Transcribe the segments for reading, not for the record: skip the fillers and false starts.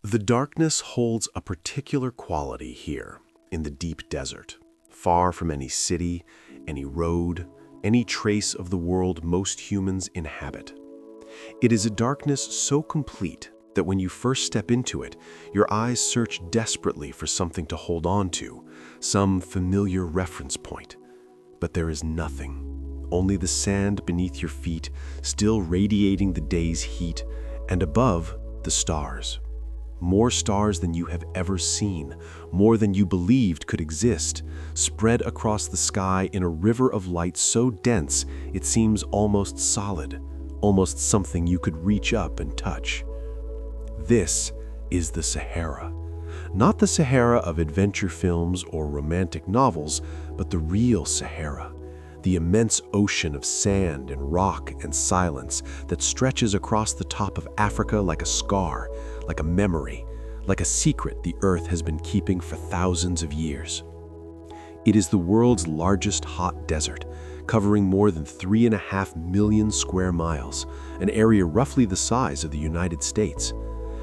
The darkness holds a particular quality here in the deep desert, far from any city, any road, any trace of the world most humans inhabit. It is a darkness so complete that when you first step into it, your eyes search desperately for something to hold on to, some familiar reference point. But there is nothing, only the sand beneath your feet, still radiating the day's heat, and above, the stars. More stars than you have ever seen, more than you believed could exist, spread across the sky in a river of light so dense it seems almost solid, almost something you could reach up and touch. This is the Sahara. Not the Sahara of adventure films or romantic novels, but the real Sahara. The immense ocean of sand and rock and silence that stretches across the top of Africa like a scar, like a memory, like a secret the Earth has been keeping for thousands of years. It is the world's largest hot desert, covering more than 3.5 million square miles, an area roughly the size of the United States.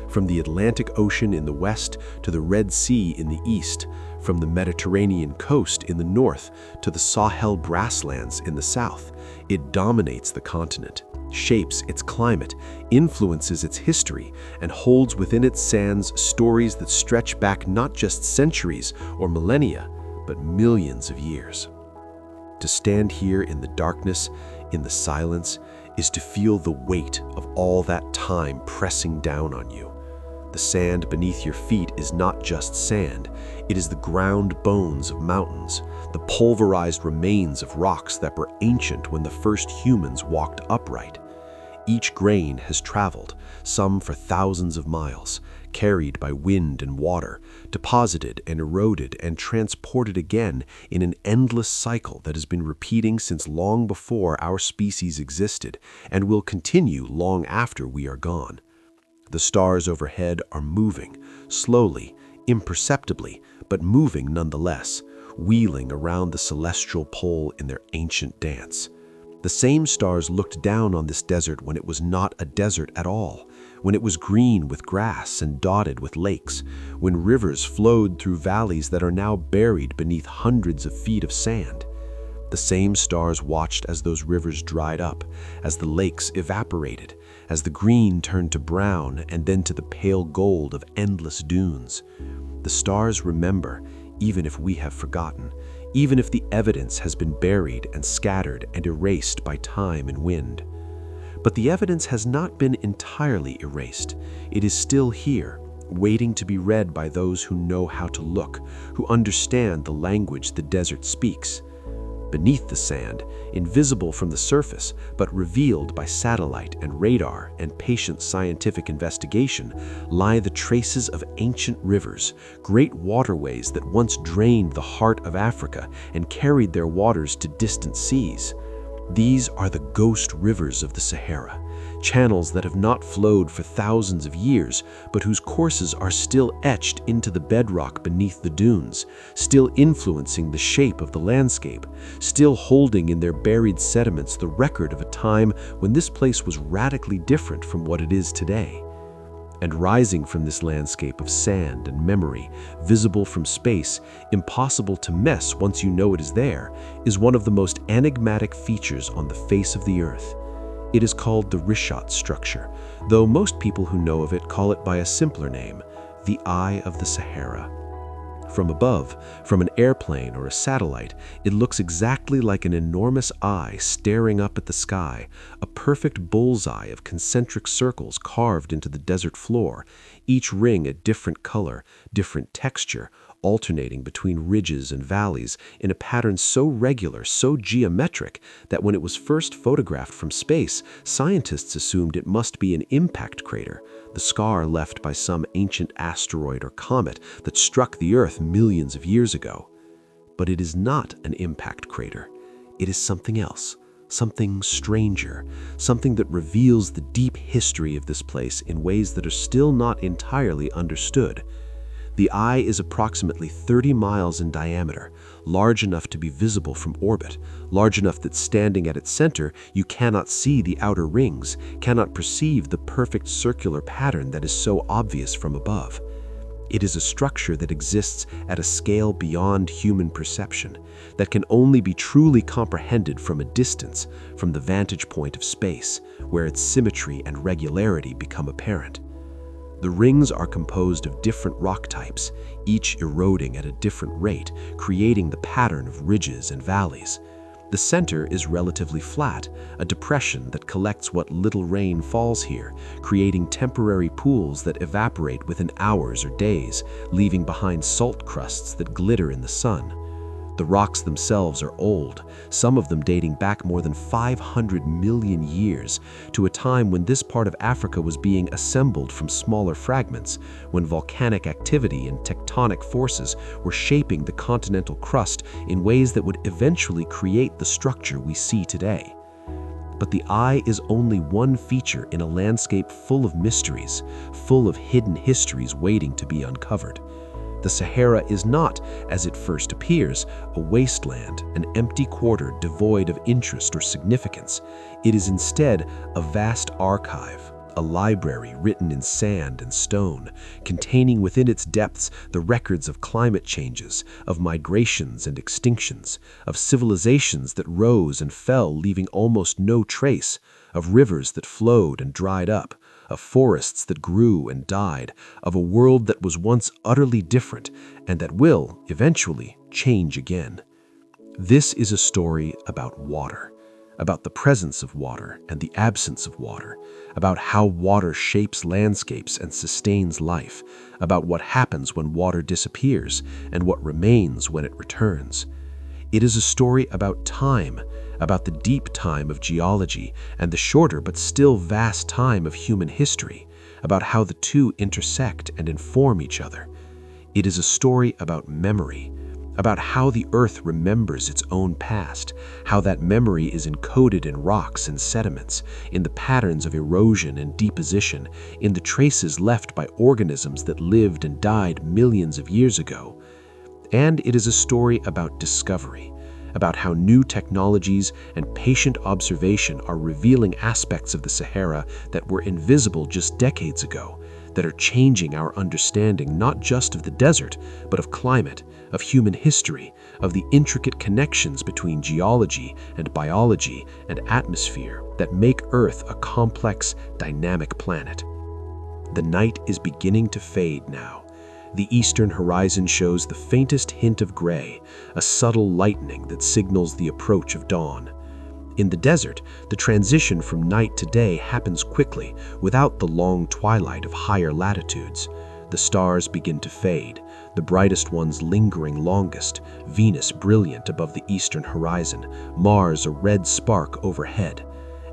From the Atlantic Ocean in the west to the Red Sea in the east, from the Mediterranean coast in the north to the Sahel grasslands in the south, it dominates the continent, shapes its climate, influences its history, and holds within its sands stories that stretch back not just centuries or millennia, but millions of years. To stand here in the darkness, in the silence, is to feel the weight of all that time pressing down on you. The sand beneath your feet is not just sand, it is the ground bones of mountains, the pulverized remains of rocks that were ancient when the first humans walked upright. Each grain has traveled, some for thousands of miles, carried by wind and water, deposited and eroded and transported again in an endless cycle that has been repeating since long before our species existed and will continue long after we are gone. The stars overhead are moving, slowly, imperceptibly, but moving nonetheless, wheeling around the celestial pole in their ancient dance. The same stars looked down on this desert when it was not a desert at all, when it was green with grass and dotted with lakes, when rivers flowed through valleys that are now buried beneath hundreds of feet of sand. The same stars watched as those rivers dried up, as the lakes evaporated, as the green turned to brown and then to the pale gold of endless dunes. The stars remember, even if we have forgotten, even if the evidence has been buried and scattered and erased by time and wind. But the evidence has not been entirely erased. It is still here, waiting to be read by those who know how to look, who understand the language the desert speaks. Beneath the sand, invisible from the surface, but revealed by satellite and radar and patient scientific investigation, lie the traces of ancient rivers, great waterways that once drained the heart of Africa and carried their waters to distant seas. These are the ghost rivers of the Sahara, channels that have not flowed for thousands of years, but whose courses are still etched into the bedrock beneath the dunes, still influencing the shape of the landscape, still holding in their buried sediments the record of a time when this place was radically different from what it is today. And rising from this landscape of sand and memory, visible from space, impossible to miss once you know it is there, is one of the most enigmatic features on the face of the earth. It is called the Richat Structure, though most people who know of it call it by a simpler name, the Eye of the Sahara. From above, from an airplane or a satellite, it looks exactly like an enormous eye staring up at the sky, a perfect bullseye of concentric circles carved into the desert floor, each ring a different color, different texture, alternating between ridges and valleys in a pattern so regular, so geometric, that when it was first photographed from space, scientists assumed it must be an impact crater, the scar left by some ancient asteroid or comet that struck the Earth millions of years ago. But it is not an impact crater. It is something else, something stranger, something that reveals the deep history of this place in ways that are still not entirely understood. The eye is approximately 30 miles in diameter, large enough to be visible from orbit, large enough that standing at its center, you cannot see the outer rings, cannot perceive the perfect circular pattern that is so obvious from above. It is a structure that exists at a scale beyond human perception, that can only be truly comprehended from a distance, from the vantage point of space, where its symmetry and regularity become apparent. The rings are composed of different rock types, each eroding at a different rate, creating the pattern of ridges and valleys. The center is relatively flat, a depression that collects what little rain falls here, creating temporary pools that evaporate within hours or days, leaving behind salt crusts that glitter in the sun. The rocks themselves are old, some of them dating back more than 500 million years, to a time when this part of Africa was being assembled from smaller fragments, when volcanic activity and tectonic forces were shaping the continental crust in ways that would eventually create the structure we see today. But the eye is only one feature in a landscape full of mysteries, full of hidden histories waiting to be uncovered. The Sahara is not, as it first appears, a wasteland, an empty quarter devoid of interest or significance. It is instead a vast archive, a library written in sand and stone, containing within its depths the records of climate changes, of migrations and extinctions, of civilizations that rose and fell leaving almost no trace, of rivers that flowed and dried up, of forests that grew and died, of a world that was once utterly different and that will, eventually, change again. This is a story about water, about the presence of water and the absence of water, about how water shapes landscapes and sustains life, about what happens when water disappears and what remains when it returns. It is a story about time, about the deep time of geology and the shorter but still vast time of human history, about how the two intersect and inform each other. It is a story about memory, about how the earth remembers its own past, how that memory is encoded in rocks and sediments, in the patterns of erosion and deposition, in the traces left by organisms that lived and died millions of years ago. And it is a story about discovery, about how new technologies and patient observation are revealing aspects of the Sahara that were invisible just decades ago, that are changing our understanding not just of the desert, but of climate, of human history, of the intricate connections between geology and biology and atmosphere that make Earth a complex, dynamic planet. The night is beginning to fade now. The eastern horizon shows the faintest hint of gray, a subtle lightening that signals the approach of dawn. In the desert, the transition from night to day happens quickly, without the long twilight of higher latitudes. The stars begin to fade, the brightest ones lingering longest, Venus brilliant above the eastern horizon, Mars a red spark overhead.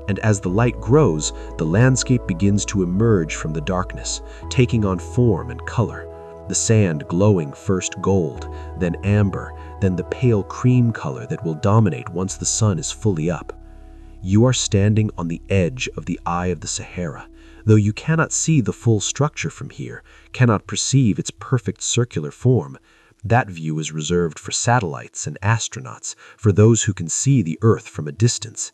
And as the light grows, the landscape begins to emerge from the darkness, taking on form and color. The sand glowing first gold, then amber, then the pale cream color that will dominate once the sun is fully up. You are standing on the edge of the eye of the Sahara. Though you cannot see the full structure from here, cannot perceive its perfect circular form, that view is reserved for satellites and astronauts, for those who can see the Earth from a distance.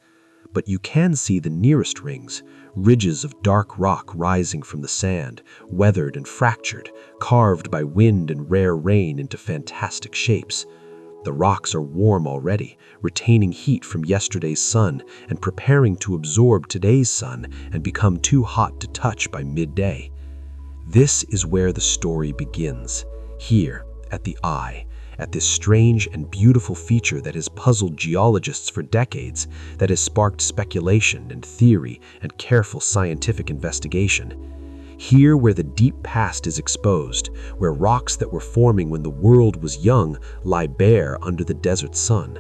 But you can see the nearest rings, ridges of dark rock rising from the sand, weathered and fractured, carved by wind and rare rain into fantastic shapes. The rocks are warm already, retaining heat from yesterday's sun and preparing to absorb today's sun and become too hot to touch by midday. This is where the story begins, here at the eye, at this strange and beautiful feature that has puzzled geologists for decades, that has sparked speculation and theory and careful scientific investigation. Here where the deep past is exposed, where rocks that were forming when the world was young lie bare under the desert sun.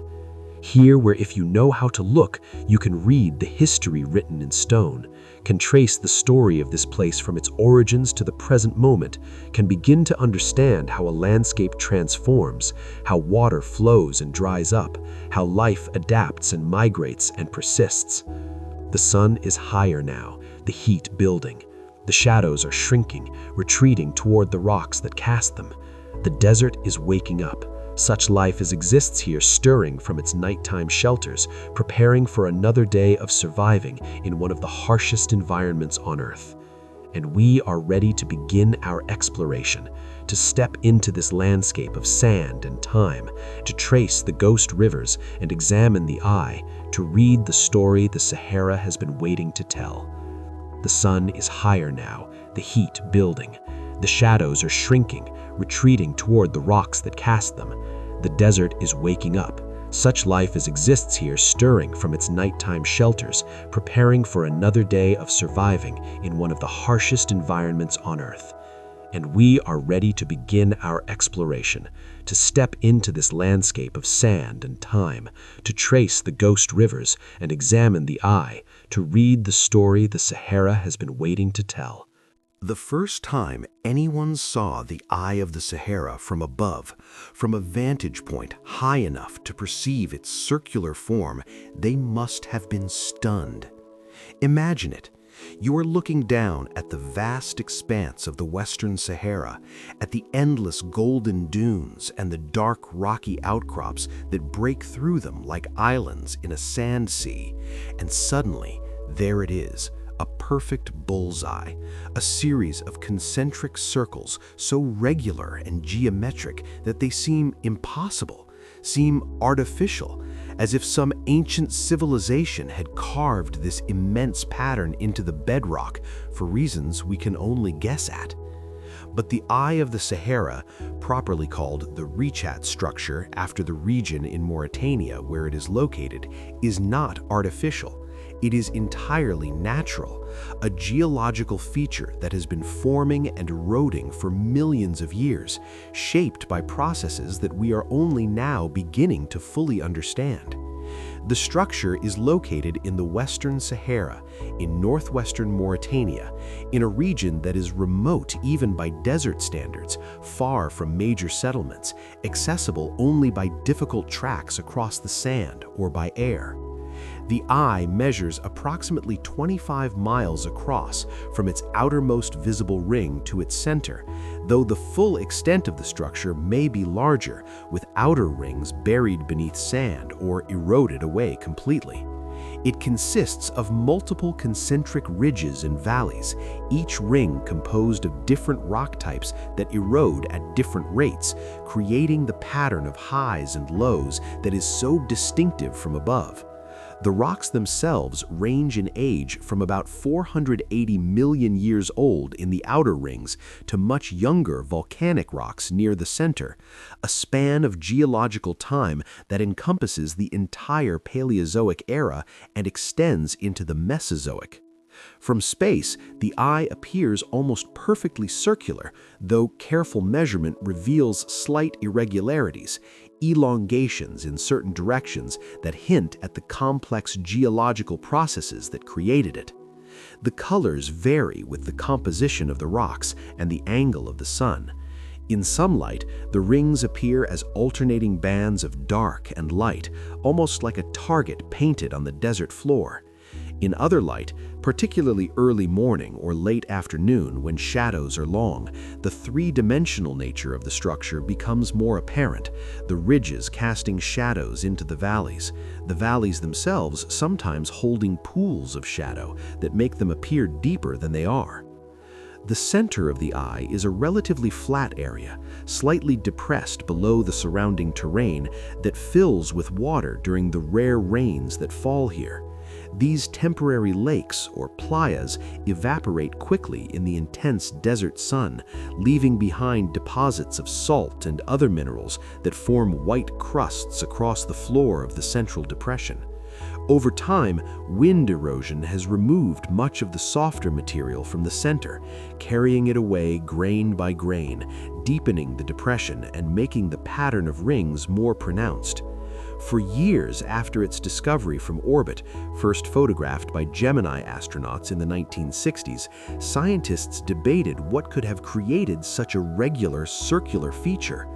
Here where if you know how to look, you can read the history written in stone, can trace the story of this place from its origins to the present moment, can begin to understand how a landscape transforms, how water flows and dries up, how life adapts and migrates and persists. The sun is higher now, the heat building. The shadows are shrinking, retreating toward the rocks that cast them. The desert is waking up, Such life as exists here stirring from its nighttime shelters, preparing for another day of surviving in one of the harshest environments on Earth. And we are ready to begin our exploration, to step into this landscape of sand and time, to trace the ghost rivers and examine the eye, to read the story the Sahara has been waiting to tell. The sun is higher now, the heat building. The shadows are shrinking, retreating toward the rocks that cast them. The desert is waking up. Such life as exists here stirring from its nighttime shelters, preparing for another day of surviving in one of the harshest environments on Earth. And we are ready to begin our exploration, to step into this landscape of sand and time, to trace the ghost rivers and examine the eye, to read the story the Sahara has been waiting to tell. The first time anyone saw the eye of the Sahara from above, from a vantage point high enough to perceive its circular form, they must have been stunned. Imagine it. You are looking down at the vast expanse of the Western Sahara, at the endless golden dunes and the dark rocky outcrops that break through them like islands in a sand sea, and suddenly, there it is. A perfect bullseye, a series of concentric circles so regular and geometric that they seem impossible, seem artificial, as if some ancient civilization had carved this immense pattern into the bedrock for reasons we can only guess at. But the Eye of the Sahara, properly called the Richat Structure after the region in Mauritania where it is located, is not artificial. It is entirely natural, a geological feature that has been forming and eroding for millions of years, shaped by processes that we are only now beginning to fully understand. The structure is located in the Western Sahara, in northwestern Mauritania, in a region that is remote even by desert standards, far from major settlements, accessible only by difficult tracks across the sand or by air. The eye measures approximately 25 miles across from its outermost visible ring to its center, though the full extent of the structure may be larger, with outer rings buried beneath sand or eroded away completely. It consists of multiple concentric ridges and valleys, each ring composed of different rock types that erode at different rates, creating the pattern of highs and lows that is so distinctive from above. The rocks themselves range in age from about 480 million years old in the outer rings to much younger volcanic rocks near the center, a span of geological time that encompasses the entire Paleozoic era and extends into the Mesozoic. From space, the eye appears almost perfectly circular, though careful measurement reveals slight irregularities, elongations in certain directions that hint at the complex geological processes that created it. The colors vary with the composition of the rocks and the angle of the sun. In some light, the rings appear as alternating bands of dark and light, almost like a target painted on the desert floor. In other light, particularly early morning or late afternoon when shadows are long, the three-dimensional nature of the structure becomes more apparent, the ridges casting shadows into the valleys themselves sometimes holding pools of shadow that make them appear deeper than they are. The center of the eye is a relatively flat area, slightly depressed below the surrounding terrain that fills with water during the rare rains that fall here. These temporary lakes, or playas, evaporate quickly in the intense desert sun, leaving behind deposits of salt and other minerals that form white crusts across the floor of the central depression. Over time, wind erosion has removed much of the softer material from the center, carrying it away grain by grain, deepening the depression and making the pattern of rings more pronounced. For years after its discovery from orbit, first photographed by Gemini astronauts in the 1960s, scientists debated what could have created such a regular circular feature.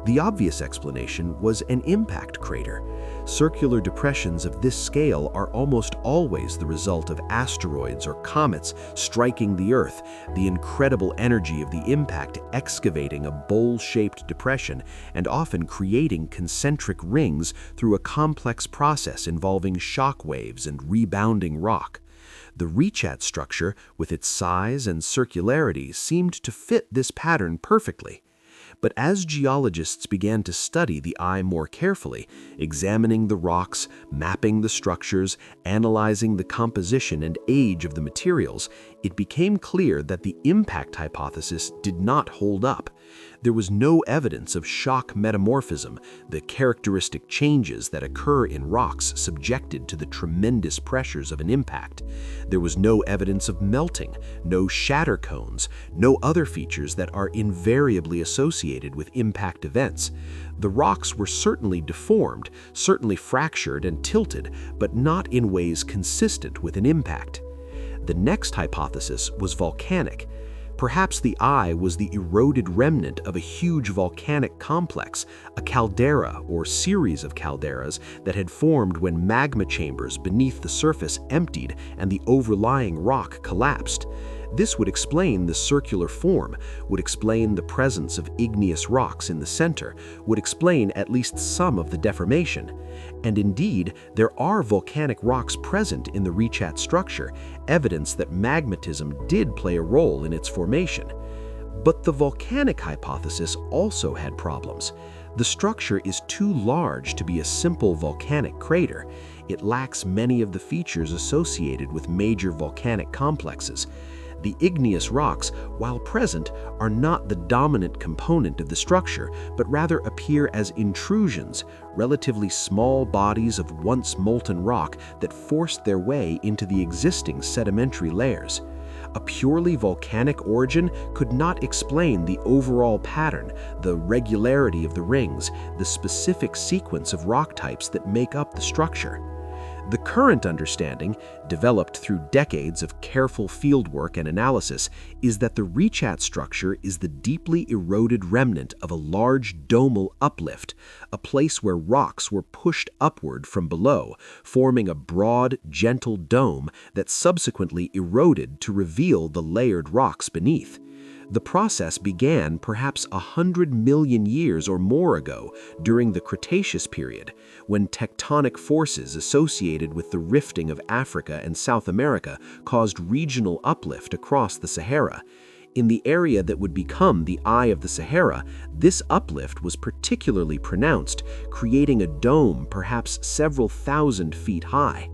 The obvious explanation was an impact crater. Circular depressions of this scale are almost always the result of asteroids or comets striking the Earth, the incredible energy of the impact excavating a bowl-shaped depression and often creating concentric rings through a complex process involving shock waves and rebounding rock. The Richat structure, with its size and circularity, seemed to fit this pattern perfectly. But as geologists began to study the eye more carefully, examining the rocks, mapping the structures, analyzing the composition and age of the materials, it became clear that the impact hypothesis did not hold up. There was no evidence of shock metamorphism, the characteristic changes that occur in rocks subjected to the tremendous pressures of an impact. There was no evidence of melting, no shatter cones, no other features that are invariably associated with impact events. The rocks were certainly deformed, certainly fractured and tilted, but not in ways consistent with an impact. The next hypothesis was volcanic. Perhaps the eye was the eroded remnant of a huge volcanic complex, a caldera or series of calderas that had formed when magma chambers beneath the surface emptied and the overlying rock collapsed. This would explain the circular form, would explain the presence of igneous rocks in the center, would explain at least some of the deformation. And indeed, there are volcanic rocks present in the Richat structure, evidence that magmatism did play a role in its formation. But the volcanic hypothesis also had problems. The structure is too large to be a simple volcanic crater. It lacks many of the features associated with major volcanic complexes. The igneous rocks, while present, are not the dominant component of the structure, but rather appear as intrusions, relatively small bodies of once molten rock that forced their way into the existing sedimentary layers. A purely volcanic origin could not explain the overall pattern, the regularity of the rings, the specific sequence of rock types that make up the structure. The current understanding, developed through decades of careful fieldwork and analysis, is that the Richat structure is the deeply eroded remnant of a large domal uplift, a place where rocks were pushed upward from below, forming a broad, gentle dome that subsequently eroded to reveal the layered rocks beneath. The process began perhaps 100 million years or more ago during the Cretaceous period, when tectonic forces associated with the rifting of Africa and South America caused regional uplift across the Sahara. In the area that would become the Eye of the Sahara, this uplift was particularly pronounced, creating a dome perhaps several thousand feet high.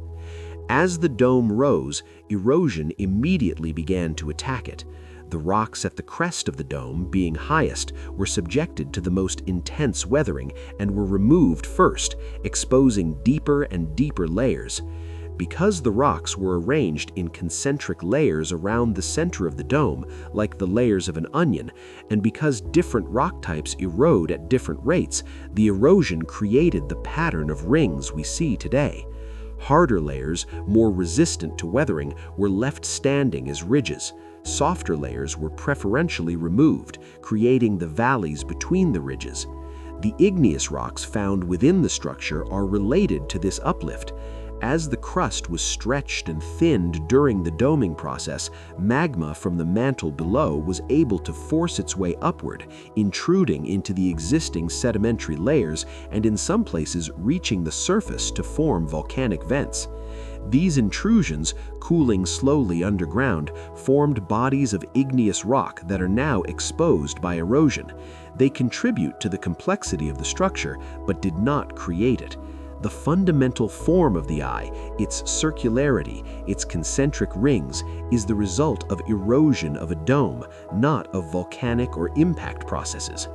As the dome rose, erosion immediately began to attack it. The rocks at the crest of the dome, being highest, were subjected to the most intense weathering and were removed first, exposing deeper and deeper layers. Because the rocks were arranged in concentric layers around the center of the dome, like the layers of an onion, and because different rock types erode at different rates, the erosion created the pattern of rings we see today. Harder layers, more resistant to weathering, were left standing as ridges. Softer layers were preferentially removed, creating the valleys between the ridges. The igneous rocks found within the structure are related to this uplift. As the crust was stretched and thinned during the doming process, magma from the mantle below was able to force its way upward, intruding into the existing sedimentary layers and in some places reaching the surface to form volcanic vents. These intrusions, cooling slowly underground, formed bodies of igneous rock that are now exposed by erosion. They contribute to the complexity of the structure, but did not create it. The fundamental form of the eye, its circularity, its concentric rings, is the result of erosion of a dome, not of volcanic or impact processes.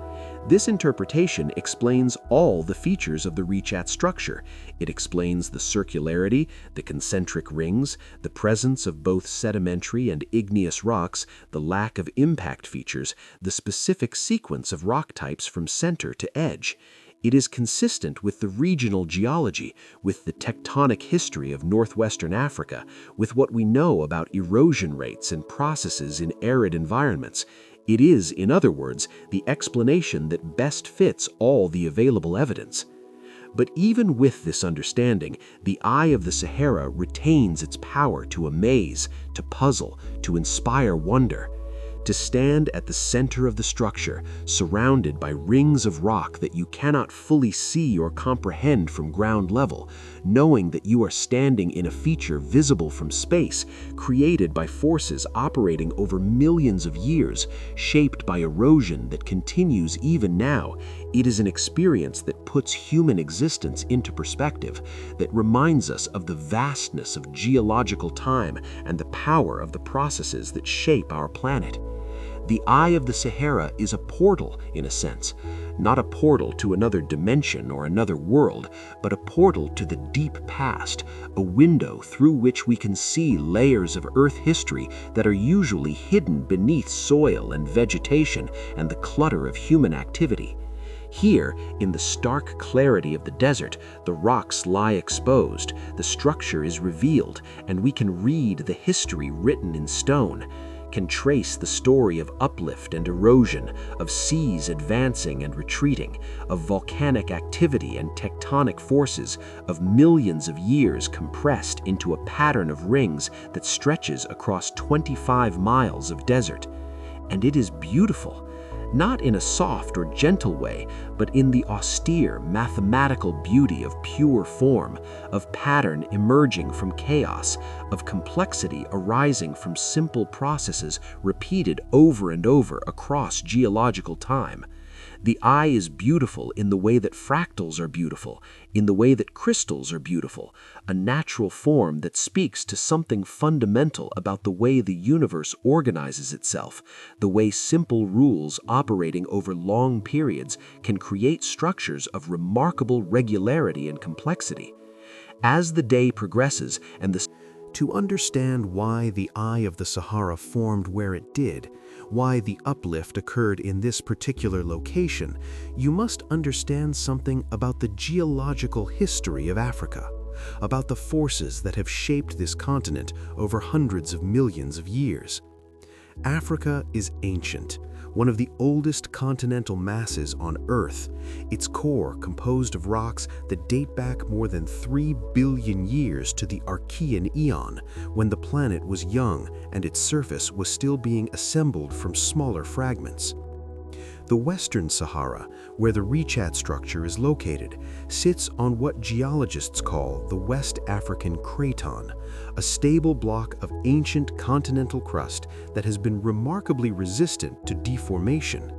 This interpretation explains all the features of the Richat structure. It explains the circularity, the concentric rings, the presence of both sedimentary and igneous rocks, the lack of impact features, the specific sequence of rock types from center to edge. It is consistent with the regional geology, with the tectonic history of northwestern Africa, with what we know about erosion rates and processes in arid environments. It is, in other words, the explanation that best fits all the available evidence. But even with this understanding, the Eye of the Sahara retains its power to amaze, to puzzle, to inspire wonder. To stand at the center of the structure, surrounded by rings of rock that you cannot fully see or comprehend from ground level, knowing that you are standing in a feature visible from space, created by forces operating over millions of years, shaped by erosion that continues even now, it is an experience that puts human existence into perspective, that reminds us of the vastness of geological time and the power of the processes that shape our planet. The Eye of the Sahara is a portal, in a sense, not a portal to another dimension or another world, but a portal to the deep past, a window through which we can see layers of Earth history that are usually hidden beneath soil and vegetation and the clutter of human activity. Here, in the stark clarity of the desert, the rocks lie exposed, the structure is revealed, and we can read the history written in stone, can trace the story of uplift and erosion, of seas advancing and retreating, of volcanic activity and tectonic forces, of millions of years compressed into a pattern of rings that stretches across 25 miles of desert. And it is beautiful. Not in a soft or gentle way, but in the austere, mathematical beauty of pure form, of pattern emerging from chaos, of complexity arising from simple processes repeated over and over across geological time. The eye is beautiful in the way that fractals are beautiful, in the way that crystals are beautiful, a natural form that speaks to something fundamental about the way the universe organizes itself, the way simple rules operating over long periods can create structures of remarkable regularity and complexity. As the day progresses and to understand why the Eye of the Sahara formed where it did, why the uplift occurred in this particular location, you must understand something about the geological history of Africa, about the forces that have shaped this continent over hundreds of millions of years. Africa is ancient, one of the oldest continental masses on Earth, its core composed of rocks that date back more than 3 billion years to the Archean Eon, when the planet was young and its surface was still being assembled from smaller fragments. The Western Sahara, where the Richat Structure is located, sits on what geologists call the West African Craton, a stable block of ancient continental crust that has been remarkably resistant to deformation.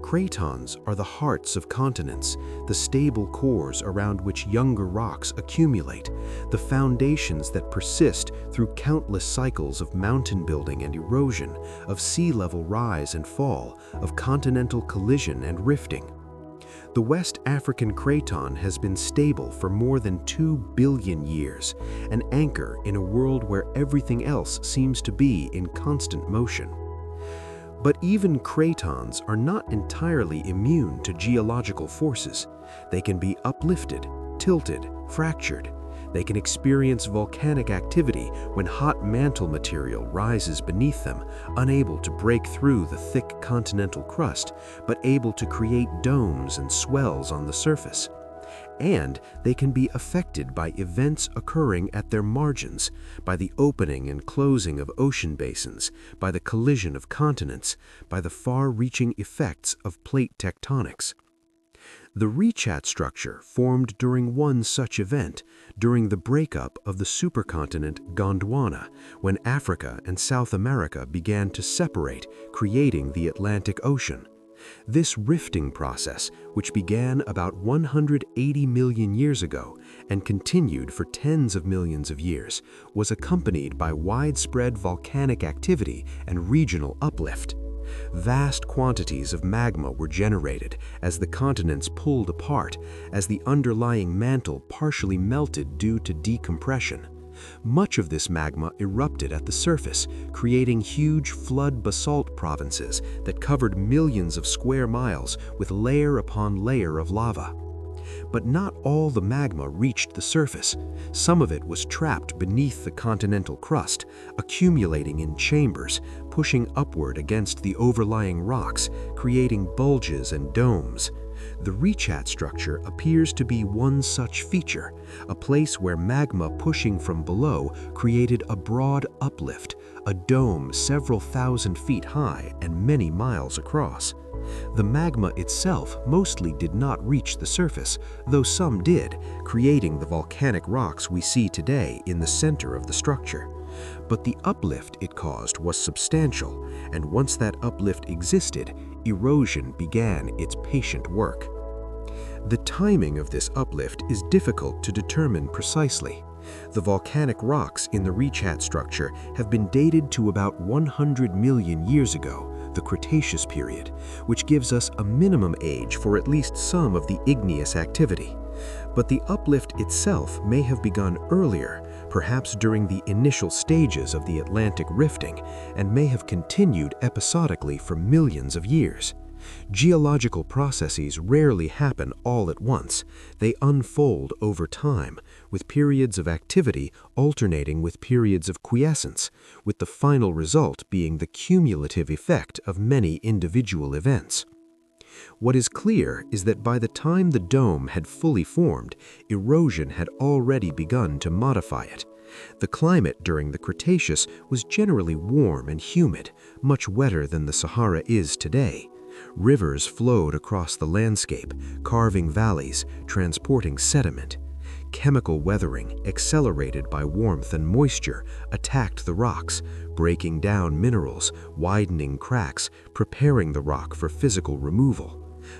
Cratons are the hearts of continents, the stable cores around which younger rocks accumulate, the foundations that persist through countless cycles of mountain building and erosion, of sea level rise and fall, of continental collision and rifting. The West African Craton has been stable for more than 2 billion years, an anchor in a world where everything else seems to be in constant motion. But even cratons are not entirely immune to geological forces. They can be uplifted, tilted, fractured. They can experience volcanic activity when hot mantle material rises beneath them, unable to break through the thick continental crust, but able to create domes and swells on the surface. And they can be affected by events occurring at their margins, by the opening and closing of ocean basins, by the collision of continents, by the far-reaching effects of plate tectonics. The Richat Structure formed during one such event, during the breakup of the supercontinent Gondwana, when Africa and South America began to separate, creating the Atlantic Ocean. This rifting process, which began about 180 million years ago and continued for tens of millions of years, was accompanied by widespread volcanic activity and regional uplift. Vast quantities of magma were generated as the continents pulled apart, as the underlying mantle partially melted due to decompression. Much of this magma erupted at the surface, creating huge flood basalt provinces that covered millions of square miles with layer upon layer of lava. But not all the magma reached the surface. Some of it was trapped beneath the continental crust, accumulating in chambers, pushing upward against the overlying rocks, creating bulges and domes. The Richat structure appears to be one such feature, a place where magma pushing from below created a broad uplift, a dome several thousand feet high and many miles across. The magma itself mostly did not reach the surface, though some did, creating the volcanic rocks we see today in the center of the structure. But the uplift it caused was substantial, and once that uplift existed, erosion began its patient work. The timing of this uplift is difficult to determine precisely. The volcanic rocks in the Richat structure have been dated to about 100 million years ago, the Cretaceous period, which gives us a minimum age for at least some of the igneous activity. But the uplift itself may have begun earlier, perhaps during the initial stages of the Atlantic rifting, and may have continued episodically for millions of years. Geological processes rarely happen all at once. They unfold over time, with periods of activity alternating with periods of quiescence, with the final result being the cumulative effect of many individual events. What is clear is that by the time the dome had fully formed, erosion had already begun to modify it. The climate during the Cretaceous was generally warm and humid, much wetter than the Sahara is today. Rivers flowed across the landscape, carving valleys, transporting sediment. Chemical weathering, accelerated by warmth and moisture, attacked the rocks, breaking down minerals, widening cracks, preparing the rock for physical removal.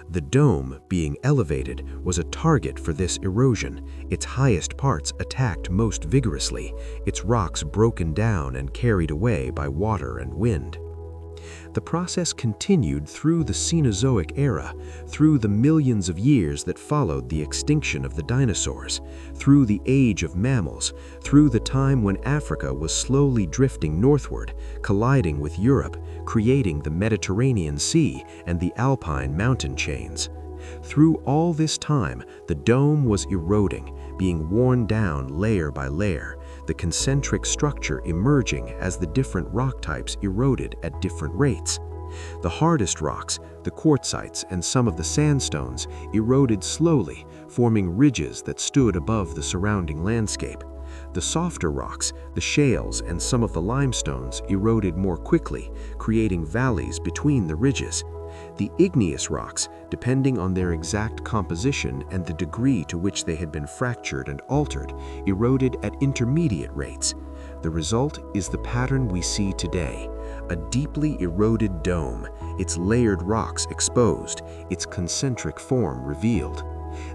The dome, being elevated, was a target for this erosion, its highest parts attacked most vigorously, its rocks broken down and carried away by water and wind. The process continued through the Cenozoic era, through the millions of years that followed the extinction of the dinosaurs, through the age of mammals, through the time when Africa was slowly drifting northward, colliding with Europe, creating the Mediterranean Sea and the Alpine mountain chains. Through all this time, the dome was eroding, being worn down layer by layer, the concentric structure emerging as the different rock types eroded at different rates. The hardest rocks, the quartzites and some of the sandstones, eroded slowly, forming ridges that stood above the surrounding landscape. The softer rocks, the shales and some of the limestones eroded more quickly, creating valleys between the ridges. The igneous rocks, depending on their exact composition and the degree to which they had been fractured and altered, eroded at intermediate rates. The result is the pattern we see today, a deeply eroded dome, its layered rocks exposed, its concentric form revealed.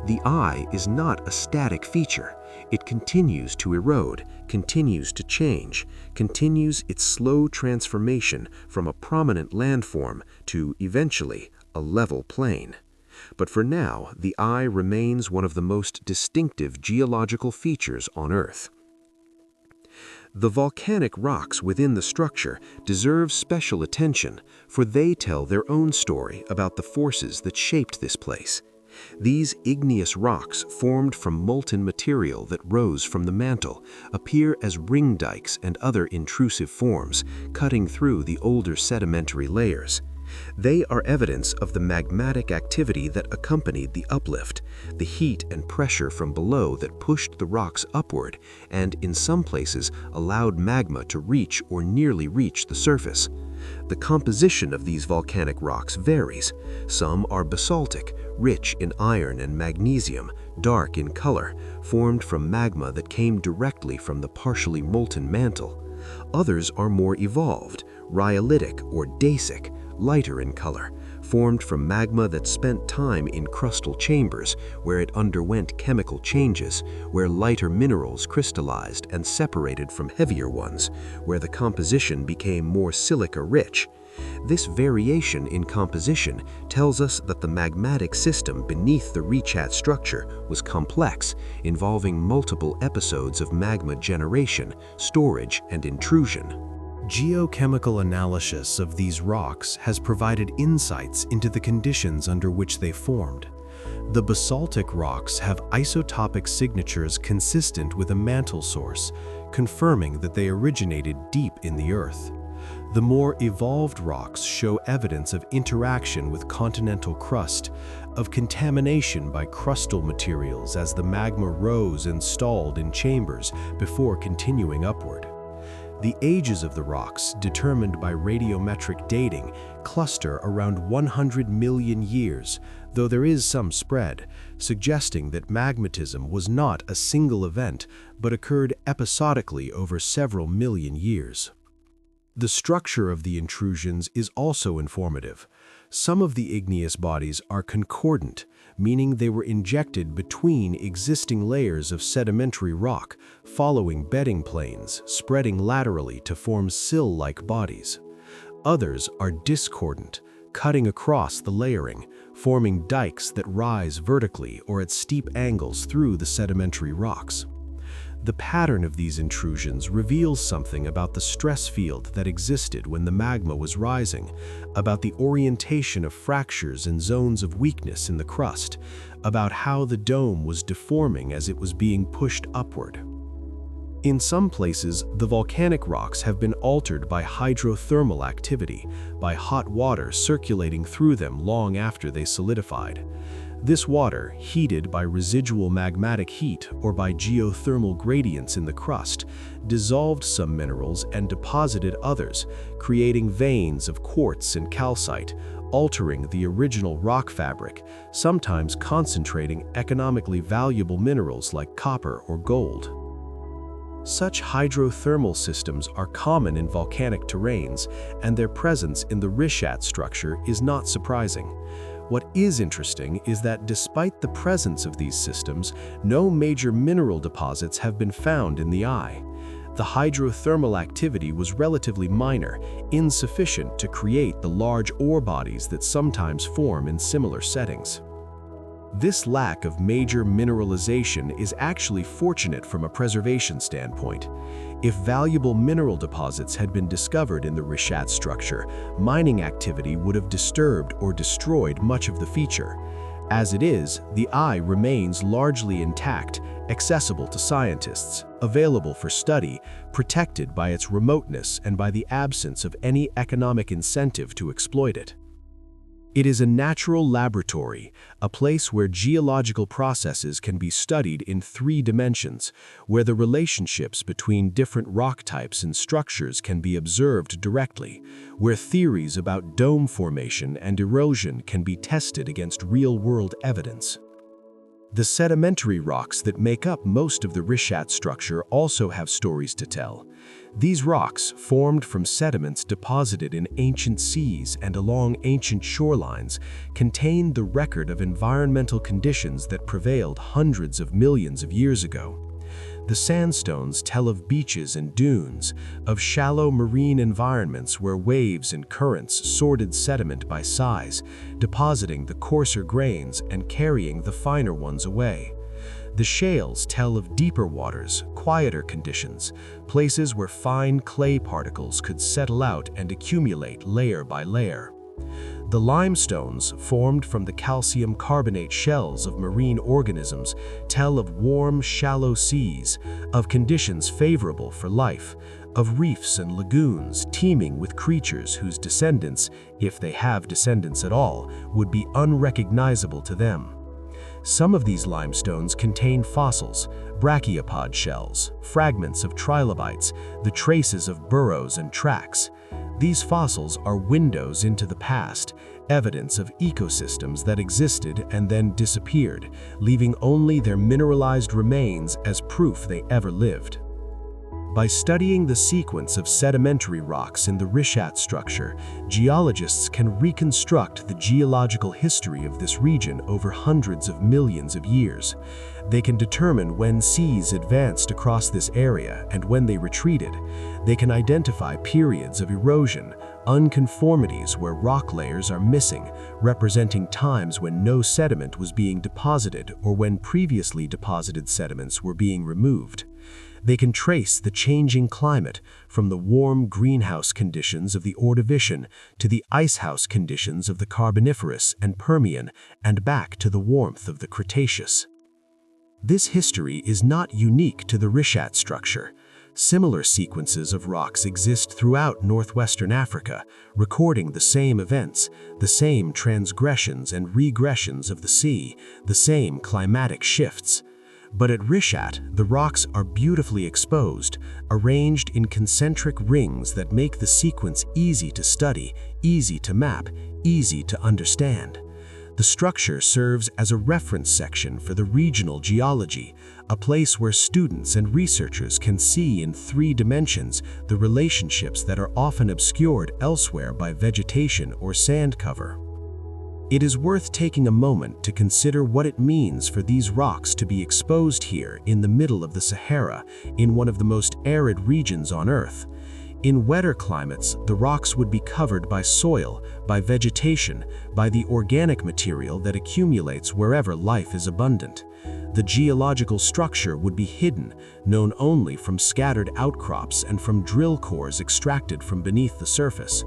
The eye is not a static feature. It continues to erode, continues to change, continues its slow transformation from a prominent landform to, eventually, a level plain. But for now, the eye remains one of the most distinctive geological features on Earth. The volcanic rocks within the structure deserve special attention, for they tell their own story about the forces that shaped this place. These igneous rocks, formed from molten material that rose from the mantle, appear as ring dikes and other intrusive forms, cutting through the older sedimentary layers. They are evidence of the magmatic activity that accompanied the uplift, the heat and pressure from below that pushed the rocks upward and, in some places, allowed magma to reach or nearly reach the surface. The composition of these volcanic rocks varies. Some are basaltic, rich in iron and magnesium, dark in color, formed from magma that came directly from the partially molten mantle. Others are more evolved, rhyolitic or dacic, lighter in color, formed from magma that spent time in crustal chambers where it underwent chemical changes, where lighter minerals crystallized and separated from heavier ones, where the composition became more silica-rich. This variation in composition tells us that the magmatic system beneath the Richat structure was complex, involving multiple episodes of magma generation, storage, and intrusion. Geochemical analysis of these rocks has provided insights into the conditions under which they formed. The basaltic rocks have isotopic signatures consistent with a mantle source, confirming that they originated deep in the Earth. The more evolved rocks show evidence of interaction with continental crust, of contamination by crustal materials as the magma rose and stalled in chambers before continuing upward. The ages of the rocks, determined by radiometric dating, cluster around 100 million years, though there is some spread, suggesting that magmatism was not a single event but occurred episodically over several million years. The structure of the intrusions is also informative. Some of the igneous bodies are concordant, meaning they were injected between existing layers of sedimentary rock, following bedding planes, spreading laterally to form sill-like bodies. Others are discordant, cutting across the layering, forming dikes that rise vertically or at steep angles through the sedimentary rocks. The pattern of these intrusions reveals something about the stress field that existed when the magma was rising, about the orientation of fractures and zones of weakness in the crust, about how the dome was deforming as it was being pushed upward. In some places, the volcanic rocks have been altered by hydrothermal activity, by hot water circulating through them long after they solidified. This water, heated by residual magmatic heat or by geothermal gradients in the crust, dissolved some minerals and deposited others, creating veins of quartz and calcite, altering the original rock fabric, sometimes concentrating economically valuable minerals like copper or gold. Such hydrothermal systems are common in volcanic terrains, and their presence in the Richat structure is not surprising. What is interesting is that despite the presence of these systems, no major mineral deposits have been found in the eye. The hydrothermal activity was relatively minor, insufficient to create the large ore bodies that sometimes form in similar settings. This lack of major mineralization is actually fortunate from a preservation standpoint. If valuable mineral deposits had been discovered in the Richat structure, mining activity would have disturbed or destroyed much of the feature. As it is, the eye remains largely intact, accessible to scientists, available for study, protected by its remoteness and by the absence of any economic incentive to exploit it. It is a natural laboratory, a place where geological processes can be studied in 3 dimensions, where the relationships between different rock types and structures can be observed directly, where theories about dome formation and erosion can be tested against real-world evidence. The sedimentary rocks that make up most of the Richat structure also have stories to tell. These rocks, formed from sediments deposited in ancient seas and along ancient shorelines, contain the record of environmental conditions that prevailed hundreds of millions of years ago. The sandstones tell of beaches and dunes, of shallow marine environments where waves and currents sorted sediment by size, depositing the coarser grains and carrying the finer ones away. The shales tell of deeper waters, quieter conditions, places where fine clay particles could settle out and accumulate layer by layer. The limestones, formed from the calcium carbonate shells of marine organisms, tell of warm, shallow seas, of conditions favorable for life, of reefs and lagoons teeming with creatures whose descendants, if they have descendants at all, would be unrecognizable to them. Some of these limestones contain fossils, brachiopod shells, fragments of trilobites, the traces of burrows and tracks. These fossils are windows into the past, evidence of ecosystems that existed and then disappeared, leaving only their mineralized remains as proof they ever lived. By studying the sequence of sedimentary rocks in the Richat structure, geologists can reconstruct the geological history of this region over hundreds of millions of years. They can determine when seas advanced across this area and when they retreated. They can identify periods of erosion, unconformities where rock layers are missing, representing times when no sediment was being deposited or when previously deposited sediments were being removed. They can trace the changing climate from the warm greenhouse conditions of the Ordovician to the icehouse conditions of the Carboniferous and Permian and back to the warmth of the Cretaceous. This history is not unique to the Richat structure. Similar sequences of rocks exist throughout northwestern Africa, recording the same events, the same transgressions and regressions of the sea, the same climatic shifts. But at Richat, the rocks are beautifully exposed, arranged in concentric rings that make the sequence easy to study, easy to map, easy to understand. The structure serves as a reference section for the regional geology, a place where students and researchers can see in 3 dimensions the relationships that are often obscured elsewhere by vegetation or sand cover. It is worth taking a moment to consider what it means for these rocks to be exposed here in the middle of the Sahara, in one of the most arid regions on Earth. In wetter climates, the rocks would be covered by soil, by vegetation, by the organic material that accumulates wherever life is abundant. The geological structure would be hidden, known only from scattered outcrops and from drill cores extracted from beneath the surface.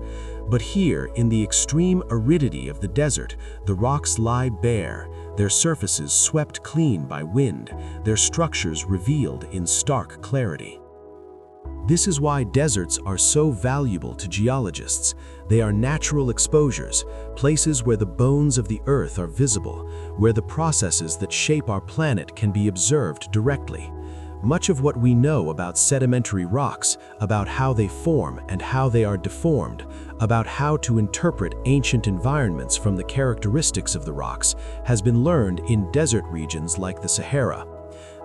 But here, in the extreme aridity of the desert, the rocks lie bare, their surfaces swept clean by wind, their structures revealed in stark clarity. This is why deserts are so valuable to geologists. They are natural exposures, places where the bones of the earth are visible, where the processes that shape our planet can be observed directly. Much of what we know about sedimentary rocks, about how they form and how they are deformed, about how to interpret ancient environments from the characteristics of the rocks, has been learned in desert regions like the Sahara.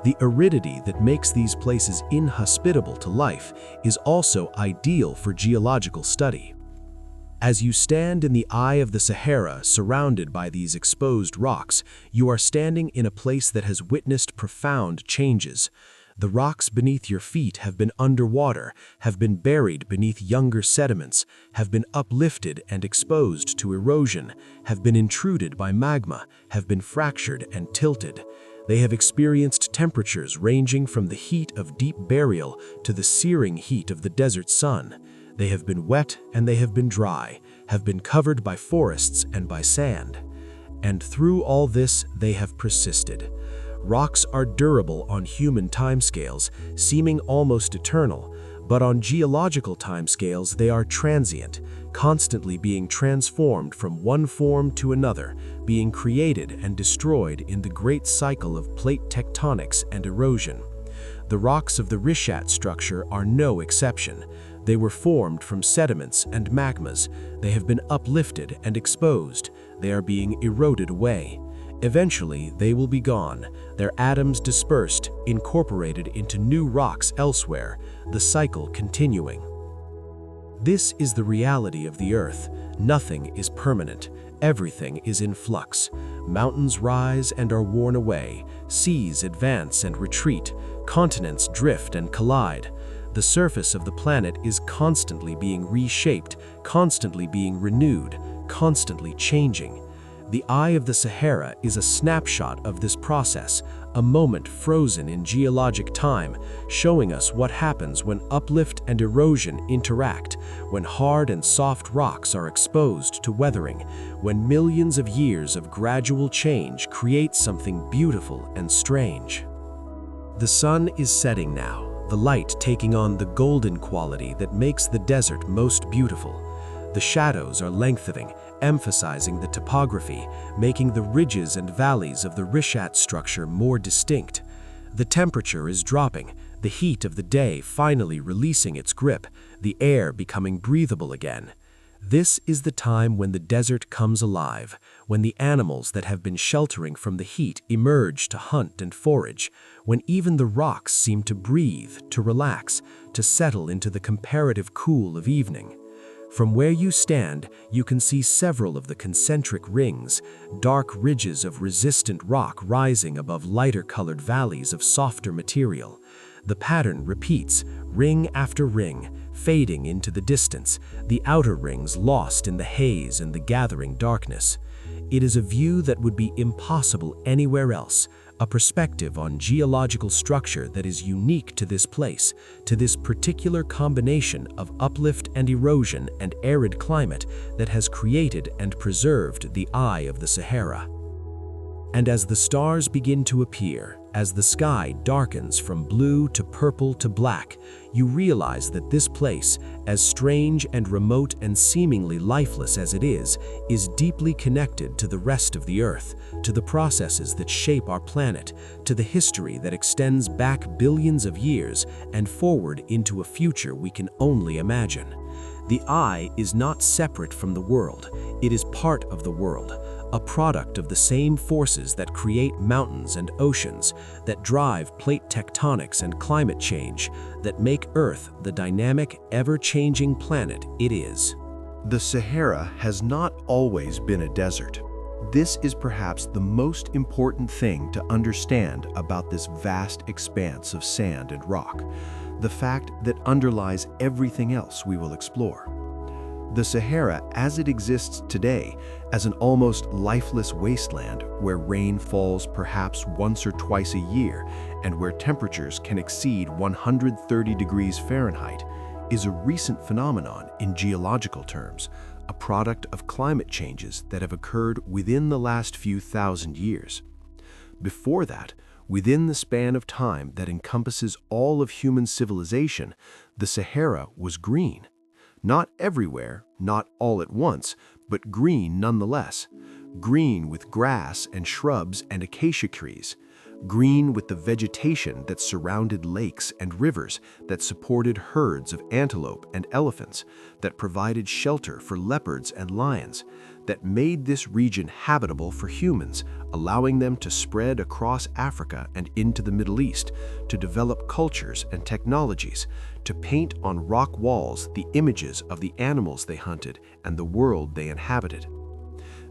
The aridity that makes these places inhospitable to life is also ideal for geological study. As you stand in the eye of the Sahara, surrounded by these exposed rocks, you are standing in a place that has witnessed profound changes. The rocks beneath your feet have been underwater, have been buried beneath younger sediments, have been uplifted and exposed to erosion, have been intruded by magma, have been fractured and tilted. They have experienced temperatures ranging from the heat of deep burial to the searing heat of the desert sun. They have been wet and they have been dry, have been covered by forests and by sand. And through all this, they have persisted. Rocks are durable on human timescales, seeming almost eternal, but on geological timescales they are transient, constantly being transformed from one form to another, being created and destroyed in the great cycle of plate tectonics and erosion. The rocks of the Richat structure are no exception. They were formed from sediments and magmas. They have been uplifted and exposed. They are being eroded away. Eventually, they will be gone, their atoms dispersed, incorporated into new rocks elsewhere, the cycle continuing. This is the reality of the Earth. Nothing is permanent. Everything is in flux. Mountains rise and are worn away. Seas advance and retreat. Continents drift and collide. The surface of the planet is constantly being reshaped, constantly being renewed, constantly changing. The eye of the Sahara is a snapshot of this process, a moment frozen in geologic time, showing us what happens when uplift and erosion interact, when hard and soft rocks are exposed to weathering, when millions of years of gradual change create something beautiful and strange. The sun is setting now, the light taking on the golden quality that makes the desert most beautiful. The shadows are lengthening, emphasizing the topography, making the ridges and valleys of the Richat structure more distinct. The temperature is dropping, the heat of the day finally releasing its grip, the air becoming breathable again. This is the time when the desert comes alive, when the animals that have been sheltering from the heat emerge to hunt and forage, when even the rocks seem to breathe, to relax, to settle into the comparative cool of evening. From where you stand, you can see several of the concentric rings, dark ridges of resistant rock rising above lighter-colored valleys of softer material. The pattern repeats, ring after ring, fading into the distance, the outer rings lost in the haze and the gathering darkness. It is a view that would be impossible anywhere else, a perspective on geological structure that is unique to this place, to this particular combination of uplift and erosion and arid climate that has created and preserved the eye of the Sahara. And as the stars begin to appear, as the sky darkens from blue to purple to black, you realize that this place, as strange and remote and seemingly lifeless as it is deeply connected to the rest of the Earth, to the processes that shape our planet, to the history that extends back billions of years and forward into a future we can only imagine. The eye is not separate from the world, it is part of the world, a product of the same forces that create mountains and oceans, that drive plate tectonics and climate change, that make Earth the dynamic, ever-changing planet it is. The Sahara has not always been a desert. This is perhaps the most important thing to understand about this vast expanse of sand and rock, the fact that underlies everything else we will explore. The Sahara, as it exists today, as an almost lifeless wasteland where rain falls perhaps once or twice a year and where temperatures can exceed 130 degrees Fahrenheit, is a recent phenomenon in geological terms, a product of climate changes that have occurred within the last few thousand years. Before that, within the span of time that encompasses all of human civilization, the Sahara was green. Not everywhere, not all at once, but green nonetheless. Green with grass and shrubs and acacia trees. Green with the vegetation that surrounded lakes and rivers, that supported herds of antelope and elephants, that provided shelter for leopards and lions, that made this region habitable for humans, allowing them to spread across Africa and into the Middle East, to develop cultures and technologies, to paint on rock walls the images of the animals they hunted and the world they inhabited.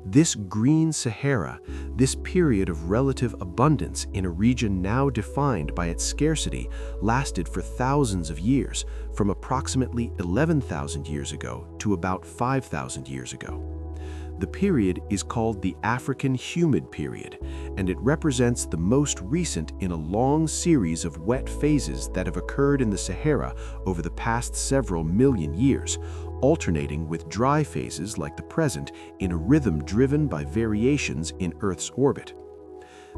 This green Sahara, this period of relative abundance in a region now defined by its scarcity, lasted for thousands of years, from approximately 11,000 years ago to about 5,000 years ago. The period is called the African Humid Period, and it represents the most recent in a long series of wet phases that have occurred in the Sahara over the past several million years, alternating with dry phases like the present in a rhythm driven by variations in Earth's orbit.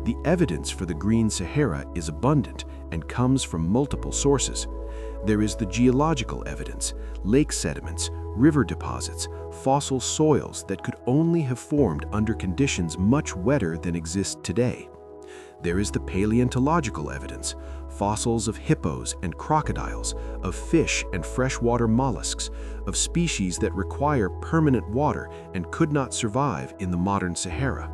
The evidence for the Green Sahara is abundant and comes from multiple sources. There is the geological evidence, lake sediments, river deposits, fossil soils that could only have formed under conditions much wetter than exist today. There is the paleontological evidence, fossils of hippos and crocodiles, of fish and freshwater mollusks, of species that require permanent water and could not survive in the modern Sahara.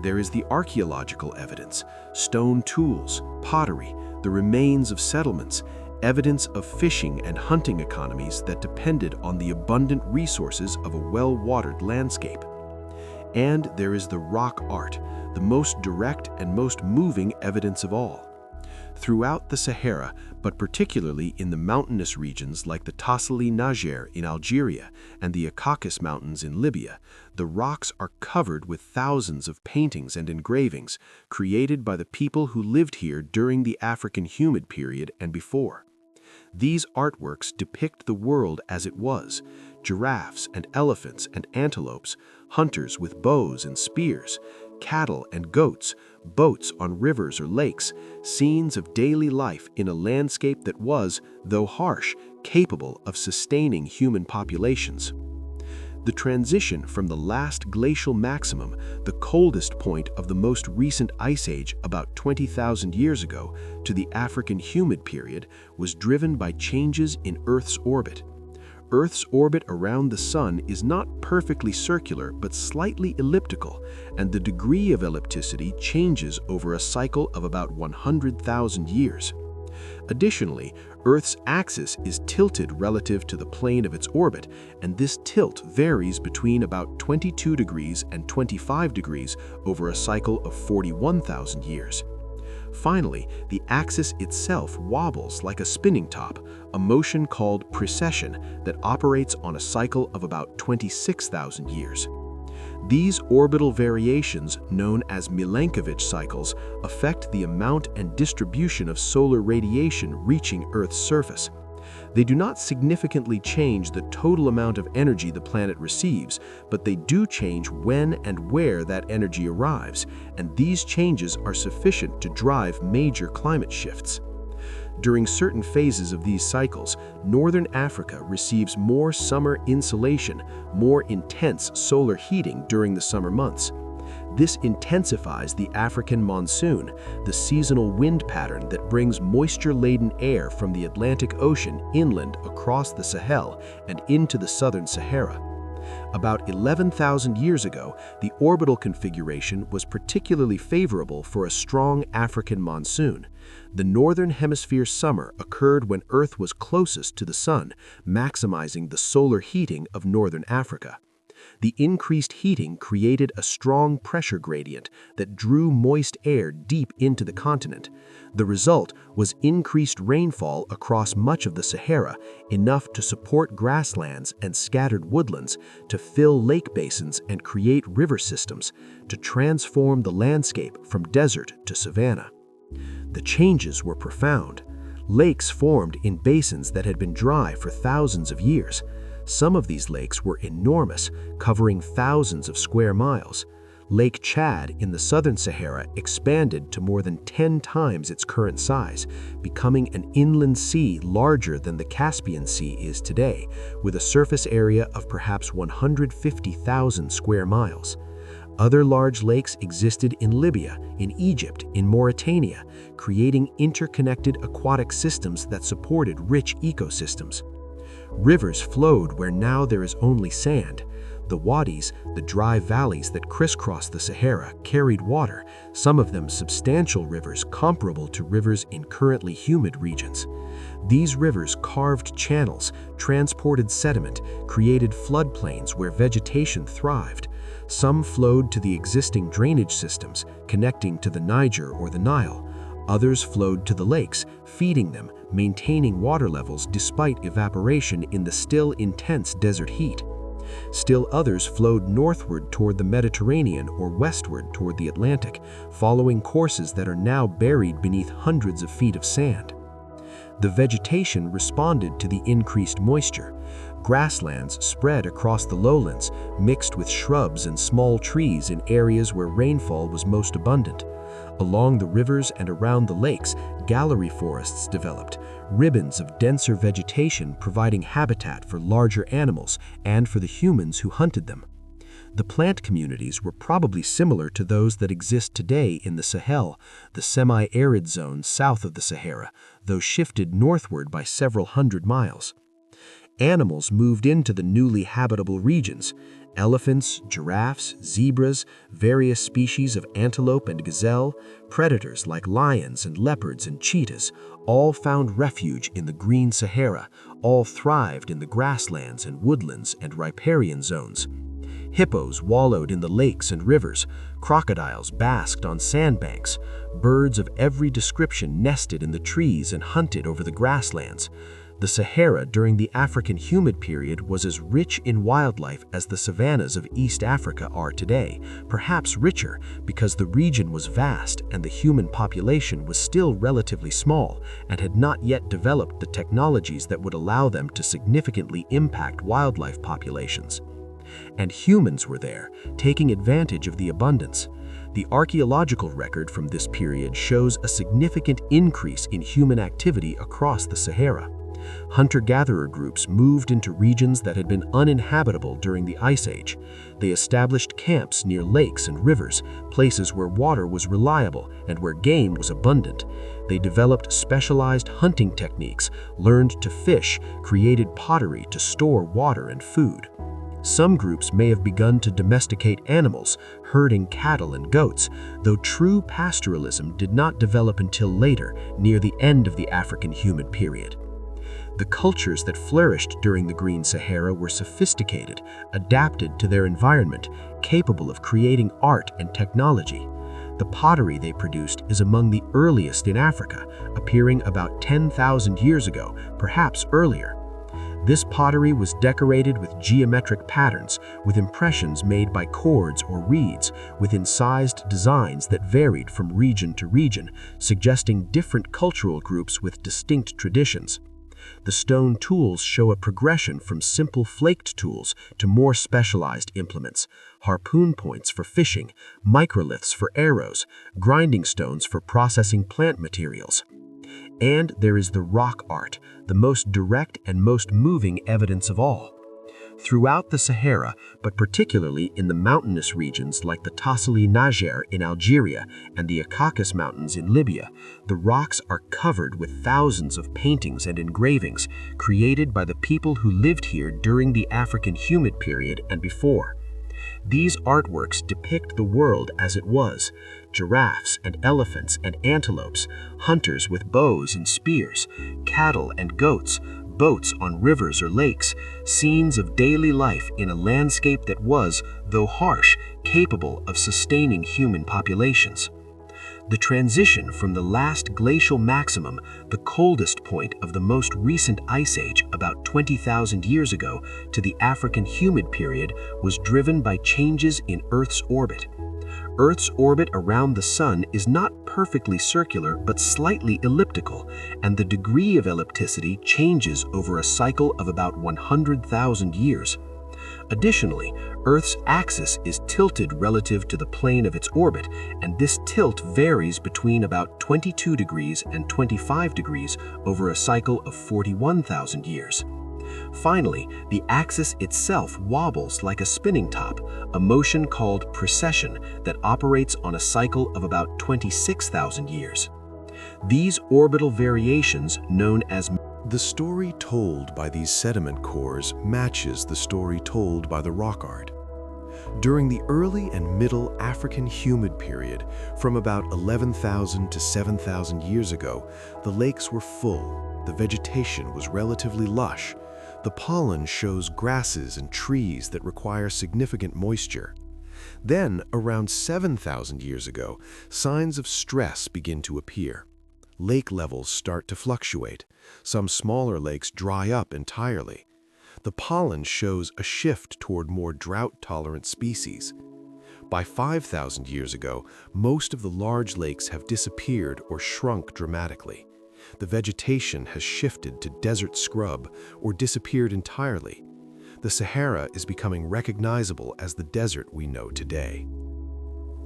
There is the archaeological evidence, stone tools, pottery, the remains of settlements, evidence of fishing and hunting economies that depended on the abundant resources of a well-watered landscape. And there is the rock art, the most direct and most moving evidence of all. Throughout the Sahara, but particularly in the mountainous regions like the Tassili Niger in Algeria and the Caucasus Mountains in Libya, the rocks are covered with thousands of paintings and engravings created by the people who lived here during the African Humid Period and before. These artworks depict the world as it was: giraffes and elephants and antelopes, hunters with bows and spears, cattle and goats, boats on rivers or lakes, scenes of daily life in a landscape that was, though harsh, capable of sustaining human populations. The transition from the last glacial maximum, the coldest point of the most recent ice age about 20,000 years ago, to the African Humid Period was driven by changes in Earth's orbit. Earth's orbit around the Sun is not perfectly circular but slightly elliptical, and the degree of ellipticity changes over a cycle of about 100,000 years. Additionally, Earth's axis is tilted relative to the plane of its orbit, and this tilt varies between about 22 degrees and 25 degrees over a cycle of 41,000 years. Finally, the axis itself wobbles like a spinning top, a motion called precession that operates on a cycle of about 26,000 years. These orbital variations, known as Milankovitch cycles, affect the amount and distribution of solar radiation reaching Earth's surface. They do not significantly change the total amount of energy the planet receives, but they do change when and where that energy arrives, and these changes are sufficient to drive major climate shifts. During certain phases of these cycles, northern Africa receives more summer insolation, more intense solar heating during the summer months. This intensifies the African monsoon, the seasonal wind pattern that brings moisture-laden air from the Atlantic Ocean inland across the Sahel and into the southern Sahara. About 11,000 years ago, the orbital configuration was particularly favorable for a strong African monsoon. The northern hemisphere summer occurred when Earth was closest to the sun, maximizing the solar heating of northern Africa. The increased heating created a strong pressure gradient that drew moist air deep into the continent. The result was increased rainfall across much of the Sahara, enough to support grasslands and scattered woodlands, to fill lake basins and create river systems, to transform the landscape from desert to savanna. The changes were profound. Lakes formed in basins that had been dry for thousands of years. Some of these lakes were enormous, covering thousands of square miles. Lake Chad in the southern Sahara expanded to more than 10 times its current size, becoming an inland sea larger than the Caspian Sea is today, with a surface area of perhaps 150,000 square miles. Other large lakes existed in Libya, in Egypt, in Mauritania, creating interconnected aquatic systems that supported rich ecosystems. Rivers flowed where now there is only sand. The wadis, the dry valleys that crisscross the Sahara, carried water, some of them substantial rivers comparable to rivers in currently humid regions. These rivers carved channels, transported sediment, created floodplains where vegetation thrived. Some flowed to the existing drainage systems, connecting to the Niger or the Nile. Others flowed to the lakes, feeding them, maintaining water levels despite evaporation in the still intense desert heat. Still others flowed northward toward the Mediterranean or westward toward the Atlantic, following courses that are now buried beneath hundreds of feet of sand. The vegetation responded to the increased moisture. Grasslands spread across the lowlands, mixed with shrubs and small trees in areas where rainfall was most abundant. Along the rivers and around the lakes, gallery forests developed, ribbons of denser vegetation providing habitat for larger animals and for the humans who hunted them. The plant communities were probably similar to those that exist today in the Sahel, the semi-arid zone south of the Sahara, though shifted northward by several hundred miles. Animals moved into the newly habitable regions. Elephants, giraffes, zebras, various species of antelope and gazelle, predators like lions and leopards and cheetahs, all found refuge in the green Sahara, all thrived in the grasslands and woodlands and riparian zones. Hippos wallowed in the lakes and rivers, crocodiles basked on sandbanks, birds of every description nested in the trees and hunted over the grasslands. The Sahara during the African humid period was as rich in wildlife as the savannas of East Africa are today, perhaps richer because the region was vast and the human population was still relatively small and had not yet developed the technologies that would allow them to significantly impact wildlife populations. And humans were there, taking advantage of the abundance. The archaeological record from this period shows a significant increase in human activity across the Sahara. Hunter-gatherer groups moved into regions that had been uninhabitable during the Ice Age. They established camps near lakes and rivers, places where water was reliable and where game was abundant. They developed specialized hunting techniques, learned to fish, created pottery to store water and food. Some groups may have begun to domesticate animals, herding cattle and goats, though true pastoralism did not develop until later, near the end of the African humid period. The cultures that flourished during the Green Sahara were sophisticated, adapted to their environment, capable of creating art and technology. The pottery they produced is among the earliest in Africa, appearing about 10,000 years ago, perhaps earlier. This pottery was decorated with geometric patterns, with impressions made by cords or reeds, with incised designs that varied from region to region, suggesting different cultural groups with distinct traditions. The stone tools show a progression from simple flaked tools to more specialized implements: harpoon points for fishing, microliths for arrows, grinding stones for processing plant materials. And there is the rock art, the most direct and most moving evidence of all. Throughout the Sahara, but particularly in the mountainous regions like the Tassili Niger in Algeria and the Caucasus Mountains in Libya, the rocks are covered with thousands of paintings and engravings created by the people who lived here during the African humid period and before. These artworks depict the world as it was: giraffes and elephants and antelopes, hunters with bows and spears, cattle and goats, boats on rivers or lakes, scenes of daily life in a landscape that was, though harsh, capable of sustaining human populations. The transition from the last glacial maximum, the coldest point of the most recent ice age about 20,000 years ago, to the African humid period was driven by changes in Earth's orbit. Earth's orbit around the Sun is not perfectly circular but slightly elliptical, and the degree of ellipticity changes over a cycle of about 100,000 years. Additionally, Earth's axis is tilted relative to the plane of its orbit, and this tilt varies between about 22 degrees and 25 degrees over a cycle of 41,000 years. Finally, the axis itself wobbles like a spinning top, a motion called precession that operates on a cycle of about 26,000 years. These orbital variations, known as The story told by these sediment cores matches the story told by the rock art. During the early and middle African humid period, from about 11,000 to 7,000 years ago, the lakes were full, the vegetation was relatively lush, the pollen shows grasses and trees that require significant moisture. Then, around 7,000 years ago, signs of stress begin to appear. Lake levels start to fluctuate. Some smaller lakes dry up entirely. The pollen shows a shift toward more drought-tolerant species. By 5,000 years ago, most of the large lakes have disappeared or shrunk dramatically. The vegetation has shifted to desert scrub or disappeared entirely. The Sahara is becoming recognizable as the desert we know today.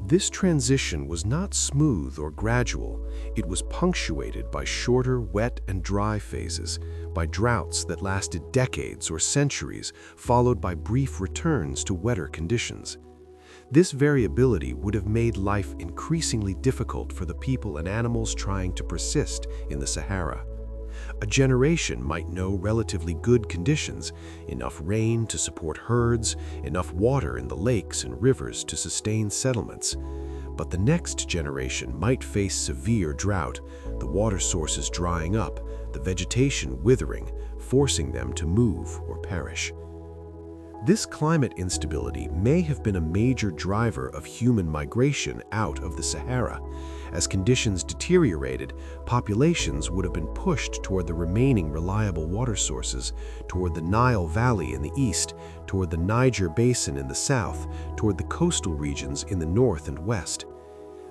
This transition was not smooth or gradual. It was punctuated by shorter wet and dry phases, by droughts that lasted decades or centuries, followed by brief returns to wetter conditions. This variability would have made life increasingly difficult for the people and animals trying to persist in the Sahara. A generation might know relatively good conditions, enough rain to support herds, enough water in the lakes and rivers to sustain settlements. But the next generation might face severe drought, the water sources drying up, the vegetation withering, forcing them to move or perish. This climate instability may have been a major driver of human migration out of the Sahara. As conditions deteriorated, populations would have been pushed toward the remaining reliable water sources, toward the Nile Valley in the east, toward the Niger Basin in the south, toward the coastal regions in the north and west.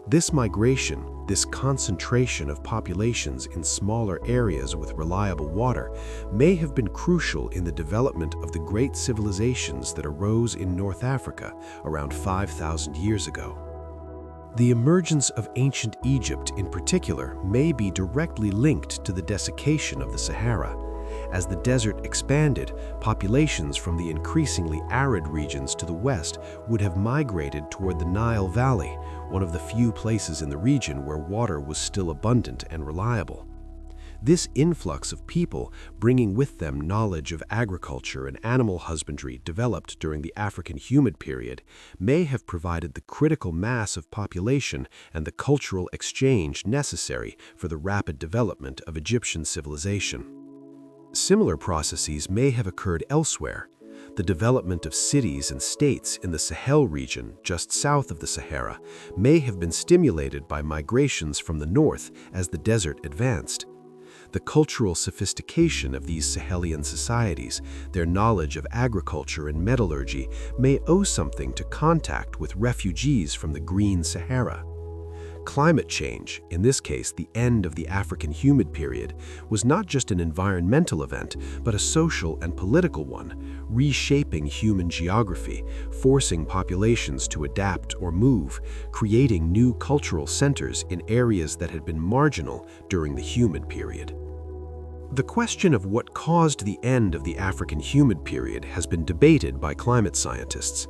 This migration, this concentration of populations in smaller areas with reliable water, may have been crucial in the development of the great civilizations that arose in North Africa around 5,000 years ago. The emergence of ancient Egypt in particular may be directly linked to the desiccation of the Sahara. As the desert expanded, populations from the increasingly arid regions to the west would have migrated toward the Nile Valley, one of the few places in the region where water was still abundant and reliable. This influx of people, bringing with them knowledge of agriculture and animal husbandry developed during the African humid period, may have provided the critical mass of population and the cultural exchange necessary for the rapid development of Egyptian civilization. Similar processes may have occurred elsewhere. The development of cities and states in the Sahel region, just south of the Sahara, may have been stimulated by migrations from the north as the desert advanced. The cultural sophistication of these Sahelian societies, their knowledge of agriculture and metallurgy, may owe something to contact with refugees from the Green Sahara. Climate change, in this case the end of the African humid period, was not just an environmental event, but a social and political one, reshaping human geography, forcing populations to adapt or move, creating new cultural centers in areas that had been marginal during the humid period. The question of what caused the end of the African humid period has been debated by climate scientists.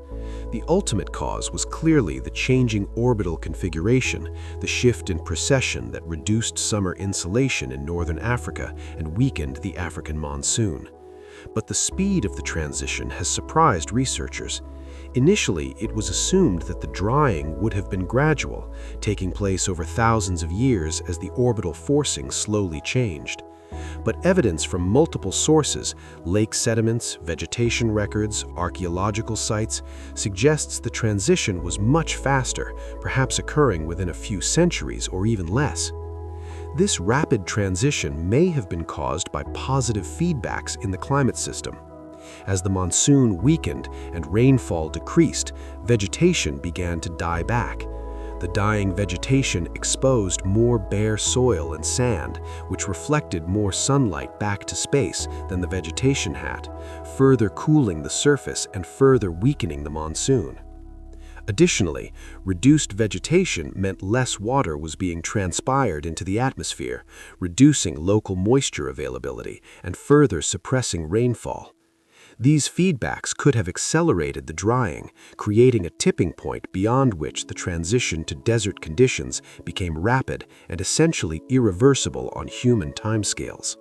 The ultimate cause was clearly the changing orbital configuration, the shift in precession that reduced summer insolation in northern Africa and weakened the African monsoon. But the speed of the transition has surprised researchers. Initially, it was assumed that the drying would have been gradual, taking place over thousands of years as the orbital forcing slowly changed. But evidence from multiple sources, lake sediments, vegetation records, archaeological sites, suggests the transition was much faster, perhaps occurring within a few centuries or even less. This rapid transition may have been caused by positive feedbacks in the climate system. As the monsoon weakened and rainfall decreased, vegetation began to die back. The dying vegetation exposed more bare soil and sand, which reflected more sunlight back to space than the vegetation had, further cooling the surface and further weakening the monsoon. Additionally, reduced vegetation meant less water was being transpired into the atmosphere, reducing local moisture availability and further suppressing rainfall. These feedbacks could have accelerated the drying, creating a tipping point beyond which the transition to desert conditions became rapid and essentially irreversible on human timescales.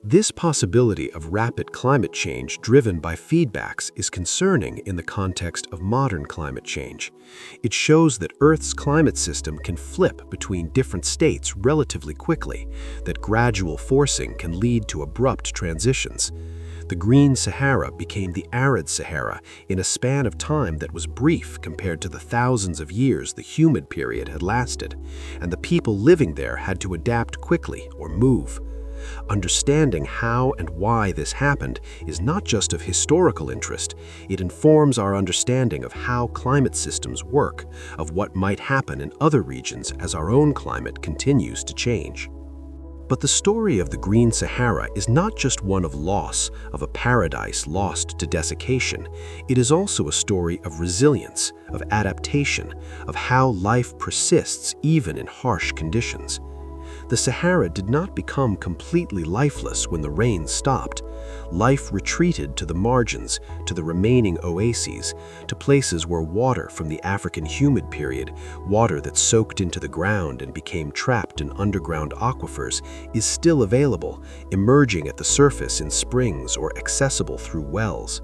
This possibility of rapid climate change driven by feedbacks is concerning in the context of modern climate change. It shows that Earth's climate system can flip between different states relatively quickly, that gradual forcing can lead to abrupt transitions. The Green Sahara became the arid Sahara in a span of time that was brief compared to the thousands of years the humid period had lasted, and the people living there had to adapt quickly or move. Understanding how and why this happened is not just of historical interest, it informs our understanding of how climate systems work, of what might happen in other regions as our own climate continues to change. But the story of the Green Sahara is not just one of loss, of a paradise lost to desiccation. It is also a story of resilience, of adaptation, of how life persists even in harsh conditions. The Sahara did not become completely lifeless when the rain stopped. Life retreated to the margins, to the remaining oases, to places where water from the African humid period, water that soaked into the ground and became trapped in underground aquifers, is still available, emerging at the surface in springs or accessible through wells.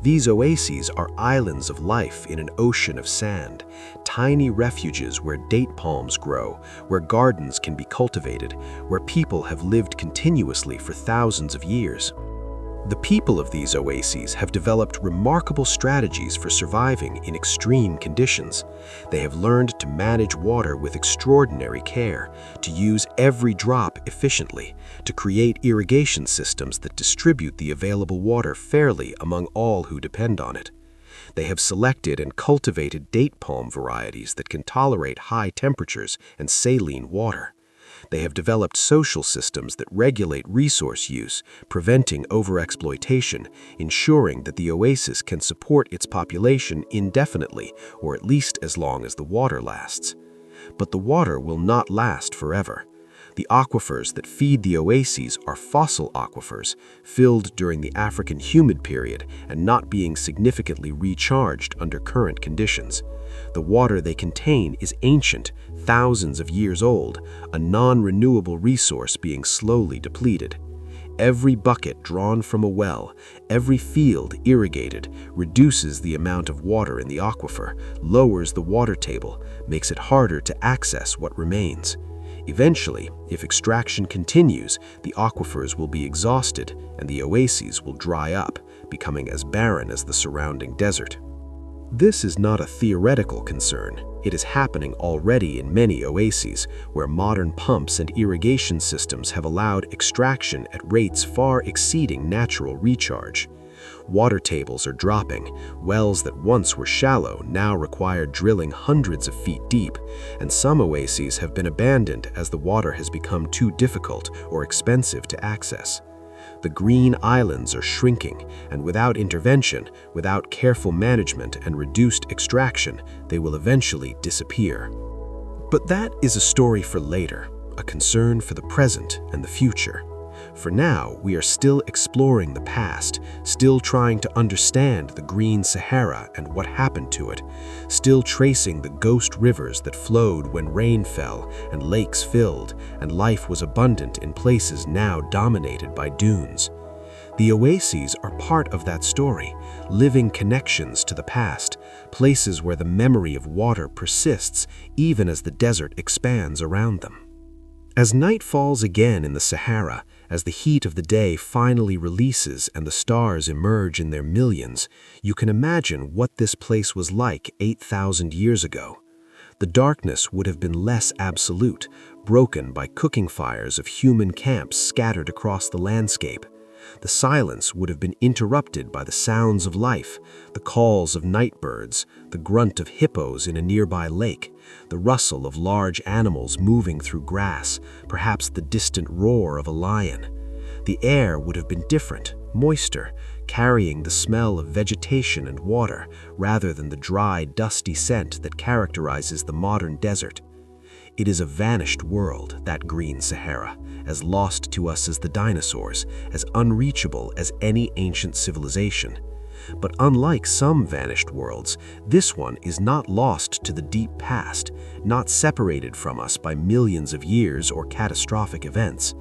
These oases are islands of life in an ocean of sand, tiny refuges where date palms grow, where gardens can be cultivated, where people have lived continuously for thousands of years. The people of these oases have developed remarkable strategies for surviving in extreme conditions. They have learned to manage water with extraordinary care, to use every drop efficiently, to create irrigation systems that distribute the available water fairly among all who depend on it. They have selected and cultivated date palm varieties that can tolerate high temperatures and saline water. They have developed social systems that regulate resource use, preventing overexploitation, ensuring that the oasis can support its population indefinitely, or at least as long as the water lasts. But the water will not last forever. The aquifers that feed the oases are fossil aquifers, filled during the African humid period and not being significantly recharged under current conditions. The water they contain is ancient, thousands of years old, a non-renewable resource being slowly depleted. Every bucket drawn from a well, every field irrigated, reduces the amount of water in the aquifer, lowers the water table, makes it harder to access what remains. Eventually, if extraction continues, the aquifers will be exhausted and the oases will dry up, becoming as barren as the surrounding desert. This is not a theoretical concern. It is happening already in many oases, where modern pumps and irrigation systems have allowed extraction at rates far exceeding natural recharge. Water tables are dropping. Wells that once were shallow now require drilling hundreds of feet deep, and some oases have been abandoned as the water has become too difficult or expensive to access. The green islands are shrinking, and without intervention, without careful management and reduced extraction, they will eventually disappear. But that is a story for later, a concern for the present and the future. For now, we are still exploring the past, still trying to understand the green Sahara and what happened to it, still tracing the ghost rivers that flowed when rain fell and lakes filled, and life was abundant in places now dominated by dunes. The oases are part of that story, living connections to the past, places where the memory of water persists even as the desert expands around them. As night falls again in the Sahara, as the heat of the day finally releases and the stars emerge in their millions, you can imagine what this place was like 8,000 years ago. The darkness would have been less absolute, broken by cooking fires of human camps scattered across the landscape. The silence would have been interrupted by the sounds of life, the calls of night birds, the grunt of hippos in a nearby lake, the rustle of large animals moving through grass, perhaps the distant roar of a lion. The air would have been different, moister, carrying the smell of vegetation and water rather than the dry, dusty scent that characterizes the modern desert. It is a vanished world, that green Sahara, as lost to us as the dinosaurs, as unreachable as any ancient civilization. But unlike some vanished worlds, this one is not lost to the deep past, not separated from us by millions of years or catastrophic events.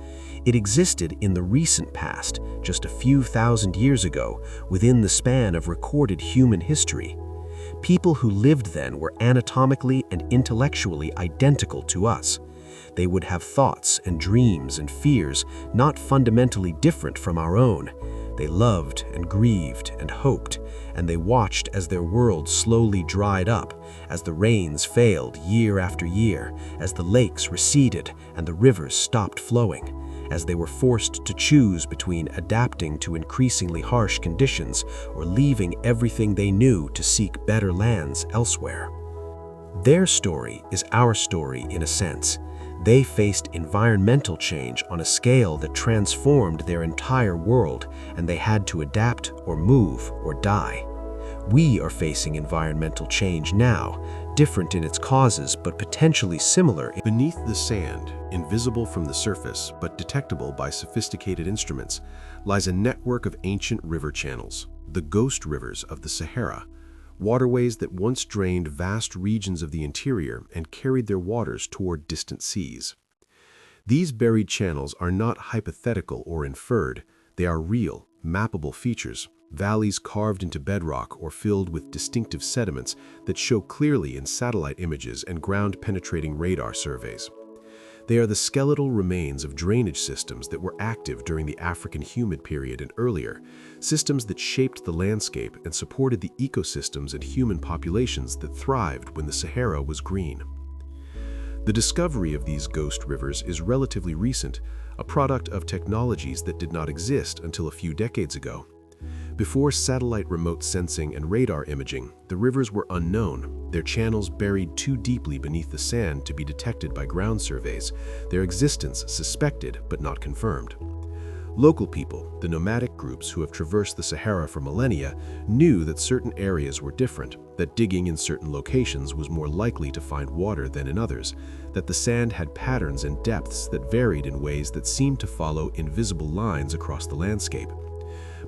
It existed in the recent past, just a few thousand years ago, within the span of recorded human history. People who lived then were anatomically and intellectually identical to us. They would have thoughts and dreams and fears not fundamentally different from our own. They loved and grieved and hoped, and they watched as their world slowly dried up, as the rains failed year after year, as the lakes receded and the rivers stopped flowing, as they were forced to choose between adapting to increasingly harsh conditions or leaving everything they knew to seek better lands elsewhere. Their story is our story in a sense. They faced environmental change on a scale that transformed their entire world, and they had to adapt or move or die. We are facing environmental change now, different in its causes but potentially similar. Beneath the sand, invisible from the surface but detectable by sophisticated instruments, lies a network of ancient river channels, the ghost rivers of the Sahara, waterways that once drained vast regions of the interior and carried their waters toward distant seas. These buried channels are not hypothetical or inferred, they are real, mappable features, valleys carved into bedrock or filled with distinctive sediments that show clearly in satellite images and ground-penetrating radar surveys. They are the skeletal remains of drainage systems that were active during the African humid period and earlier, systems that shaped the landscape and supported the ecosystems and human populations that thrived when the Sahara was green. The discovery of these ghost rivers is relatively recent, a product of technologies that did not exist until a few decades ago. Before satellite remote sensing and radar imaging, the rivers were unknown, their channels buried too deeply beneath the sand to be detected by ground surveys, their existence suspected but not confirmed. Local people, the nomadic groups who have traversed the Sahara for millennia, knew that certain areas were different, that digging in certain locations was more likely to find water than in others, that the sand had patterns and depths that varied in ways that seemed to follow invisible lines across the landscape.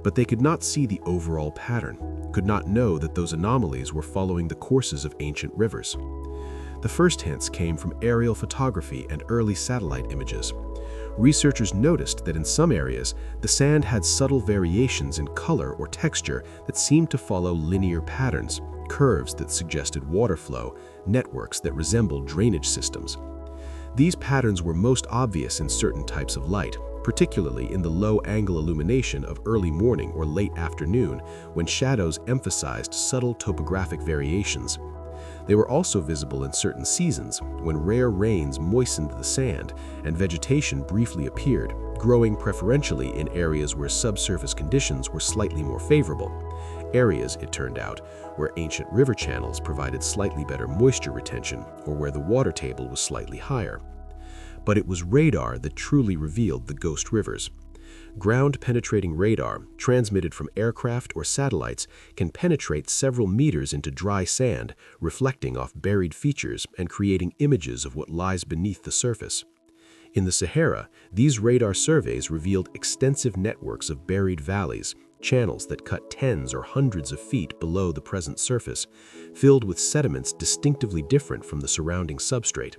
But they could not see the overall pattern, could not know that those anomalies were following the courses of ancient rivers. The first hints came from aerial photography and early satellite images. Researchers noticed that in some areas, the sand had subtle variations in color or texture that seemed to follow linear patterns, curves that suggested water flow, networks that resembled drainage systems. These patterns were most obvious in certain types of light, particularly in the low-angle illumination of early morning or late afternoon, when shadows emphasized subtle topographic variations. They were also visible in certain seasons, when rare rains moistened the sand and vegetation briefly appeared, growing preferentially in areas where subsurface conditions were slightly more favorable. Areas, it turned out, where ancient river channels provided slightly better moisture retention or where the water table was slightly higher. But it was radar that truly revealed the ghost rivers. Ground-penetrating radar, transmitted from aircraft or satellites, can penetrate several meters into dry sand, reflecting off buried features and creating images of what lies beneath the surface. In the Sahara, these radar surveys revealed extensive networks of buried valleys, channels that cut tens or hundreds of feet below the present surface, filled with sediments distinctively different from the surrounding substrate.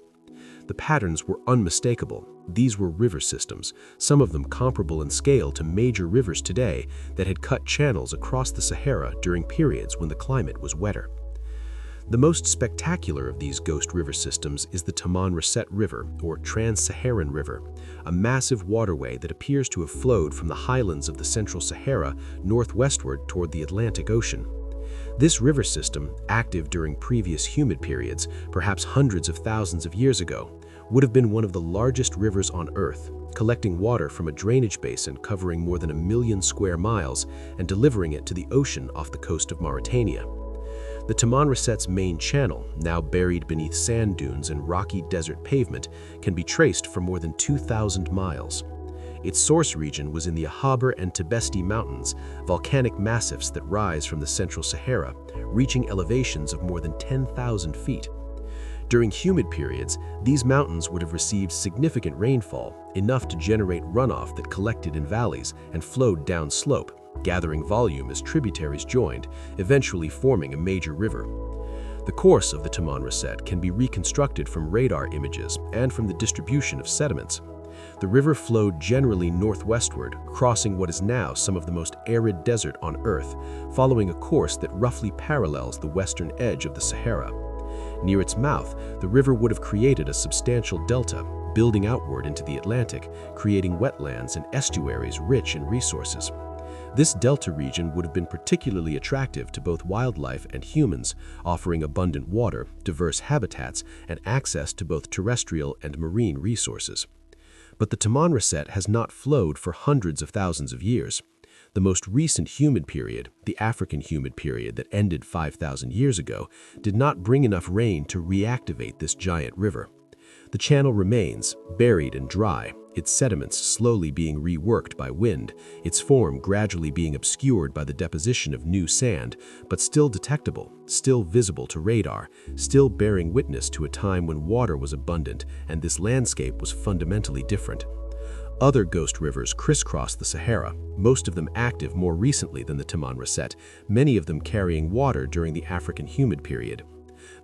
The patterns were unmistakable. These were river systems, some of them comparable in scale to major rivers today, that had cut channels across the Sahara during periods when the climate was wetter. The most spectacular of these ghost river systems is the Richat River, or Trans-Saharan River, a massive waterway that appears to have flowed from the highlands of the Central Sahara northwestward toward the Atlantic Ocean. This river system, active during previous humid periods, perhaps hundreds of thousands of years ago, would have been one of the largest rivers on Earth, collecting water from a drainage basin covering more than 1 million square miles and delivering it to the ocean off the coast of Mauritania. The Richat's main channel, now buried beneath sand dunes and rocky desert pavement, can be traced for more than 2,000 miles. Its source region was in the Ahaber and Tibesti Mountains, volcanic massifs that rise from the Central Sahara, reaching elevations of more than 10,000 feet. During humid periods, these mountains would have received significant rainfall, enough to generate runoff that collected in valleys and flowed downslope, gathering volume as tributaries joined, eventually forming a major river. The course of the Richat can be reconstructed from radar images and from the distribution of sediments. The river flowed generally northwestward, crossing what is now some of the most arid desert on Earth, following a course that roughly parallels the western edge of the Sahara. Near its mouth, the river would have created a substantial delta, building outward into the Atlantic, creating wetlands and estuaries rich in resources. This delta region would have been particularly attractive to both wildlife and humans, offering abundant water, diverse habitats, and access to both terrestrial and marine resources. But the Richat has not flowed for hundreds of thousands of years. The most recent humid period, the African humid period that ended 5,000 years ago, did not bring enough rain to reactivate this giant river. The channel remains, buried and dry, its sediments slowly being reworked by wind, its form gradually being obscured by the deposition of new sand, but still detectable, still visible to radar, still bearing witness to a time when water was abundant and this landscape was fundamentally different. Other ghost rivers crisscross the Sahara, most of them active more recently than the Richat, many of them carrying water during the African humid period.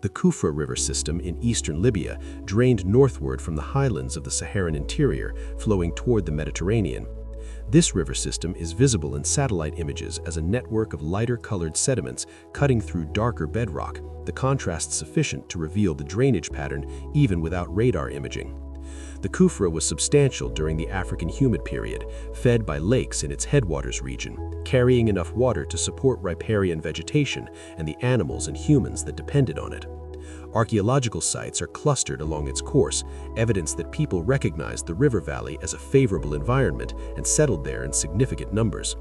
The Kufra River system in eastern Libya drained northward from the highlands of the Saharan interior, flowing toward the Mediterranean. This river system is visible in satellite images as a network of lighter-colored sediments cutting through darker bedrock, the contrast sufficient to reveal the drainage pattern even without radar imaging. The Kufra was substantial during the African humid period, fed by lakes in its headwaters region, carrying enough water to support riparian vegetation and the animals and humans that depended on it. Archaeological sites are clustered along its course, evidence that people recognized the river valley as a favorable environment and settled there in significant numbers.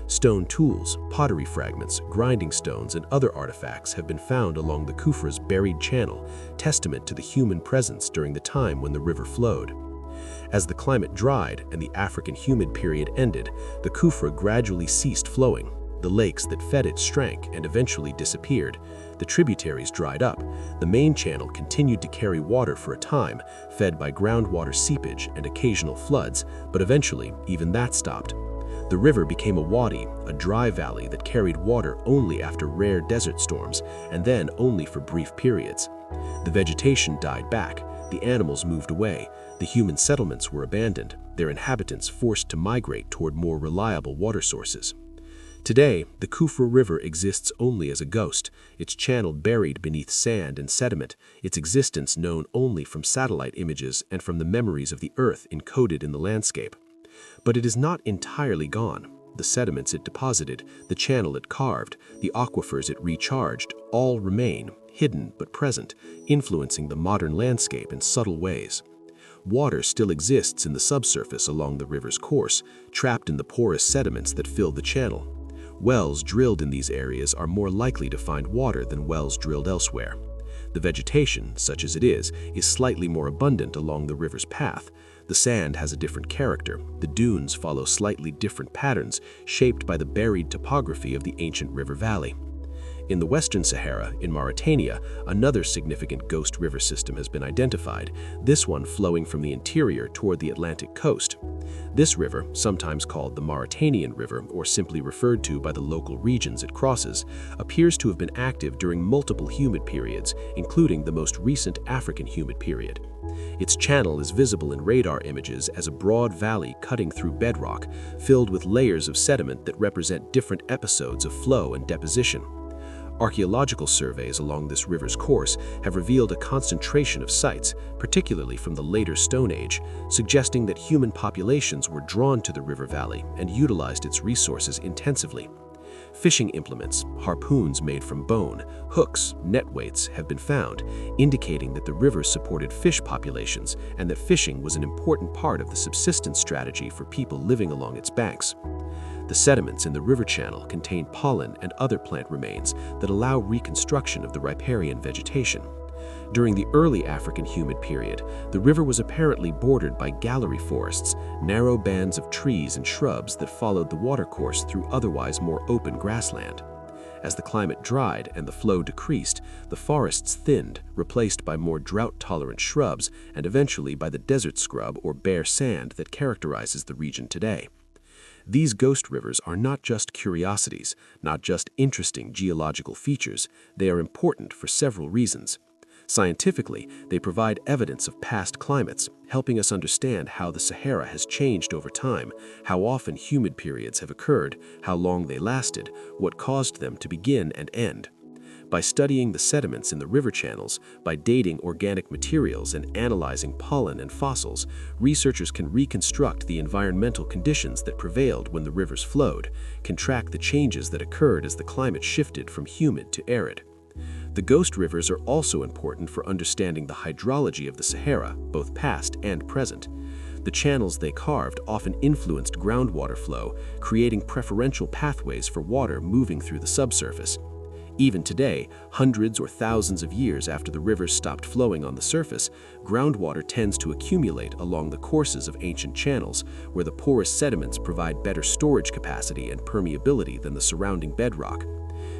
Stone tools, pottery fragments, grinding stones, and other artifacts have been found along the Kufra's buried channel, testament to the human presence during the time when the river flowed. As the climate dried and the African humid period ended, the Kufra gradually ceased flowing. The lakes that fed it shrank and eventually disappeared. The tributaries dried up. The main channel continued to carry water for a time, fed by groundwater seepage and occasional floods, but eventually even that stopped. The river became a wadi, a dry valley that carried water only after rare desert storms, and then only for brief periods. The vegetation died back, the animals moved away, the human settlements were abandoned, their inhabitants forced to migrate toward more reliable water sources. Today, the Kufra River exists only as a ghost, its channel buried beneath sand and sediment, its existence known only from satellite images and from the memories of the earth encoded in the landscape. But it is not entirely gone. The sediments it deposited, the channel it carved, the aquifers it recharged, all remain, hidden but present, influencing the modern landscape in subtle ways. Water still exists in the subsurface along the river's course, trapped in the porous sediments that fill the channel. Wells drilled in these areas are more likely to find water than wells drilled elsewhere. The vegetation, such as it is slightly more abundant along the river's path. The sand has a different character. The dunes follow slightly different patterns, shaped by the buried topography of the ancient river valley. In the Western Sahara, in Mauritania, another significant ghost river system has been identified, this one flowing from the interior toward the Atlantic coast. This river, sometimes called the Mauritanian River or simply referred to by the local regions it crosses, appears to have been active during multiple humid periods, including the most recent African humid period. Its channel is visible in radar images as a broad valley cutting through bedrock, filled with layers of sediment that represent different episodes of flow and deposition. Archaeological surveys along this river's course have revealed a concentration of sites, particularly from the later Stone Age, suggesting that human populations were drawn to the river valley and utilized its resources intensively. Fishing implements, harpoons made from bone, hooks, net weights have been found, indicating that the river supported fish populations and that fishing was an important part of the subsistence strategy for people living along its banks. The sediments in the river channel contain pollen and other plant remains that allow reconstruction of the riparian vegetation. During the early African humid period, the river was apparently bordered by gallery forests, narrow bands of trees and shrubs that followed the watercourse through otherwise more open grassland. As the climate dried and the flow decreased, the forests thinned, replaced by more drought-tolerant shrubs and eventually by the desert scrub or bare sand that characterizes the region today. These ghost rivers are not just curiosities, not just interesting geological features, they are important for several reasons. Scientifically, they provide evidence of past climates, helping us understand how the Sahara has changed over time, how often humid periods have occurred, how long they lasted, what caused them to begin and end. By studying the sediments in the river channels, by dating organic materials and analyzing pollen and fossils, researchers can reconstruct the environmental conditions that prevailed when the rivers flowed, can track the changes that occurred as the climate shifted from humid to arid. The ghost rivers are also important for understanding the hydrology of the Sahara, both past and present. The channels they carved often influenced groundwater flow, creating preferential pathways for water moving through the subsurface. Even today, hundreds or thousands of years after the rivers stopped flowing on the surface, groundwater tends to accumulate along the courses of ancient channels, where the porous sediments provide better storage capacity and permeability than the surrounding bedrock.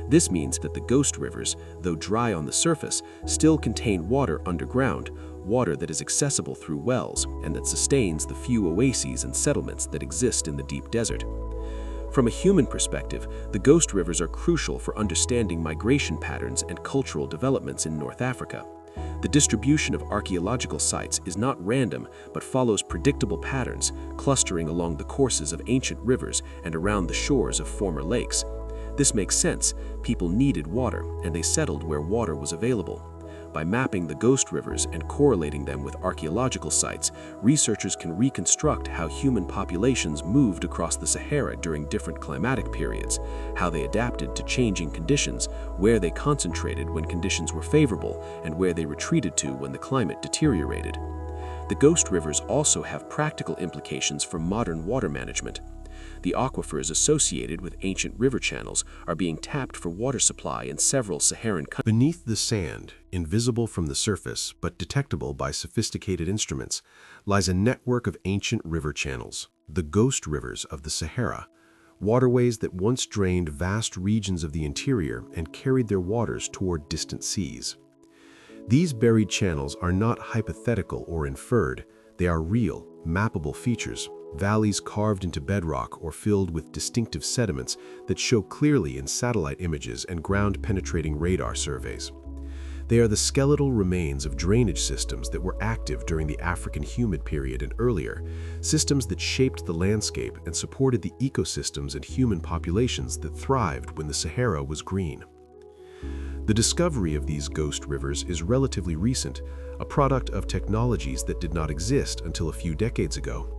This means that the ghost rivers, though dry on the surface, still contain water underground, water that is accessible through wells and that sustains the few oases and settlements that exist in the deep desert. From a human perspective, the ghost rivers are crucial for understanding migration patterns and cultural developments in North Africa. The distribution of archaeological sites is not random, but follows predictable patterns, clustering along the courses of ancient rivers and around the shores of former lakes. This makes sense. People needed water, and they settled where water was available. By mapping the ghost rivers and correlating them with archaeological sites, researchers can reconstruct how human populations moved across the Sahara during different climatic periods, how they adapted to changing conditions, where they concentrated when conditions were favorable, and where they retreated to when the climate deteriorated. The ghost rivers also have practical implications for modern water management. The aquifers associated with ancient river channels are being tapped for water supply in several Saharan countries. Beneath the sand, invisible from the surface but detectable by sophisticated instruments, lies a network of ancient river channels, the ghost rivers of the Sahara, waterways that once drained vast regions of the interior and carried their waters toward distant seas. These buried channels are not hypothetical or inferred, they are real, mappable features, valleys carved into bedrock or filled with distinctive sediments that show clearly in satellite images and ground-penetrating radar surveys. They are the skeletal remains of drainage systems that were active during the African humid period and earlier, systems that shaped the landscape and supported the ecosystems and human populations that thrived when the Sahara was green. The discovery of these ghost rivers is relatively recent, a product of technologies that did not exist until a few decades ago.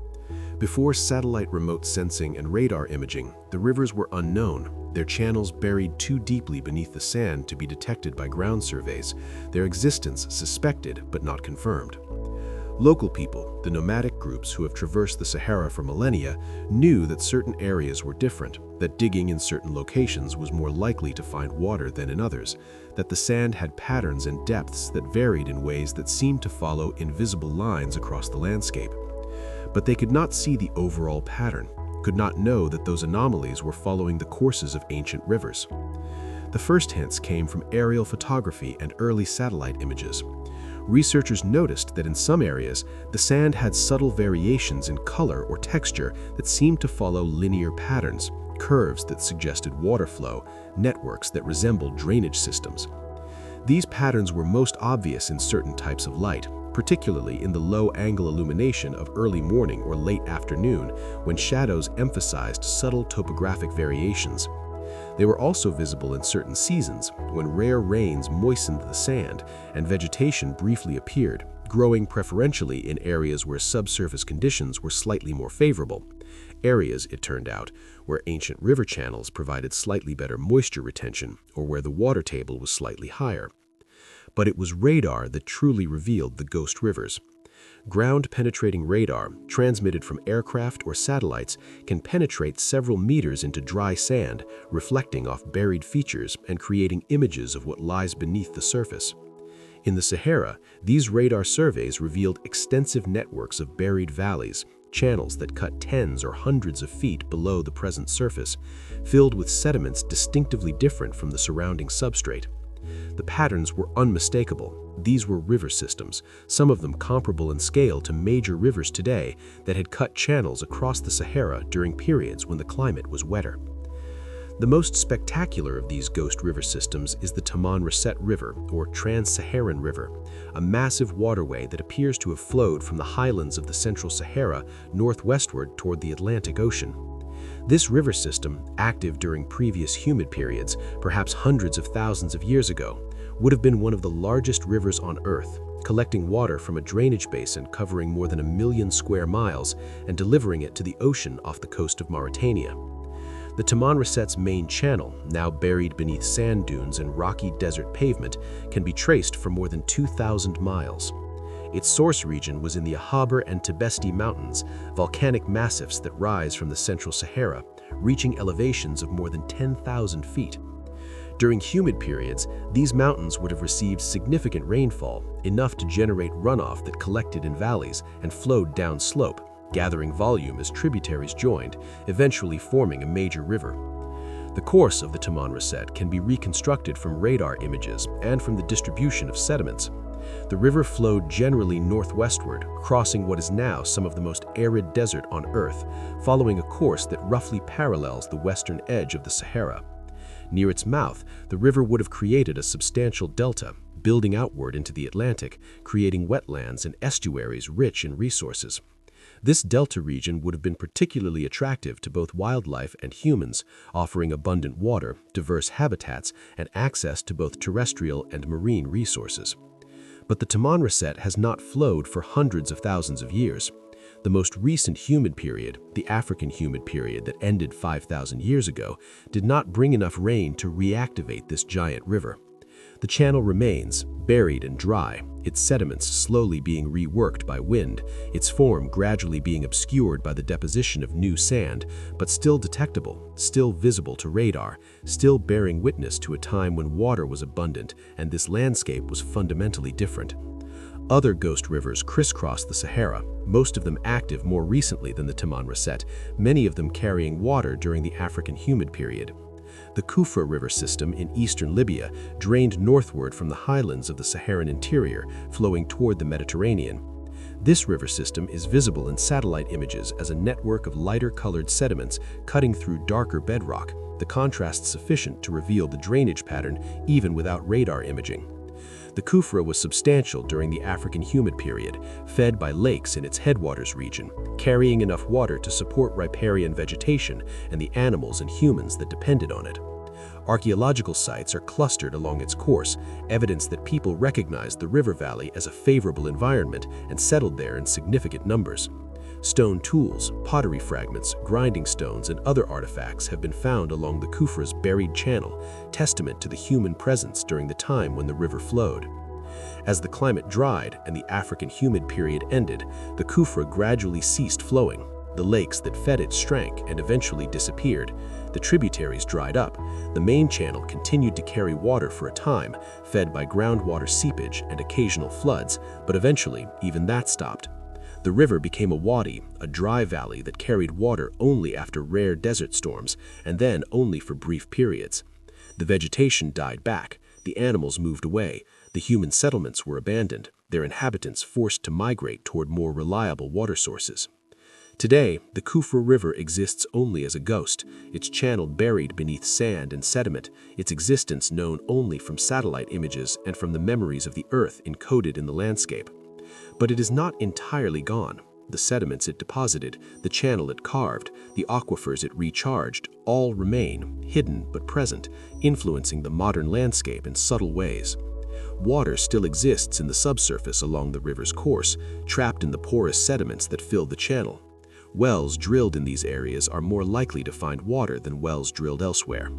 Before satellite remote sensing and radar imaging, the rivers were unknown, their channels buried too deeply beneath the sand to be detected by ground surveys, their existence suspected but not confirmed. Local people, the nomadic groups who have traversed the Sahara for millennia, knew that certain areas were different, that digging in certain locations was more likely to find water than in others, that the sand had patterns and depths that varied in ways that seemed to follow invisible lines across the landscape. But they could not see the overall pattern, could not know that those anomalies were following the courses of ancient rivers. The first hints came from aerial photography and early satellite images. Researchers noticed that in some areas, the sand had subtle variations in color or texture that seemed to follow linear patterns, curves that suggested water flow, networks that resembled drainage systems. These patterns were most obvious in certain types of light, particularly in the low-angle illumination of early morning or late afternoon, when shadows emphasized subtle topographic variations. They were also visible in certain seasons, when rare rains moistened the sand and vegetation briefly appeared, growing preferentially in areas where subsurface conditions were slightly more favorable. Areas, it turned out, where ancient river channels provided slightly better moisture retention or where the water table was slightly higher. But it was radar that truly revealed the ghost rivers. Ground-penetrating radar, transmitted from aircraft or satellites, can penetrate several meters into dry sand, reflecting off buried features and creating images of what lies beneath the surface. In the Sahara, these radar surveys revealed extensive networks of buried valleys, channels that cut tens or hundreds of feet below the present surface, filled with sediments distinctively different from the surrounding substrate. The patterns were unmistakable. These were river systems, some of them comparable in scale to major rivers today, that had cut channels across the Sahara during periods when the climate was wetter. The most spectacular of these ghost river systems is the Tamanrasset River, or Trans-Saharan River, a massive waterway that appears to have flowed from the highlands of the Central Sahara northwestward toward the Atlantic Ocean. This river system, active during previous humid periods, perhaps hundreds of thousands of years ago, would have been one of the largest rivers on Earth, collecting water from a drainage basin covering more than 1 million square miles and delivering it to the ocean off the coast of Mauritania. The Tamanrasset's main channel, now buried beneath sand dunes and rocky desert pavement, can be traced for more than 2,000 miles. Its source region was in the Ahaber and Tibesti Mountains, volcanic massifs that rise from the Central Sahara, reaching elevations of more than 10,000 feet. During humid periods, these mountains would have received significant rainfall, enough to generate runoff that collected in valleys and flowed downslope, gathering volume as tributaries joined, eventually forming a major river. The course of the Tamanrasset can be reconstructed from radar images and from the distribution of sediments. The river flowed generally northwestward, crossing what is now some of the most arid desert on Earth, following a course that roughly parallels the western edge of the Sahara. Near its mouth, the river would have created a substantial delta, building outward into the Atlantic, creating wetlands and estuaries rich in resources. This delta region would have been particularly attractive to both wildlife and humans, offering abundant water, diverse habitats, and access to both terrestrial and marine resources. But the Tamanrasset has not flowed for hundreds of thousands of years. The most recent humid period, the African humid period that ended 5,000 years ago, did not bring enough rain to reactivate this giant river. The channel remains, buried and dry, its sediments slowly being reworked by wind, its form gradually being obscured by the deposition of new sand, but still detectable, still visible to radar, still bearing witness to a time when water was abundant and this landscape was fundamentally different. Other ghost rivers crisscross the Sahara, most of them active more recently than the Tamanrasset, many of them carrying water during the African humid period. The Kufra River system in eastern Libya drained northward from the highlands of the Saharan interior, flowing toward the Mediterranean. This river system is visible in satellite images as a network of lighter-colored sediments cutting through darker bedrock, the contrast sufficient to reveal the drainage pattern even without radar imaging. The Kufra was substantial during the African humid period, fed by lakes in its headwaters region, carrying enough water to support riparian vegetation and the animals and humans that depended on it. Archaeological sites are clustered along its course, evidence that people recognized the river valley as a favorable environment and settled there in significant numbers. Stone tools, pottery fragments, grinding stones, and other artifacts have been found along the Kufra's buried channel, testament to the human presence during the time when the river flowed. As the climate dried and the African humid period ended, the Kufra gradually ceased flowing. The lakes that fed it shrank and eventually disappeared. The tributaries dried up. The main channel continued to carry water for a time, fed by groundwater seepage and occasional floods, but eventually even that stopped. The river became a wadi, a dry valley that carried water only after rare desert storms, and then only for brief periods. The vegetation died back, the animals moved away, the human settlements were abandoned, their inhabitants forced to migrate toward more reliable water sources. Today, the Kufra River exists only as a ghost, its channel buried beneath sand and sediment, its existence known only from satellite images and from the memories of the Earth encoded in the landscape. But it is not entirely gone. The sediments it deposited, the channel it carved, the aquifers it recharged, all remain, hidden but present, influencing the modern landscape in subtle ways. Water still exists in the subsurface along the river's course, trapped in the porous sediments that fill the channel. Wells drilled in these areas are more likely to find water than wells drilled elsewhere.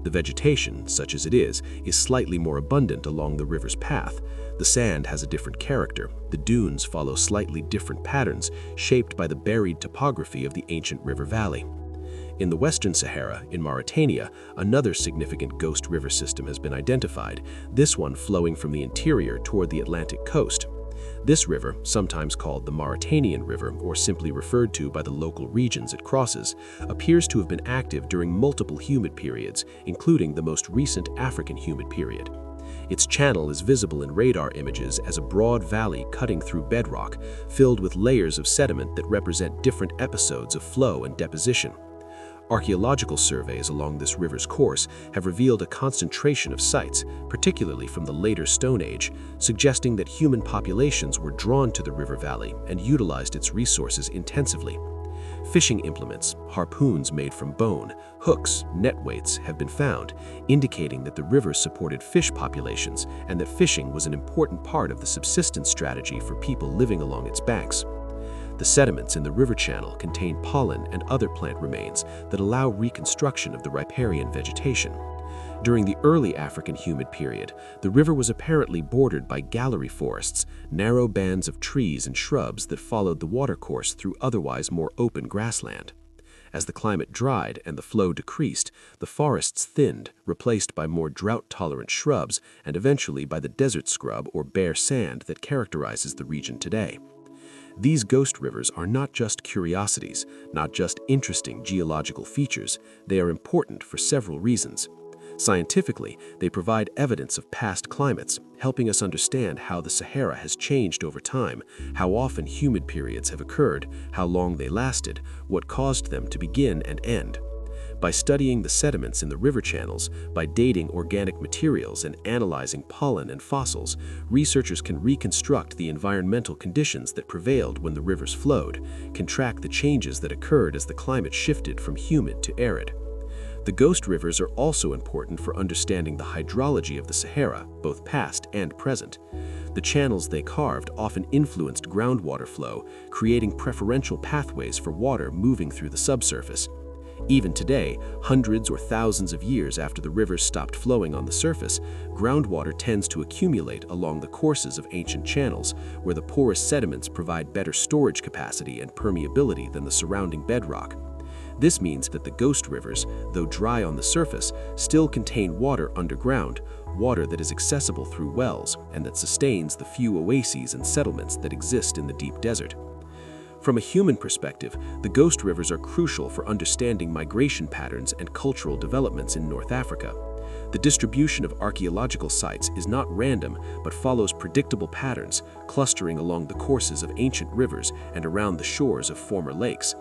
The vegetation, such as it is slightly more abundant along the river's path. The sand has a different character. The dunes follow slightly different patterns, shaped by the buried topography of the ancient river valley. In the Western Sahara, in Mauritania, another significant ghost river system has been identified, this one flowing from the interior toward the Atlantic coast. This river, sometimes called the Mauritanian River or simply referred to by the local regions it crosses, appears to have been active during multiple humid periods, including the most recent African humid period. Its channel is visible in radar images as a broad valley cutting through bedrock, filled with layers of sediment that represent different episodes of flow and deposition. Archaeological surveys along this river's course have revealed a concentration of sites, particularly from the later Stone Age, suggesting that human populations were drawn to the river valley and utilized its resources intensively. Fishing implements, harpoons made from bone, hooks, net weights have been found, indicating that the river supported fish populations and that fishing was an important part of the subsistence strategy for people living along its banks. The sediments in the river channel contain pollen and other plant remains that allow reconstruction of the riparian vegetation. During the early African humid period, the river was apparently bordered by gallery forests, narrow bands of trees and shrubs that followed the watercourse through otherwise more open grassland. As the climate dried and the flow decreased, the forests thinned, replaced by more drought-tolerant shrubs and eventually by the desert scrub or bare sand that characterizes the region today. These ghost rivers are not just curiosities, not just interesting geological features, they are important for several reasons. Scientifically, they provide evidence of past climates, helping us understand how the Sahara has changed over time, how often humid periods have occurred, how long they lasted, what caused them to begin and end. By studying the sediments in the river channels, by dating organic materials and analyzing pollen and fossils, researchers can reconstruct the environmental conditions that prevailed when the rivers flowed, can track the changes that occurred as the climate shifted from humid to arid. The ghost rivers are also important for understanding the hydrology of the Sahara, both past and present. The channels they carved often influenced groundwater flow, creating preferential pathways for water moving through the subsurface. Even today, hundreds or thousands of years after the rivers stopped flowing on the surface, groundwater tends to accumulate along the courses of ancient channels, where the porous sediments provide better storage capacity and permeability than the surrounding bedrock. This means that the ghost rivers, though dry on the surface, still contain water underground, water that is accessible through wells and that sustains the few oases and settlements that exist in the deep desert. From a human perspective, the ghost rivers are crucial for understanding migration patterns and cultural developments in North Africa. The distribution of archaeological sites is not random, but follows predictable patterns, clustering along the courses of ancient rivers and around the shores of former lakes.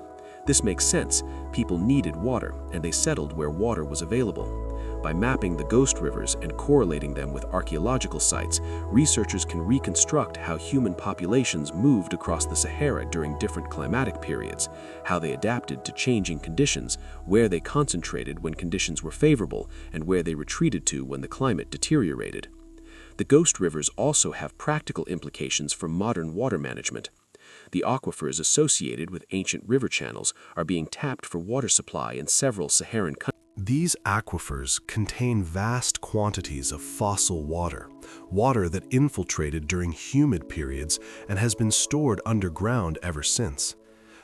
This makes sense. People needed water, and they settled where water was available. By mapping the ghost rivers and correlating them with archaeological sites, researchers can reconstruct how human populations moved across the Sahara during different climatic periods, how they adapted to changing conditions, where they concentrated when conditions were favorable, and where they retreated to when the climate deteriorated. The ghost rivers also have practical implications for modern water management. The aquifers associated with ancient river channels are being tapped for water supply in several Saharan countries. These aquifers contain vast quantities of fossil water, water that infiltrated during humid periods and has been stored underground ever since.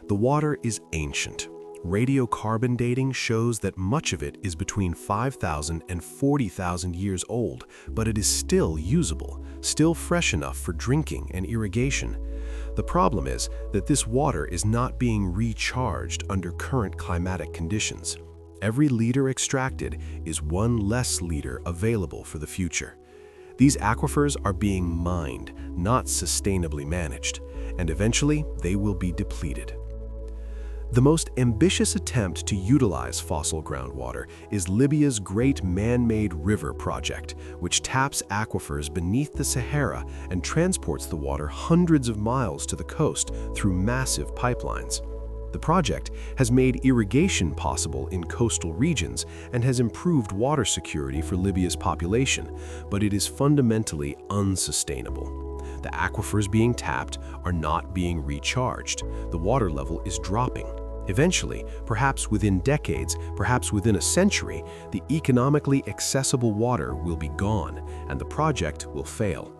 The water is ancient. Radiocarbon dating shows that much of it is between 5,000 and 40,000 years old, but it is still usable, still fresh enough for drinking and irrigation. The problem is that this water is not being recharged under current climatic conditions. Every liter extracted is one less liter available for the future. These aquifers are being mined, not sustainably managed, and eventually they will be depleted. The most ambitious attempt to utilize fossil groundwater is Libya's Great Man-Made River Project, which taps aquifers beneath the Sahara and transports the water hundreds of miles to the coast through massive pipelines. The project has made irrigation possible in coastal regions and has improved water security for Libya's population, but it is fundamentally unsustainable. The aquifers being tapped are not being recharged. The water level is dropping. Eventually, perhaps within decades, perhaps within a century, the economically accessible water will be gone and the project will fail.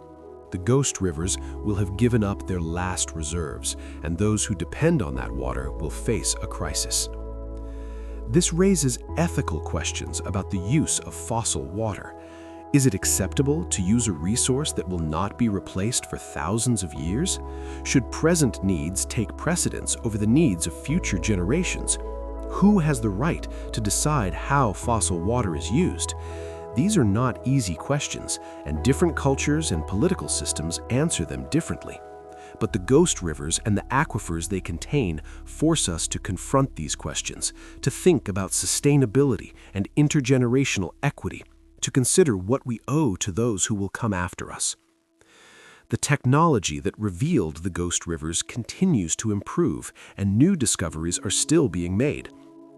The ghost rivers will have given up their last reserves, and those who depend on that water will face a crisis. This raises ethical questions about the use of fossil water. Is it acceptable to use a resource that will not be replaced for thousands of years? Should present needs take precedence over the needs of future generations? Who has the right to decide how fossil water is used? These are not easy questions, and different cultures and political systems answer them differently. But the ghost rivers and the aquifers they contain force us to confront these questions, to think about sustainability and intergenerational equity, to consider what we owe to those who will come after us. The technology that revealed the ghost rivers continues to improve, and new discoveries are still being made.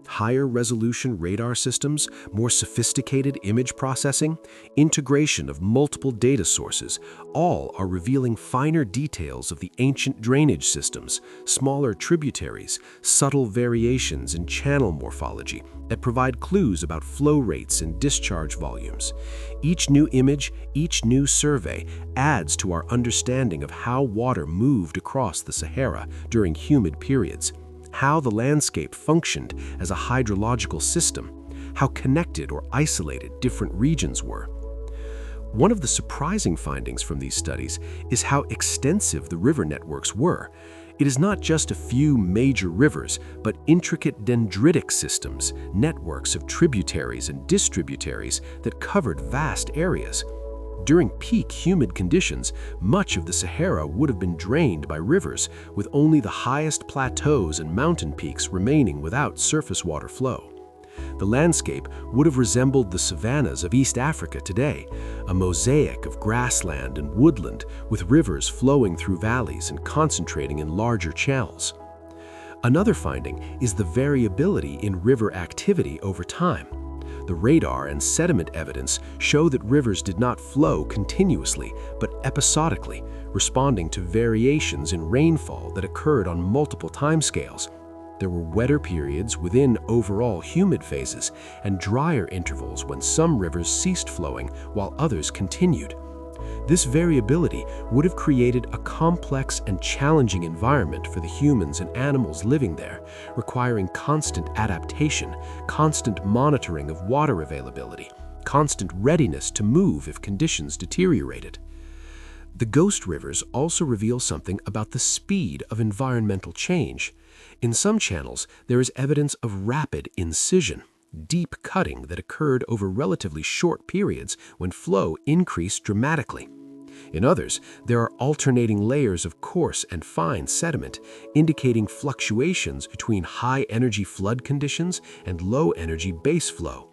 Higher resolution radar systems, more sophisticated image processing, integration of multiple data sources, all are revealing finer details of the ancient drainage systems, smaller tributaries, subtle variations in channel morphology that provide clues about flow rates and discharge volumes. Each new image, each new survey adds to our understanding of how water moved across the Sahara during humid periods, how the landscape functioned as a hydrological system, how connected or isolated different regions were. One of the surprising findings from these studies is how extensive the river networks were. It is not just a few major rivers, but intricate dendritic systems, networks of tributaries and distributaries that covered vast areas. During peak humid conditions, much of the Sahara would have been drained by rivers, with only the highest plateaus and mountain peaks remaining without surface water flow. The landscape would have resembled the savannas of East Africa today, a mosaic of grassland and woodland, with rivers flowing through valleys and concentrating in larger channels. Another finding is the variability in river activity over time. The radar and sediment evidence show that rivers did not flow continuously, but episodically, responding to variations in rainfall that occurred on multiple timescales. There were wetter periods within overall humid phases and drier intervals when some rivers ceased flowing while others continued. This variability would have created a complex and challenging environment for the humans and animals living there, requiring constant adaptation, constant monitoring of water availability, constant readiness to move if conditions deteriorated. The ghost rivers also reveal something about the speed of environmental change. In some channels, there is evidence of rapid incision, deep cutting that occurred over relatively short periods when flow increased dramatically. In others, there are alternating layers of coarse and fine sediment, indicating fluctuations between high-energy flood conditions and low-energy base flow.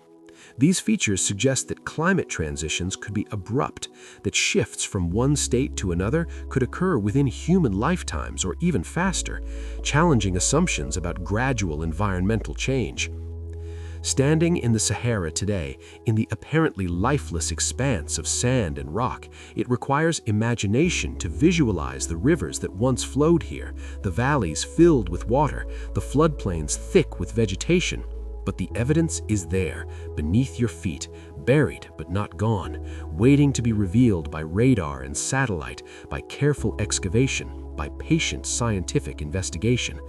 These features suggest that climate transitions could be abrupt, that shifts from one state to another could occur within human lifetimes or even faster, challenging assumptions about gradual environmental change. Standing in the Sahara today, in the apparently lifeless expanse of sand and rock, it requires imagination to visualize the rivers that once flowed here, the valleys filled with water, the floodplains thick with vegetation. But the evidence is there, beneath your feet, buried but not gone, waiting to be revealed by radar and satellite, by careful excavation, by patient scientific investigation.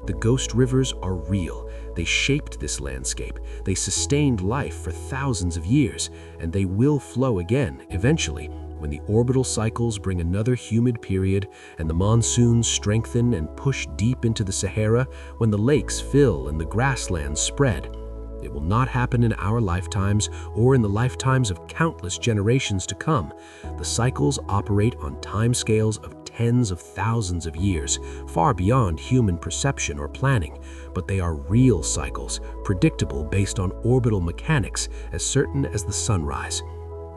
The ghost rivers are real. They shaped this landscape. They sustained life for thousands of years, and they will flow again, eventually, when the orbital cycles bring another humid period and the monsoons strengthen and push deep into the Sahara, when the lakes fill and the grasslands spread. It will not happen in our lifetimes or in the lifetimes of countless generations to come. The cycles operate on timescales of tens of thousands of years, far beyond human perception or planning, but they are real cycles, predictable based on orbital mechanics, as certain as the sunrise.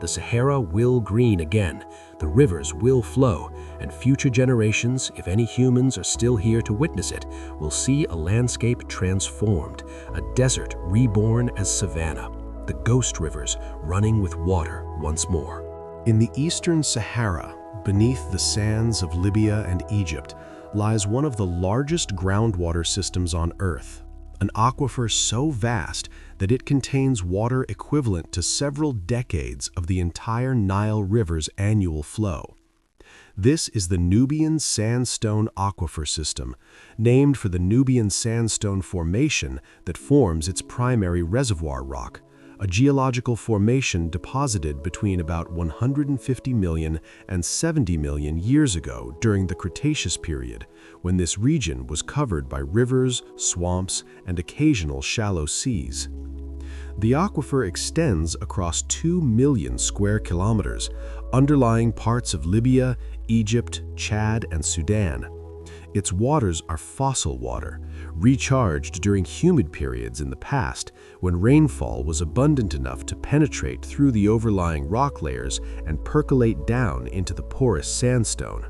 The Sahara will green again, the rivers will flow, and future generations, if any humans are still here to witness it, will see a landscape transformed, a desert reborn as savanna, the ghost rivers running with water once more. In the eastern Sahara, beneath the sands of Libya and Egypt, lies one of the largest groundwater systems on Earth, an aquifer so vast that it contains water equivalent to several decades of the entire Nile River's annual flow. This is the Nubian Sandstone Aquifer System, named for the Nubian Sandstone Formation that forms its primary reservoir rock, a geological formation deposited between about 150 million and 70 million years ago during the Cretaceous period, when this region was covered by rivers, swamps, and occasional shallow seas. The aquifer extends across 2 million square kilometers, underlying parts of Libya, Egypt, Chad, and Sudan. Its waters are fossil water, recharged during humid periods in the past when rainfall was abundant enough to penetrate through the overlying rock layers and percolate down into the porous sandstone.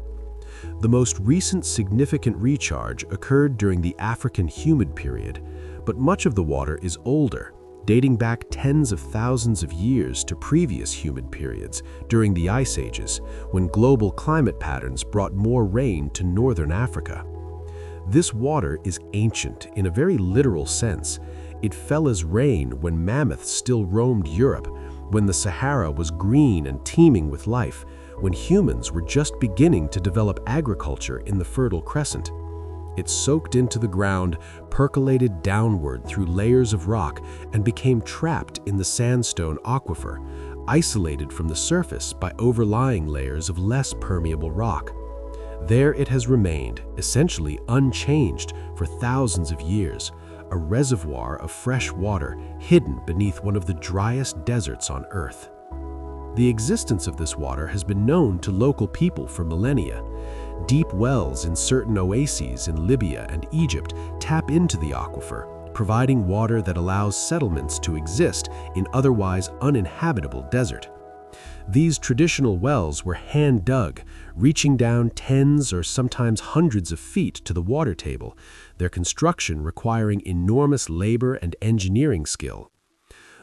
The most recent significant recharge occurred during the African humid period, but much of the water is older, dating back tens of thousands of years to previous humid periods during the Ice Ages, when global climate patterns brought more rain to northern Africa. This water is ancient in a very literal sense. It fell as rain when mammoths still roamed Europe, when the Sahara was green and teeming with life, when humans were just beginning to develop agriculture in the Fertile Crescent. It soaked into the ground, percolated downward through layers of rock, and became trapped in the sandstone aquifer, isolated from the surface by overlying layers of less permeable rock. There it has remained, essentially unchanged for thousands of years, a reservoir of fresh water hidden beneath one of the driest deserts on Earth. The existence of this water has been known to local people for millennia. Deep wells in certain oases in Libya and Egypt tap into the aquifer, providing water that allows settlements to exist in otherwise uninhabitable desert. These traditional wells were hand-dug, reaching down tens or sometimes hundreds of feet to the water table, their construction requiring enormous labor and engineering skill.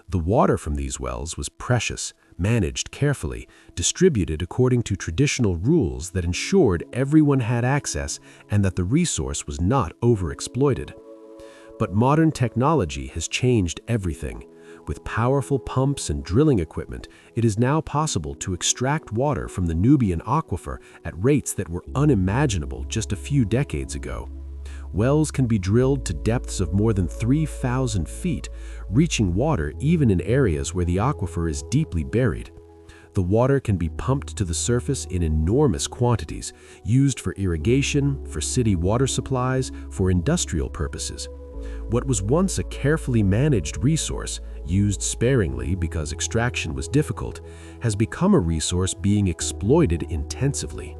The water from these wells was precious, managed carefully, distributed according to traditional rules that ensured everyone had access and that the resource was not overexploited. But modern technology has changed everything. With powerful pumps and drilling equipment, it is now possible to extract water from the Nubian aquifer at rates that were unimaginable just a few decades ago. Wells can be drilled to depths of more than 3,000 feet, reaching water even in areas where the aquifer is deeply buried. The water can be pumped to the surface in enormous quantities, used for irrigation, for city water supplies, for industrial purposes. What was once a carefully managed resource, used sparingly because extraction was difficult, has become a resource being exploited intensively.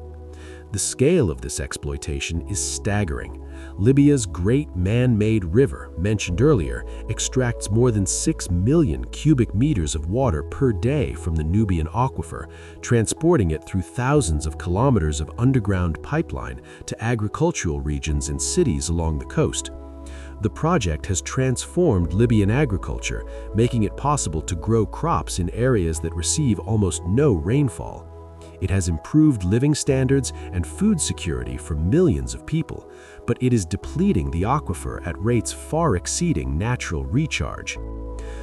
The scale of this exploitation is staggering. Libya's great man-made river, mentioned earlier, extracts more than 6 million cubic meters of water per day from the Nubian aquifer, transporting it through thousands of kilometers of underground pipeline to agricultural regions and cities along the coast. The project has transformed Libyan agriculture, making it possible to grow crops in areas that receive almost no rainfall. It has improved living standards and food security for millions of people, but it is depleting the aquifer at rates far exceeding natural recharge.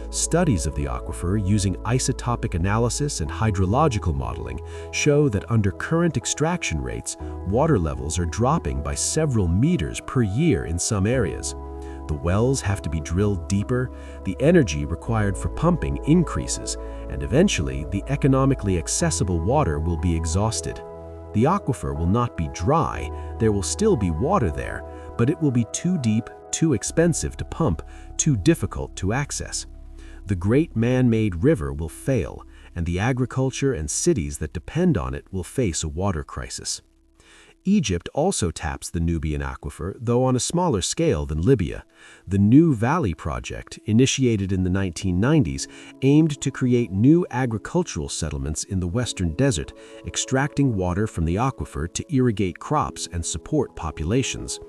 Studies of the aquifer using isotopic analysis and hydrological modeling show that under current extraction rates, water levels are dropping by several meters per year in some areas. The wells have to be drilled deeper, the energy required for pumping increases, and eventually the economically accessible water will be exhausted. The aquifer will not be dry, there will still be water there, but it will be too deep, too expensive to pump, too difficult to access. The great man-made river will fail, and the agriculture and cities that depend on it will face a water crisis. Egypt also taps the Nubian aquifer, though on a smaller scale than Libya. The New Valley Project, initiated in the 1990s, aimed to create new agricultural settlements in the western desert, extracting water from the aquifer to irrigate crops and support populations.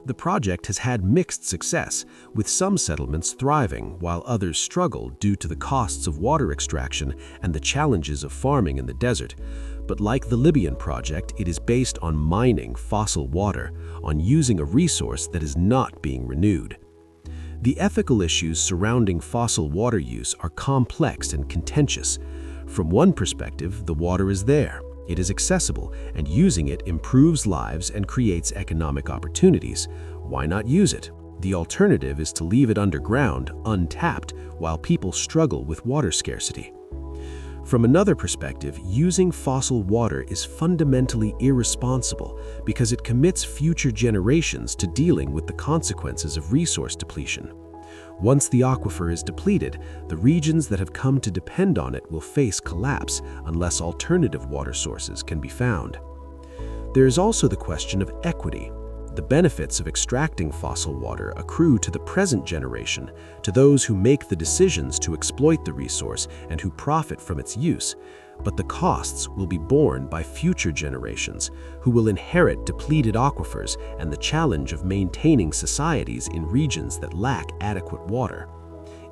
The project has had mixed success, with some settlements thriving while others struggle due to the costs of water extraction and the challenges of farming in the desert. But like the Libyan project, it is based on mining fossil water, on using a resource that is not being renewed. The ethical issues surrounding fossil water use are complex and contentious. From one perspective, the water is there. It is accessible, and using it improves lives and creates economic opportunities. Why not use it? The alternative is to leave it underground, untapped, while people struggle with water scarcity. From another perspective, using fossil water is fundamentally irresponsible because it commits future generations to dealing with the consequences of resource depletion. Once the aquifer is depleted, the regions that have come to depend on it will face collapse unless alternative water sources can be found. There is also the question of equity. The benefits of extracting fossil water accrue to the present generation, to those who make the decisions to exploit the resource and who profit from its use. But the costs will be borne by future generations, who will inherit depleted aquifers and the challenge of maintaining societies in regions that lack adequate water.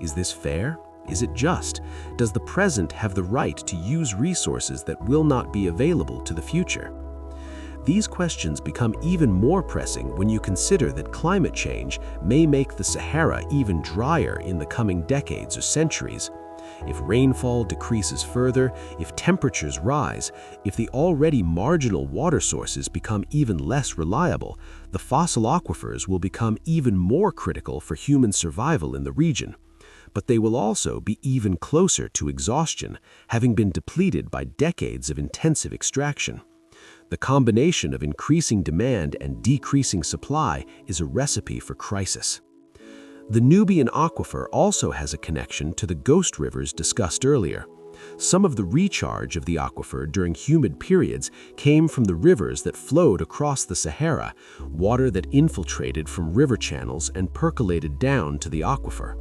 Is this fair? Is it just? Does the present have the right to use resources that will not be available to the future? These questions become even more pressing when you consider that climate change may make the Sahara even drier in the coming decades or centuries. If rainfall decreases further, if temperatures rise, if the already marginal water sources become even less reliable, the fossil aquifers will become even more critical for human survival in the region. But they will also be even closer to exhaustion, having been depleted by decades of intensive extraction. The combination of increasing demand and decreasing supply is a recipe for crisis. The Nubian aquifer also has a connection to the ghost rivers discussed earlier. Some of the recharge of the aquifer during humid periods came from the rivers that flowed across the Sahara, water that infiltrated from river channels and percolated down to the aquifer.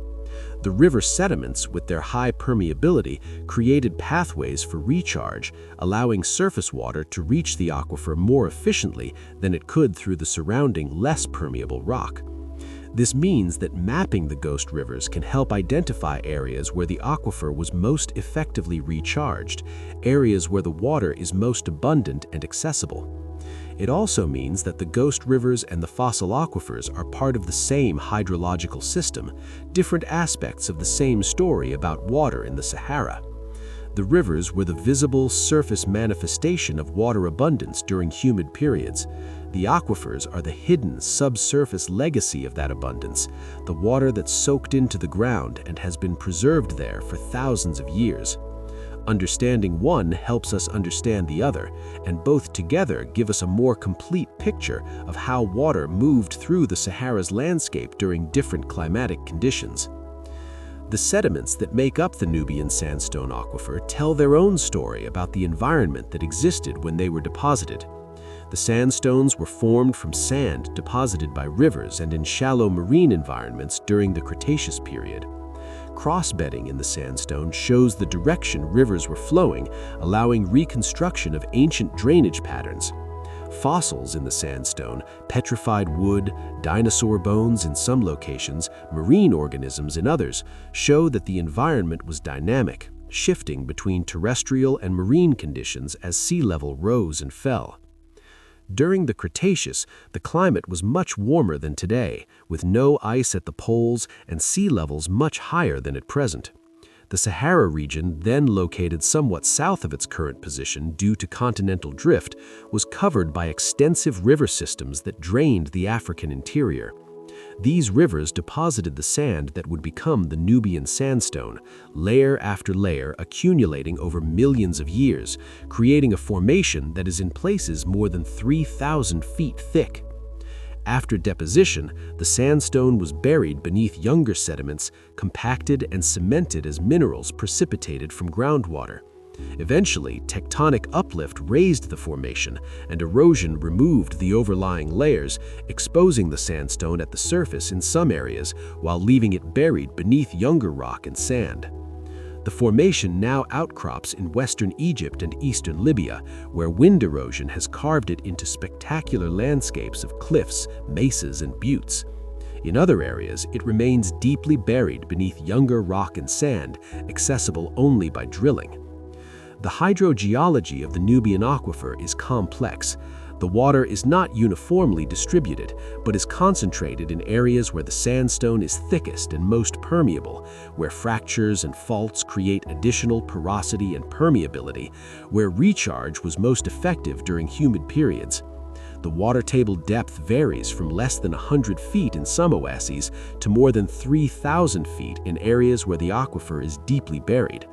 The river sediments, with their high permeability, created pathways for recharge, allowing surface water to reach the aquifer more efficiently than it could through the surrounding less permeable rock. This means that mapping the ghost rivers can help identify areas where the aquifer was most effectively recharged, areas where the water is most abundant and accessible. It also means that the ghost rivers and the fossil aquifers are part of the same hydrological system, different aspects of the same story about water in the Sahara. The rivers were the visible surface manifestation of water abundance during humid periods. The aquifers are the hidden subsurface legacy of that abundance, the water that's soaked into the ground and has been preserved there for thousands of years. Understanding one helps us understand the other, and both together give us a more complete picture of how water moved through the Sahara's landscape during different climatic conditions. The sediments that make up the Nubian sandstone aquifer tell their own story about the environment that existed when they were deposited. The sandstones were formed from sand deposited by rivers and in shallow marine environments during the Cretaceous period. Cross-bedding in the sandstone shows the direction rivers were flowing, allowing reconstruction of ancient drainage patterns. Fossils in the sandstone, petrified wood, dinosaur bones in some locations, marine organisms in others, show that the environment was dynamic, shifting between terrestrial and marine conditions as sea level rose and fell. During the Cretaceous, the climate was much warmer than today, with no ice at the poles and sea levels much higher than at present. The Sahara region, then located somewhat south of its current position due to continental drift, was covered by extensive river systems that drained the African interior. These rivers deposited the sand that would become the Nubian sandstone, layer after layer accumulating over millions of years, creating a formation that is in places more than 3,000 feet thick. After deposition, the sandstone was buried beneath younger sediments, compacted and cemented as minerals precipitated from groundwater. Eventually, tectonic uplift raised the formation, and erosion removed the overlying layers, exposing the sandstone at the surface in some areas while leaving it buried beneath younger rock and sand. The formation now outcrops in western Egypt and eastern Libya, where wind erosion has carved it into spectacular landscapes of cliffs, mesas, and buttes. In other areas, it remains deeply buried beneath younger rock and sand, accessible only by drilling. The hydrogeology of the Nubian aquifer is complex. The water is not uniformly distributed, but is concentrated in areas where the sandstone is thickest and most permeable, where fractures and faults create additional porosity and permeability, where recharge was most effective during humid periods. The water table depth varies from less than 100 feet in some oases to more than 3,000 feet in areas where the aquifer is deeply buried.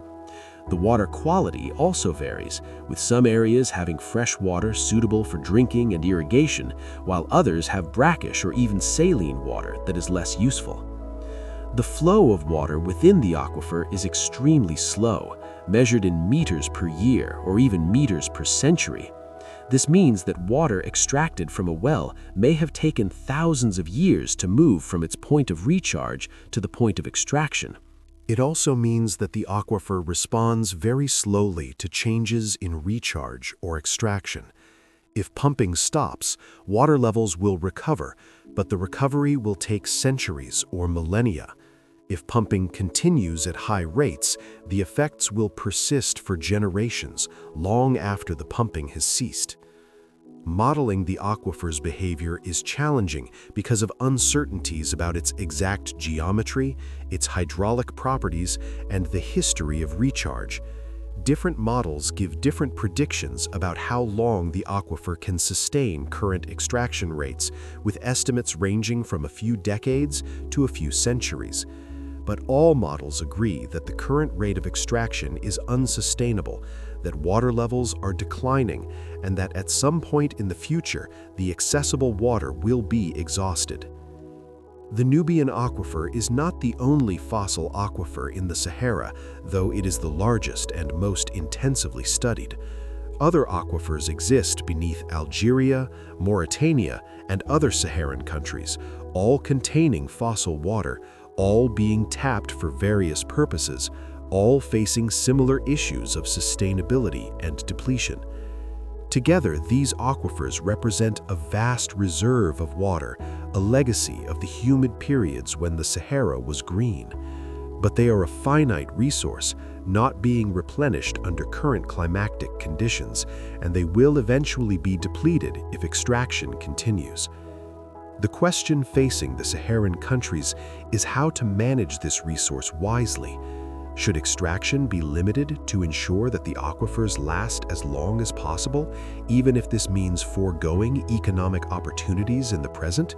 The water quality also varies, with some areas having fresh water suitable for drinking and irrigation, while others have brackish or even saline water that is less useful. The flow of water within the aquifer is extremely slow, measured in meters per year or even meters per century. This means that water extracted from a well may have taken thousands of years to move from its point of recharge to the point of extraction. It also means that the aquifer responds very slowly to changes in recharge or extraction. If pumping stops, water levels will recover, but the recovery will take centuries or millennia. If pumping continues at high rates, the effects will persist for generations, long after the pumping has ceased. Modeling the aquifer's behavior is challenging because of uncertainties about its exact geometry, its hydraulic properties, and the history of recharge. Different models give different predictions about how long the aquifer can sustain current extraction rates, with estimates ranging from a few decades to a few centuries. But all models agree that the current rate of extraction is unsustainable, that water levels are declining, and that at some point in the future, the accessible water will be exhausted. The Nubian aquifer is not the only fossil aquifer in the Sahara, though it is the largest and most intensively studied. Other aquifers exist beneath Algeria, Mauritania, and other Saharan countries, all containing fossil water, all being tapped for various purposes, all facing similar issues of sustainability and depletion. Together, these aquifers represent a vast reserve of water, a legacy of the humid periods when the Sahara was green. But they are a finite resource, not being replenished under current climatic conditions, and they will eventually be depleted if extraction continues. The question facing the Saharan countries is how to manage this resource wisely. Should extraction be limited to ensure that the aquifers last as long as possible, even if this means foregoing economic opportunities in the present?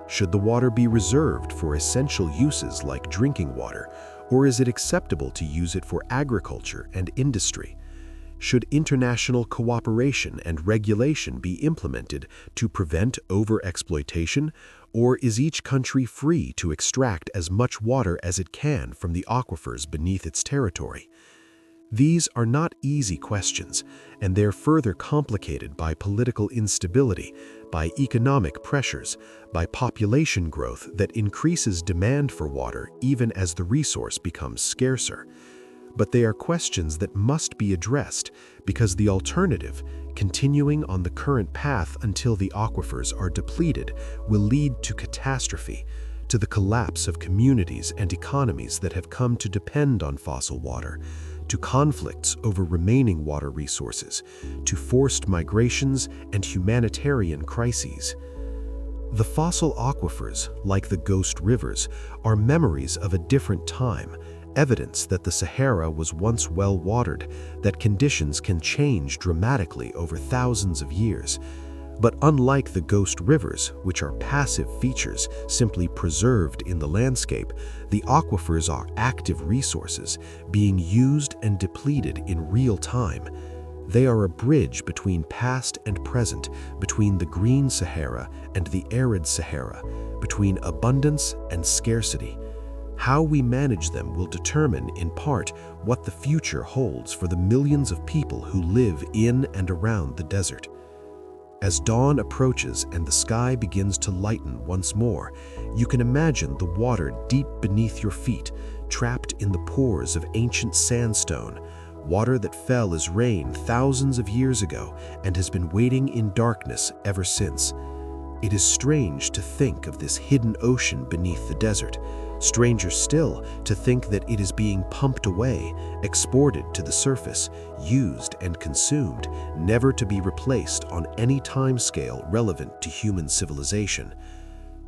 Should the water be reserved for essential uses like drinking water, or is it acceptable to use it for agriculture and industry? Should international cooperation and regulation be implemented to prevent overexploitation, or is each country free to extract as much water as it can from the aquifers beneath its territory? These are not easy questions, and they're further complicated by political instability, by economic pressures, by population growth that increases demand for water even as the resource becomes scarcer. But they are questions that must be addressed because the alternative, continuing on the current path until the aquifers are depleted, will lead to catastrophe, to the collapse of communities and economies that have come to depend on fossil water, to conflicts over remaining water resources, to forced migrations and humanitarian crises. The fossil aquifers, like the ghost rivers, are memories of a different time, evidence that the Sahara was once well-watered, that conditions can change dramatically over thousands of years. But unlike the ghost rivers, which are passive features simply preserved in the landscape, the aquifers are active resources being used and depleted in real time. They are a bridge between past and present, between the green Sahara and the arid Sahara, between abundance and scarcity. How we manage them will determine, in part, what the future holds for the millions of people who live in and around the desert. As dawn approaches and the sky begins to lighten once more, you can imagine the water deep beneath your feet, trapped in the pores of ancient sandstone, water that fell as rain thousands of years ago and has been waiting in darkness ever since. It is strange to think of this hidden ocean beneath the desert. Stranger still to think that it is being pumped away, exported to the surface, used and consumed, never to be replaced on any time scale relevant to human civilization.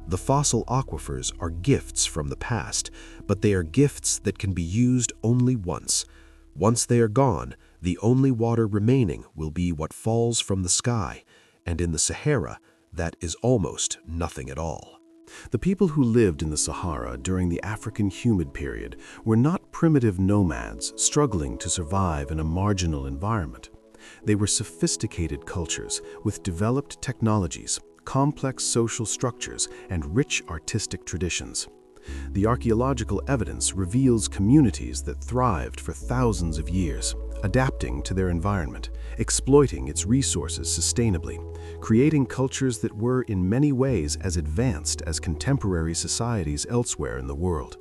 The fossil aquifers are gifts from the past, but they are gifts that can be used only once. Once they are gone, the only water remaining will be what falls from the sky, and in the Sahara, that is almost nothing at all. The people who lived in the Sahara during the African humid period were not primitive nomads struggling to survive in a marginal environment. They were sophisticated cultures with developed technologies, complex social structures, and rich artistic traditions. The archaeological evidence reveals communities that thrived for thousands of years, adapting to their environment, exploiting its resources sustainably, creating cultures that were in many ways as advanced as contemporary societies elsewhere in the world.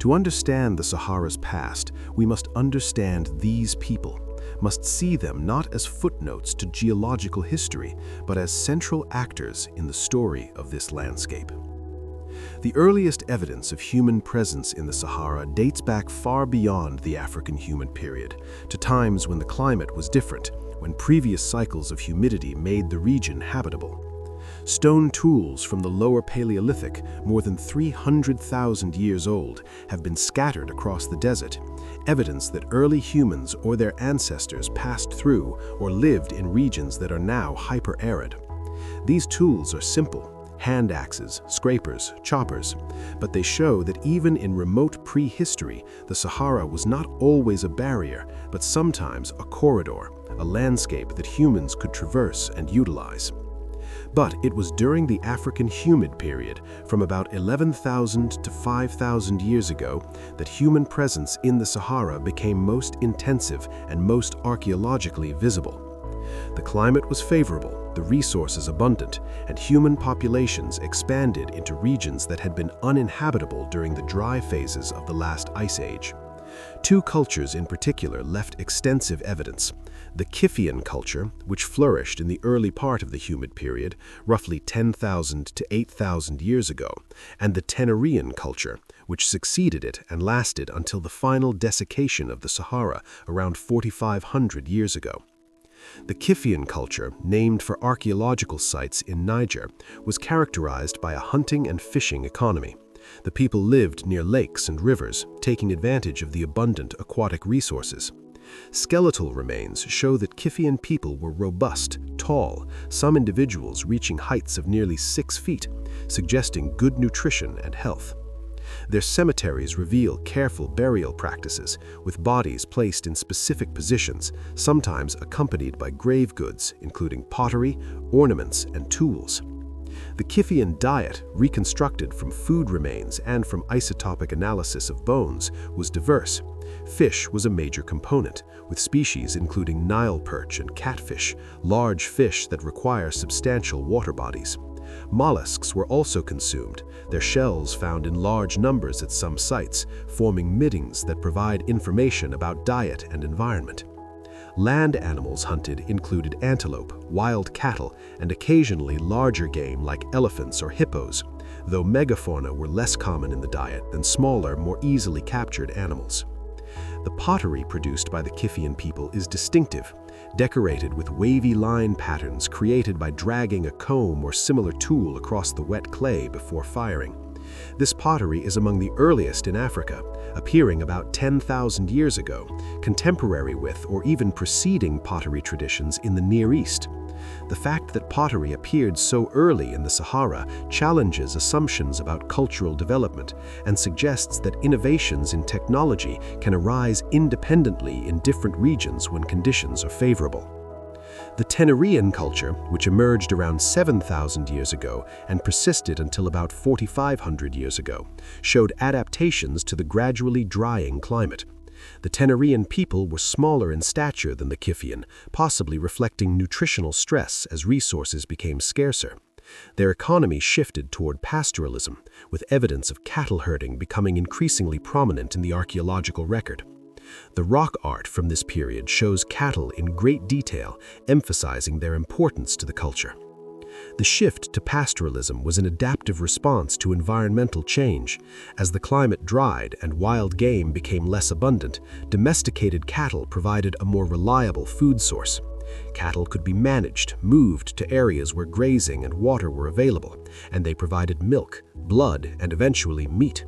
To understand the Sahara's past, we must understand these people, must see them not as footnotes to geological history, but as central actors in the story of this landscape. The earliest evidence of human presence in the Sahara dates back far beyond the African humid period, to times when the climate was different, when previous cycles of humidity made the region habitable. Stone tools from the lower Paleolithic, more than 300,000 years old, have been scattered across the desert, evidence that early humans or their ancestors passed through or lived in regions that are now hyper-arid. These tools are simple: hand axes, scrapers, choppers, but they show that even in remote prehistory, the Sahara was not always a barrier, but sometimes a corridor, a landscape that humans could traverse and utilize. But it was during the African humid period, from about 11,000 to 5,000 years ago, that human presence in the Sahara became most intensive and most archaeologically visible. The climate was favorable, the resources abundant, and human populations expanded into regions that had been uninhabitable during the dry phases of the last ice age. Two cultures in particular left extensive evidence: the Kiphian culture, which flourished in the early part of the humid period, roughly 10,000 to 8,000 years ago, and the Tenerian culture, which succeeded it and lasted until the final desiccation of the Sahara around 4,500 years ago. The Kiphian culture, named for archaeological sites in Niger, was characterized by a hunting and fishing economy. The people lived near lakes and rivers, taking advantage of the abundant aquatic resources. Skeletal remains show that Kiphian people were robust, tall, some individuals reaching heights of nearly 6 feet, suggesting good nutrition and health. Their cemeteries reveal careful burial practices, with bodies placed in specific positions, sometimes accompanied by grave goods, including pottery, ornaments, and tools. The Kiphian diet, reconstructed from food remains and from isotopic analysis of bones, was diverse. Fish was a major component, with species including Nile perch and catfish, large fish that require substantial water bodies. Mollusks were also consumed, their shells found in large numbers at some sites, forming middens that provide information about diet and environment. Land animals hunted included antelope, wild cattle, and occasionally larger game like elephants or hippos, though megafauna were less common in the diet than smaller, more easily captured animals. The pottery produced by the Kiphian people is distinctive, decorated with wavy line patterns created by dragging a comb or similar tool across the wet clay before firing. This pottery is among the earliest in Africa, appearing about 10,000 years ago, contemporary with or even preceding pottery traditions in the Near East. The fact that pottery appeared so early in the Sahara challenges assumptions about cultural development and suggests that innovations in technology can arise independently in different regions when conditions are favorable. The Tenerian culture, which emerged around 7,000 years ago and persisted until about 4,500 years ago, showed adaptations to the gradually drying climate. The Tenerian people were smaller in stature than the Kiphian, possibly reflecting nutritional stress as resources became scarcer. Their economy shifted toward pastoralism, with evidence of cattle herding becoming increasingly prominent in the archaeological record. The rock art from this period shows cattle in great detail, emphasizing their importance to the culture. The shift to pastoralism was an adaptive response to environmental change. As the climate dried and wild game became less abundant, domesticated cattle provided a more reliable food source. Cattle could be managed, moved to areas where grazing and water were available, and they provided milk, blood, and eventually meat.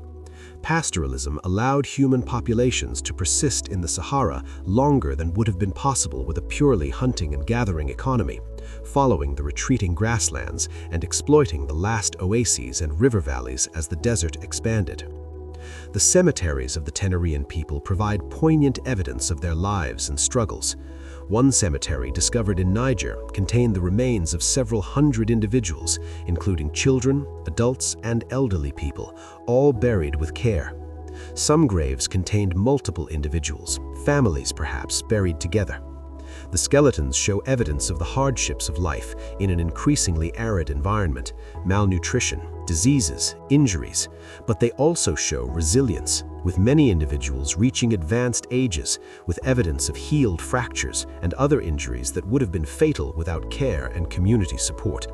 Pastoralism allowed human populations to persist in the Sahara longer than would have been possible with a purely hunting and gathering economy, following the retreating grasslands and exploiting the last oases and river valleys as the desert expanded. The cemeteries of the Tenerian people provide poignant evidence of their lives and struggles. One cemetery discovered in Niger contained the remains of several hundred individuals, including children, adults, and elderly people, all buried with care. Some graves contained multiple individuals, families perhaps, buried together. The skeletons show evidence of the hardships of life in an increasingly arid environment, malnutrition, diseases, injuries, but they also show resilience, with many individuals reaching advanced ages with evidence of healed fractures and other injuries that would have been fatal without care and community support.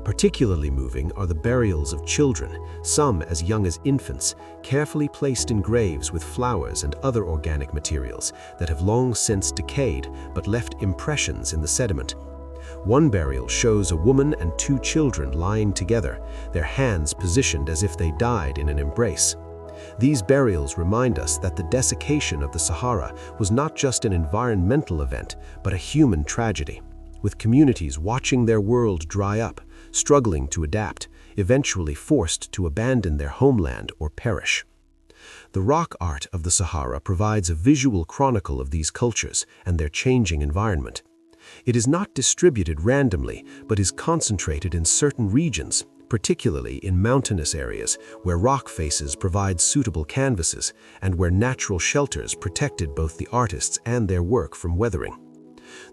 Particularly moving are the burials of children, some as young as infants, carefully placed in graves with flowers and other organic materials that have long since decayed but left impressions in the sediment. One burial shows a woman and two children lying together, their hands positioned as if they died in an embrace. These burials remind us that the desiccation of the Sahara was not just an environmental event, but a human tragedy, with communities watching their world dry up, struggling to adapt, eventually forced to abandon their homeland or perish. The rock art of the Sahara provides a visual chronicle of these cultures and their changing environment. It is not distributed randomly, but is concentrated in certain regions, particularly in mountainous areas where rock faces provide suitable canvases and where natural shelters protected both the artists and their work from weathering.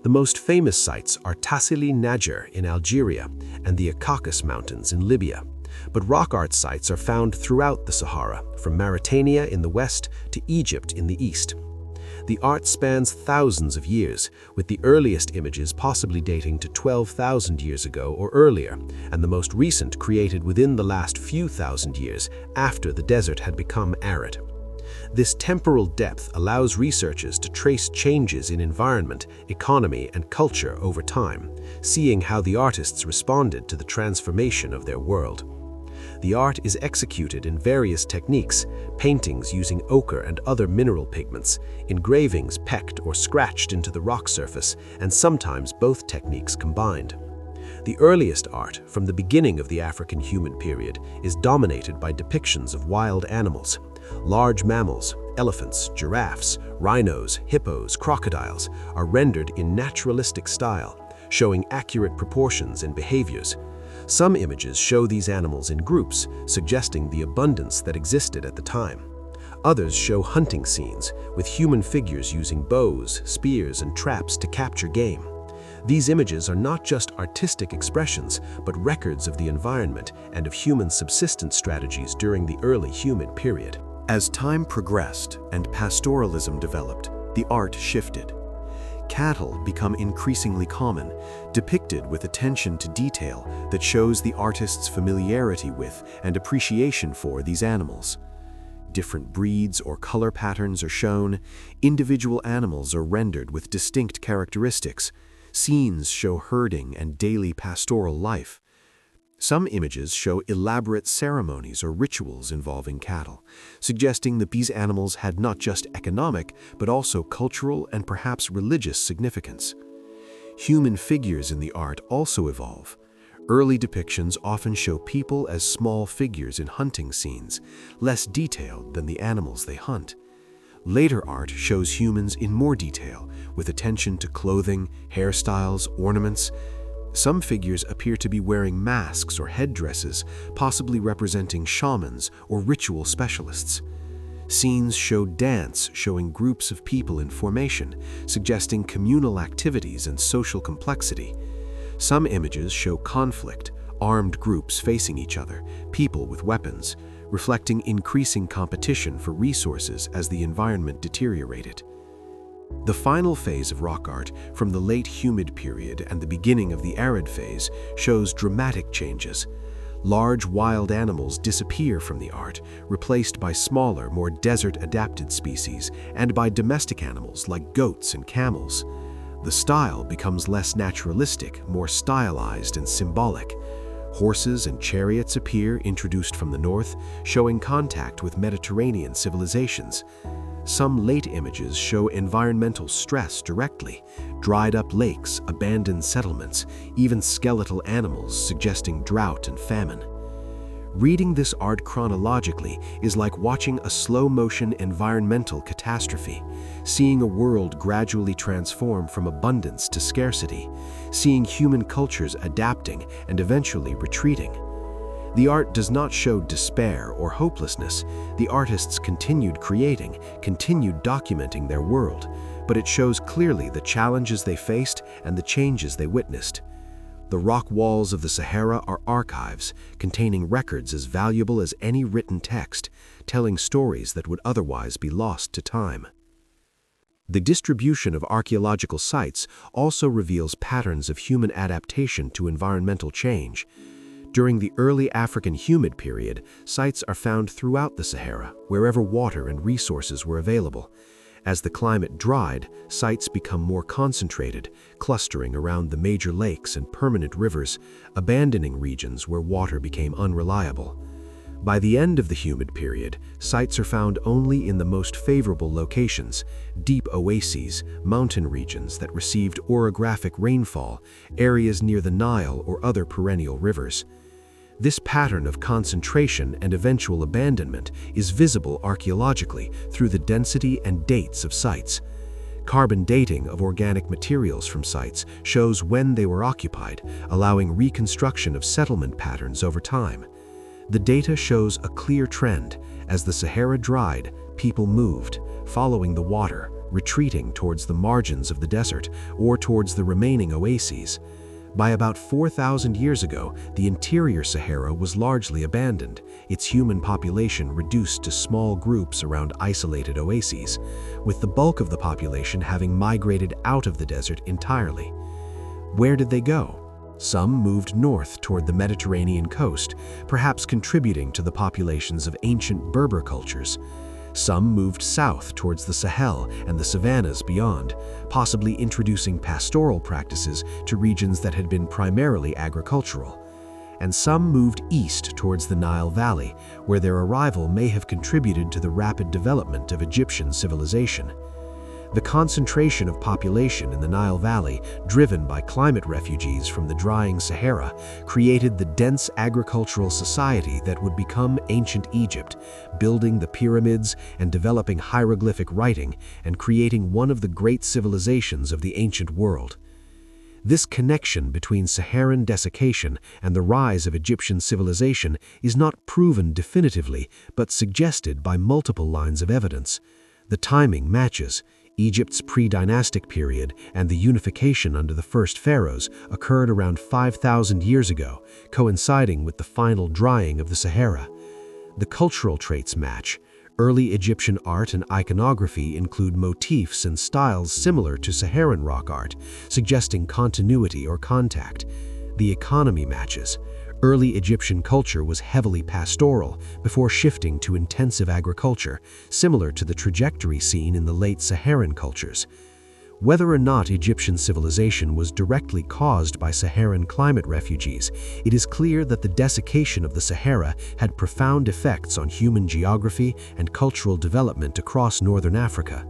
The most famous sites are Tassili Najer in Algeria and the Caucasus Mountains in Libya, but rock art sites are found throughout the Sahara, from Mauritania in the west to Egypt in the east. The art spans thousands of years, with the earliest images possibly dating to 12,000 years ago or earlier, and the most recent created within the last few thousand years after the desert had become arid. This temporal depth allows researchers to trace changes in environment, economy, and culture over time, seeing how the artists responded to the transformation of their world. The art is executed in various techniques, paintings using ochre and other mineral pigments, engravings pecked or scratched into the rock surface, and sometimes both techniques combined. The earliest art, from the beginning of the African human period, is dominated by depictions of wild animals. Large mammals, elephants, giraffes, rhinos, hippos, crocodiles are rendered in naturalistic style, showing accurate proportions and behaviors. Some images show these animals in groups, suggesting the abundance that existed at the time. Others show hunting scenes, with human figures using bows, spears, and traps to capture game. These images are not just artistic expressions, but records of the environment and of human subsistence strategies during the early humid period. As time progressed and pastoralism developed, the art shifted. Cattle become increasingly common, depicted with attention to detail that shows the artist's familiarity with and appreciation for these animals. Different breeds or color patterns are shown, individual animals are rendered with distinct characteristics, scenes show herding and daily pastoral life. Some images show elaborate ceremonies or rituals involving cattle, suggesting that these animals had not just economic, but also cultural and perhaps religious significance. Human figures in the art also evolve. Early depictions often show people as small figures in hunting scenes, less detailed than the animals they hunt. Later art shows humans in more detail, with attention to clothing, hairstyles, ornaments. Some figures appear to be wearing masks or headdresses, possibly representing shamans or ritual specialists. Scenes show dance, showing groups of people in formation, suggesting communal activities and social complexity. Some images show conflict, armed groups facing each other, people with weapons, reflecting increasing competition for resources as the environment deteriorated. The final phase of rock art, from the late humid period and the beginning of the arid phase, shows dramatic changes. Large wild animals disappear from the art, replaced by smaller, more desert-adapted species, and by domestic animals like goats and camels. The style becomes less naturalistic, more stylized and symbolic. Horses and chariots appear, introduced from the north, showing contact with Mediterranean civilizations. Some late images show environmental stress directly, dried-up lakes, abandoned settlements, even skeletal animals suggesting drought and famine. Reading this art chronologically is like watching a slow-motion environmental catastrophe, seeing a world gradually transform from abundance to scarcity, seeing human cultures adapting and eventually retreating. The art does not show despair or hopelessness. The artists continued creating, continued documenting their world, but it shows clearly the challenges they faced and the changes they witnessed. The rock walls of the Sahara are archives, containing records as valuable as any written text, telling stories that would otherwise be lost to time. The distribution of archaeological sites also reveals patterns of human adaptation to environmental change. During the early African humid period, sites are found throughout the Sahara, wherever water and resources were available. As the climate dried, sites become more concentrated, clustering around the major lakes and permanent rivers, abandoning regions where water became unreliable. By the end of the humid period, sites are found only in the most favorable locations, deep oases, mountain regions that received orographic rainfall, areas near the Nile or other perennial rivers. This pattern of concentration and eventual abandonment is visible archaeologically through the density and dates of sites. Carbon dating of organic materials from sites shows when they were occupied, allowing reconstruction of settlement patterns over time. The data shows a clear trend. As the Sahara dried, people moved, following the water, retreating towards the margins of the desert or towards the remaining oases. By about 4,000 years ago, the interior Sahara was largely abandoned, its human population reduced to small groups around isolated oases, with the bulk of the population having migrated out of the desert entirely. Where did they go? Some moved north toward the Mediterranean coast, perhaps contributing to the populations of ancient Berber cultures. Some moved south towards the Sahel and the savannas beyond, possibly introducing pastoral practices to regions that had been primarily agricultural. And some moved east towards the Nile Valley, where their arrival may have contributed to the rapid development of Egyptian civilization. The concentration of population in the Nile Valley, driven by climate refugees from the drying Sahara, created the dense agricultural society that would become ancient Egypt, building the pyramids and developing hieroglyphic writing and creating one of the great civilizations of the ancient world. This connection between Saharan desiccation and the rise of Egyptian civilization is not proven definitively, but suggested by multiple lines of evidence. The timing matches. Egypt's pre-dynastic period and the unification under the first pharaohs occurred around 5,000 years ago, coinciding with the final drying of the Sahara. The cultural traits match. Early Egyptian art and iconography include motifs and styles similar to Saharan rock art, suggesting continuity or contact. The economy matches. Early Egyptian culture was heavily pastoral before shifting to intensive agriculture, similar to the trajectory seen in the late Saharan cultures. Whether or not Egyptian civilization was directly caused by Saharan climate refugees, it is clear that the desiccation of the Sahara had profound effects on human geography and cultural development across northern Africa.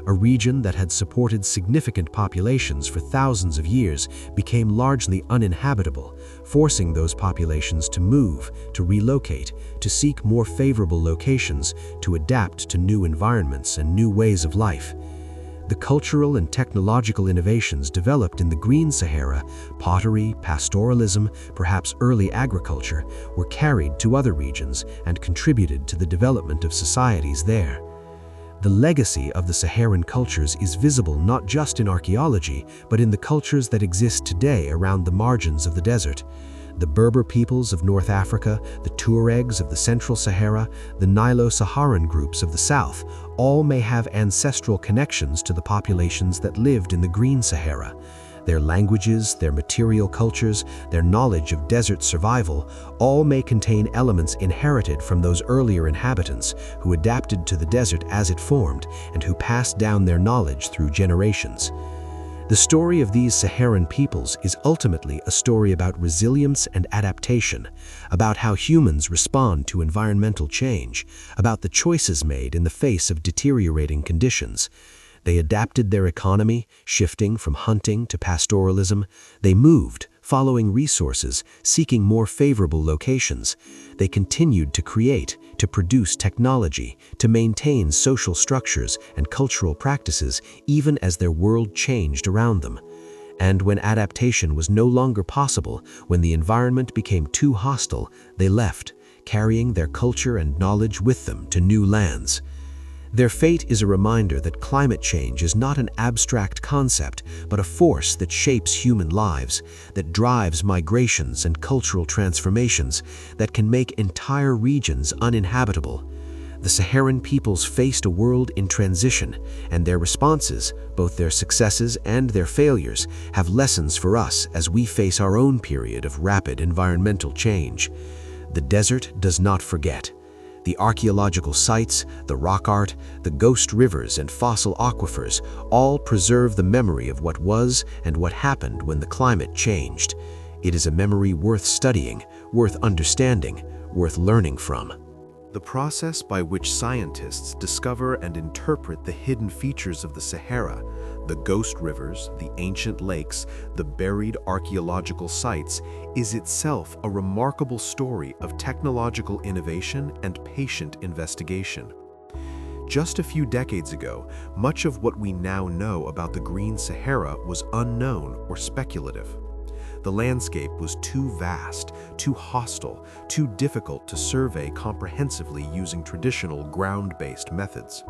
A region that had supported significant populations for thousands of years became largely uninhabitable, forcing those populations to move, to relocate, to seek more favorable locations, to adapt to new environments and new ways of life. The cultural and technological innovations developed in the Green Sahara, pottery, pastoralism, perhaps early agriculture, were carried to other regions and contributed to the development of societies there. The legacy of the Saharan cultures is visible not just in archaeology, but in the cultures that exist today around the margins of the desert. The Berber peoples of North Africa, the Tuaregs of the Central Sahara, the Nilo-Saharan groups of the South, all may have ancestral connections to the populations that lived in the Green Sahara. Their languages, their material cultures, their knowledge of desert survival, all may contain elements inherited from those earlier inhabitants who adapted to the desert as it formed and who passed down their knowledge through generations. The story of these Saharan peoples is ultimately a story about resilience and adaptation, about how humans respond to environmental change, about the choices made in the face of deteriorating conditions. They adapted their economy, shifting from hunting to pastoralism. They moved, following resources, seeking more favorable locations. They continued to create, to produce technology, to maintain social structures and cultural practices even as their world changed around them. And when adaptation was no longer possible, when the environment became too hostile, they left, carrying their culture and knowledge with them to new lands. Their fate is a reminder that climate change is not an abstract concept, but a force that shapes human lives, that drives migrations and cultural transformations, that can make entire regions uninhabitable. The Saharan peoples faced a world in transition, and their responses, both their successes and their failures, have lessons for us as we face our own period of rapid environmental change. The desert does not forget. The archaeological sites, the rock art, the ghost rivers and fossil aquifers all preserve the memory of what was and what happened when the climate changed. It is a memory worth studying, worth understanding, worth learning from. The process by which scientists discover and interpret the hidden features of the Sahara, the ghost rivers, the ancient lakes, the buried archaeological sites, is itself a remarkable story of technological innovation and patient investigation. Just a few decades ago, much of what we now know about the Green Sahara was unknown or speculative. The landscape was too vast, too hostile, too difficult to survey comprehensively using traditional ground-based methods.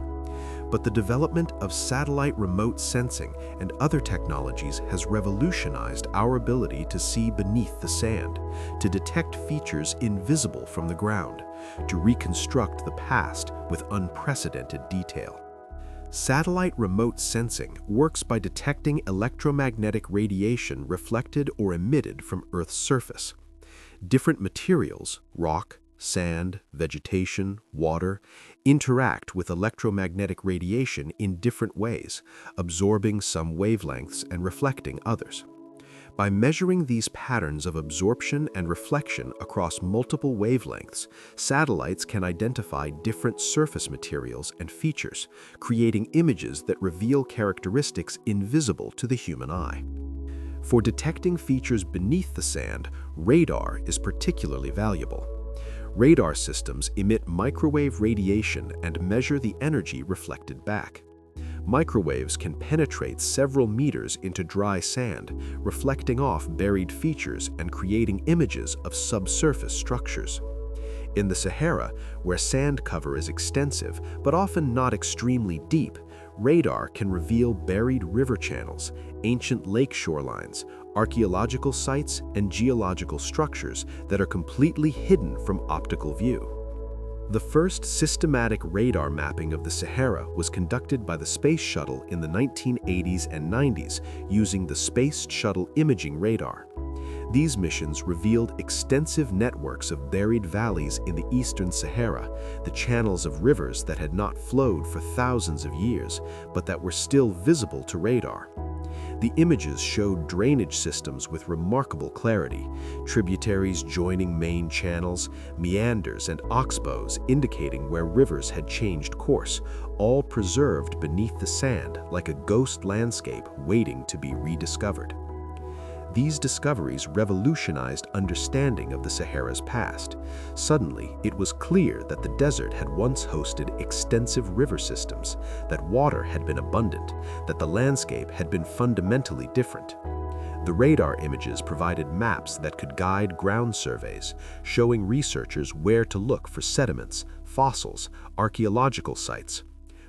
But the development of satellite remote sensing and other technologies has revolutionized our ability to see beneath the sand, to detect features invisible from the ground, to reconstruct the past with unprecedented detail. Satellite remote sensing works by detecting electromagnetic radiation reflected or emitted from Earth's surface. Different materials, rock, sand, vegetation, water, interact with electromagnetic radiation in different ways, absorbing some wavelengths and reflecting others. By measuring these patterns of absorption and reflection across multiple wavelengths, satellites can identify different surface materials and features, creating images that reveal characteristics invisible to the human eye. For detecting features beneath the sand, radar is particularly valuable. Radar systems emit microwave radiation and measure the energy reflected back. Microwaves can penetrate several meters into dry sand, reflecting off buried features and creating images of subsurface structures. In the Sahara, where sand cover is extensive but often not extremely deep, Radar can reveal buried river channels, ancient lake shorelines, archaeological sites, and geological structures that are completely hidden from optical view. The first systematic radar mapping of the Sahara was conducted by the Space Shuttle in the 1980s and 90s using the Space Shuttle Imaging Radar. These missions revealed extensive networks of buried valleys in the eastern Sahara, the channels of rivers that had not flowed for thousands of years, but that were still visible to radar. The images showed drainage systems with remarkable clarity, tributaries joining main channels, meanders and oxbows indicating where rivers had changed course, all preserved beneath the sand like a ghost landscape waiting to be rediscovered. These discoveries revolutionized understanding of the Sahara's past. Suddenly, it was clear that the desert had once hosted extensive river systems, that water had been abundant, that the landscape had been fundamentally different. The radar images provided maps that could guide ground surveys, showing researchers where to look for sediments, fossils, archaeological sites.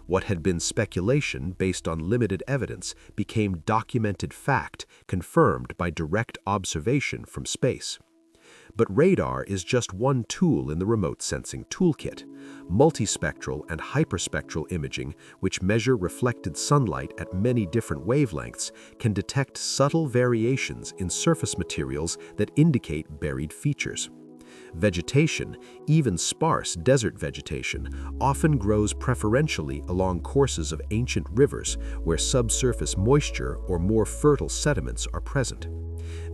What had been speculation based on limited evidence became documented fact confirmed by direct observation from space. But radar is just one tool in the remote sensing toolkit. Multispectral and hyperspectral imaging, which measure reflected sunlight at many different wavelengths, can detect subtle variations in surface materials that indicate buried features. Vegetation, even sparse desert vegetation, often grows preferentially along courses of ancient rivers where subsurface moisture or more fertile sediments are present.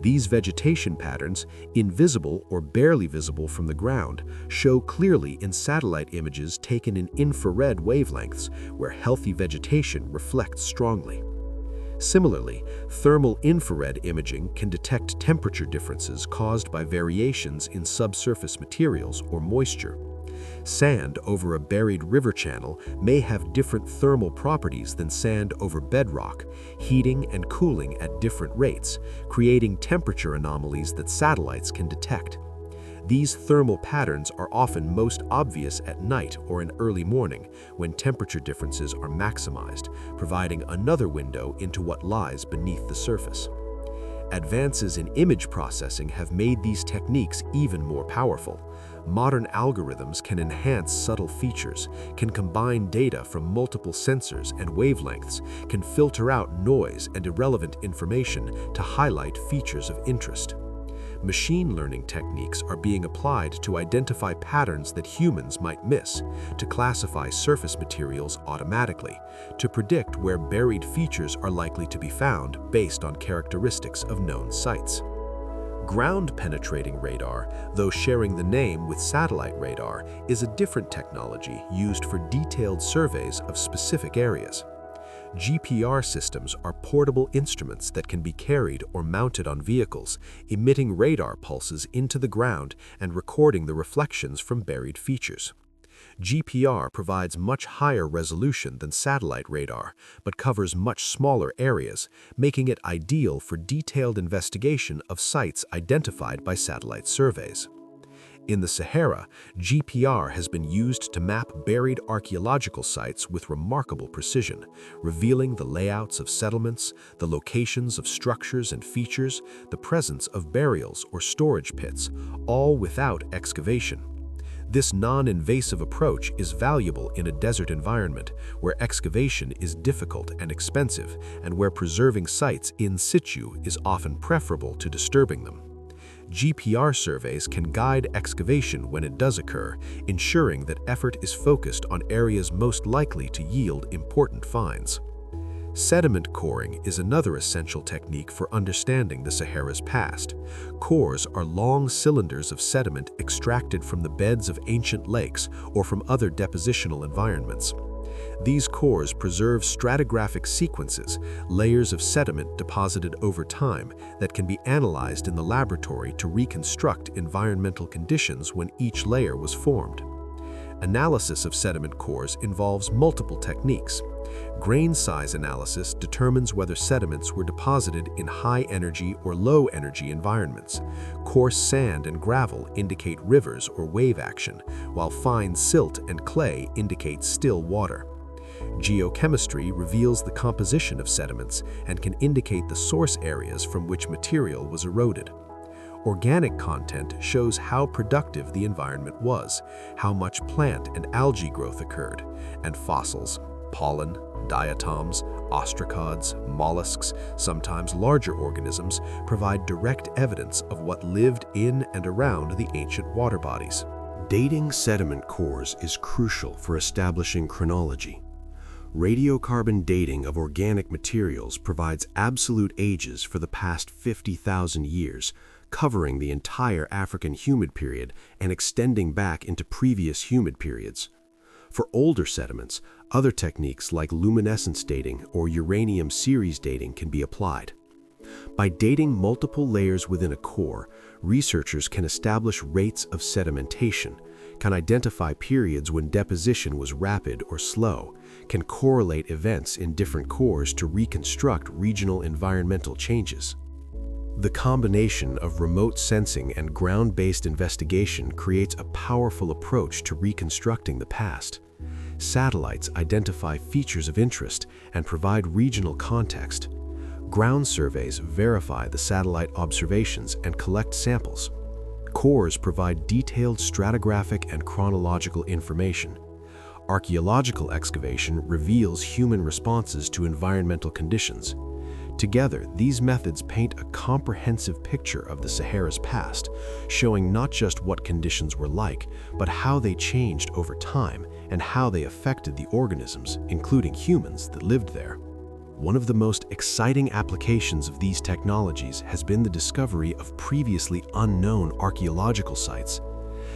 These vegetation patterns, invisible or barely visible from the ground, show clearly in satellite images taken in infrared wavelengths where healthy vegetation reflects strongly. Similarly, thermal infrared imaging can detect temperature differences caused by variations in subsurface materials or moisture. Sand over a buried river channel may have different thermal properties than sand over bedrock, heating and cooling at different rates, creating temperature anomalies that satellites can detect. These thermal patterns are often most obvious at night or in early morning when temperature differences are maximized, providing another window into what lies beneath the surface. Advances in image processing have made these techniques even more powerful. Modern algorithms can enhance subtle features, can combine data from multiple sensors and wavelengths, can filter out noise and irrelevant information to highlight features of interest. Machine learning techniques are being applied to identify patterns that humans might miss, to classify surface materials automatically, to predict where buried features are likely to be found based on characteristics of known sites. Ground-penetrating radar, though sharing the name with satellite radar, is a different technology used for detailed surveys of specific areas. GPR systems are portable instruments that can be carried or mounted on vehicles, emitting radar pulses into the ground and recording the reflections from buried features. GPR provides much higher resolution than satellite radar, but covers much smaller areas, making it ideal for detailed investigation of sites identified by satellite surveys. In the Sahara, GPR has been used to map buried archaeological sites with remarkable precision, revealing the layouts of settlements, the locations of structures and features, the presence of burials or storage pits, all without excavation. This non-invasive approach is valuable in a desert environment where excavation is difficult and expensive and where preserving sites in situ is often preferable to disturbing them. GPR surveys can guide excavation when it does occur, ensuring that effort is focused on areas most likely to yield important finds. Sediment coring is another essential technique for understanding the Sahara's past. Cores are long cylinders of sediment extracted from the beds of ancient lakes or from other depositional environments. These cores preserve stratigraphic sequences, layers of sediment deposited over time that can be analyzed in the laboratory to reconstruct environmental conditions when each layer was formed. Analysis of sediment cores involves multiple techniques. Grain size analysis determines whether sediments were deposited in high-energy or low-energy environments. Coarse sand and gravel indicate rivers or wave action, while fine silt and clay indicate still water. Geochemistry reveals the composition of sediments and can indicate the source areas from which material was eroded. Organic content shows how productive the environment was, how much plant and algae growth occurred, and fossils, pollen, diatoms, ostracods, mollusks, sometimes larger organisms, provide direct evidence of what lived in and around the ancient water bodies. Dating sediment cores is crucial for establishing chronology. Radiocarbon dating of organic materials provides absolute ages for the past 50,000 years, covering the entire African humid period and extending back into previous humid periods. For older sediments, other techniques like luminescence dating or uranium series dating can be applied. By dating multiple layers within a core, researchers can establish rates of sedimentation, can identify periods when deposition was rapid or slow, can correlate events in different cores to reconstruct regional environmental changes. The combination of remote sensing and ground-based investigation creates a powerful approach to reconstructing the past. Satellites identify features of interest and provide regional context. Ground surveys verify the satellite observations and collect samples. Cores provide detailed stratigraphic and chronological information. Archaeological excavation reveals human responses to environmental conditions. Together, these methods paint a comprehensive picture of the Sahara's past, showing not just what conditions were like, but how they changed over time and how they affected the organisms, including humans, that lived there. One of the most exciting applications of these technologies has been the discovery of previously unknown archaeological sites.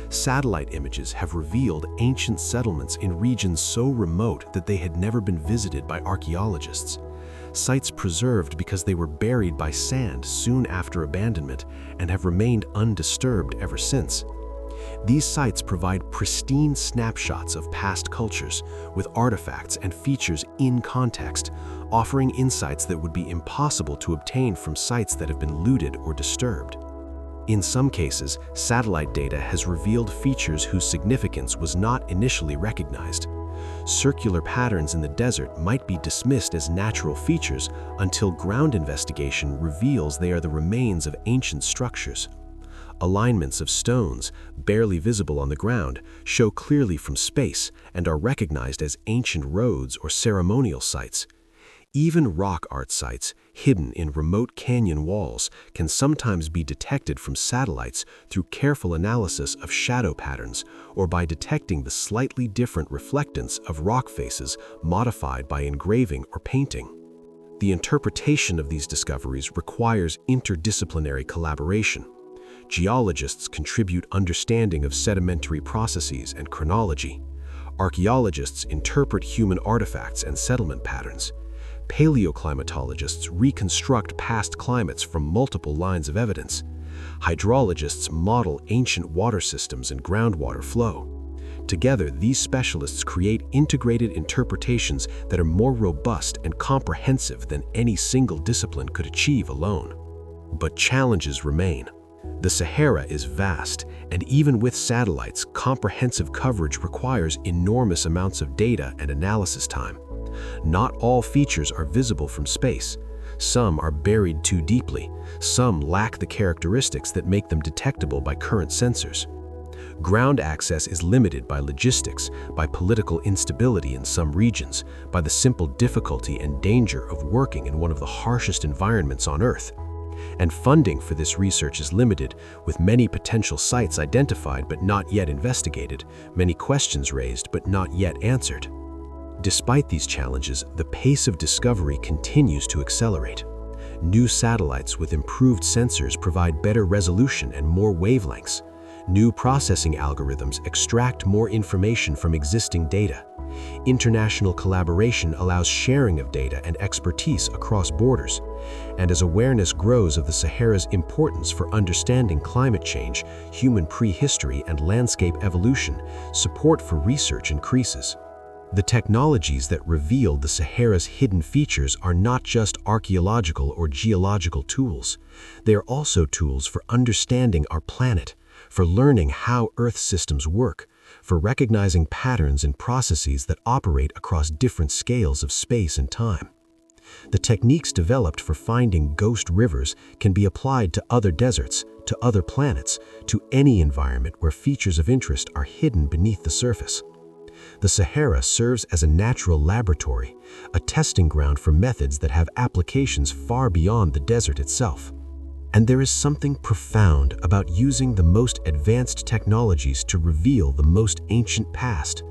Satellite images have revealed ancient settlements in regions so remote that they had never been visited by archaeologists. Sites preserved because they were buried by sand soon after abandonment and have remained undisturbed ever since. These sites provide pristine snapshots of past cultures with artifacts and features in context, offering insights that would be impossible to obtain from sites that have been looted or disturbed. In some cases, satellite data has revealed features whose significance was not initially recognized. Circular patterns in the desert might be dismissed as natural features until ground investigation reveals they are the remains of ancient structures. Alignments of stones, barely visible on the ground, show clearly from space and are recognized as ancient roads or ceremonial sites. Even rock art sites, hidden in remote canyon walls, can sometimes be detected from satellites through careful analysis of shadow patterns or by detecting the slightly different reflectance of rock faces modified by engraving or painting. The interpretation of these discoveries requires interdisciplinary collaboration. Geologists contribute understanding of sedimentary processes and chronology. Archaeologists interpret human artifacts and settlement patterns. Paleoclimatologists reconstruct past climates from multiple lines of evidence. Hydrologists model ancient water systems and groundwater flow. Together, these specialists create integrated interpretations that are more robust and comprehensive than any single discipline could achieve alone. But challenges remain. The Sahara is vast, and even with satellites, comprehensive coverage requires enormous amounts of data and analysis time. Not all features are visible from space. Some are buried too deeply. Some lack the characteristics that make them detectable by current sensors. Ground access is limited by logistics, by political instability in some regions, by the simple difficulty and danger of working in one of the harshest environments on Earth. And funding for this research is limited, with many potential sites identified but not yet investigated, many questions raised but not yet answered. Despite these challenges, the pace of discovery continues to accelerate. New satellites with improved sensors provide better resolution and more wavelengths. New processing algorithms extract more information from existing data. International collaboration allows sharing of data and expertise across borders. And as awareness grows of the Sahara's importance for understanding climate change, human prehistory, and landscape evolution, support for research increases. The technologies that reveal the Sahara's hidden features are not just archaeological or geological tools. They are also tools for understanding our planet, for learning how Earth systems work, for recognizing patterns and processes that operate across different scales of space and time. The techniques developed for finding ghost rivers can be applied to other deserts, to other planets, to any environment where features of interest are hidden beneath the surface. The Sahara serves as a natural laboratory, a testing ground for methods that have applications far beyond the desert itself. And there is something profound about using the most advanced technologies to reveal the most ancient past,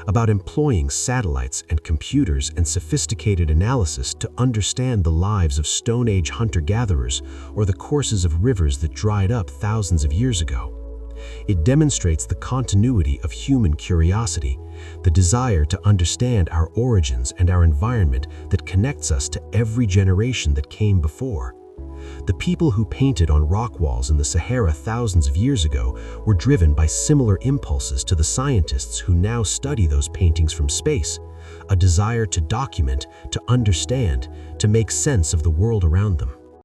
about employing satellites and computers and sophisticated analysis to understand the lives of Stone Age hunter-gatherers or the courses of rivers that dried up thousands of years ago. It demonstrates the continuity of human curiosity, the desire to understand our origins and our environment that connects us to every generation that came before. The people who painted on rock walls in the Sahara thousands of years ago were driven by similar impulses to the scientists who now study those paintings from space, a desire to document, to understand, to make sense of the world around them.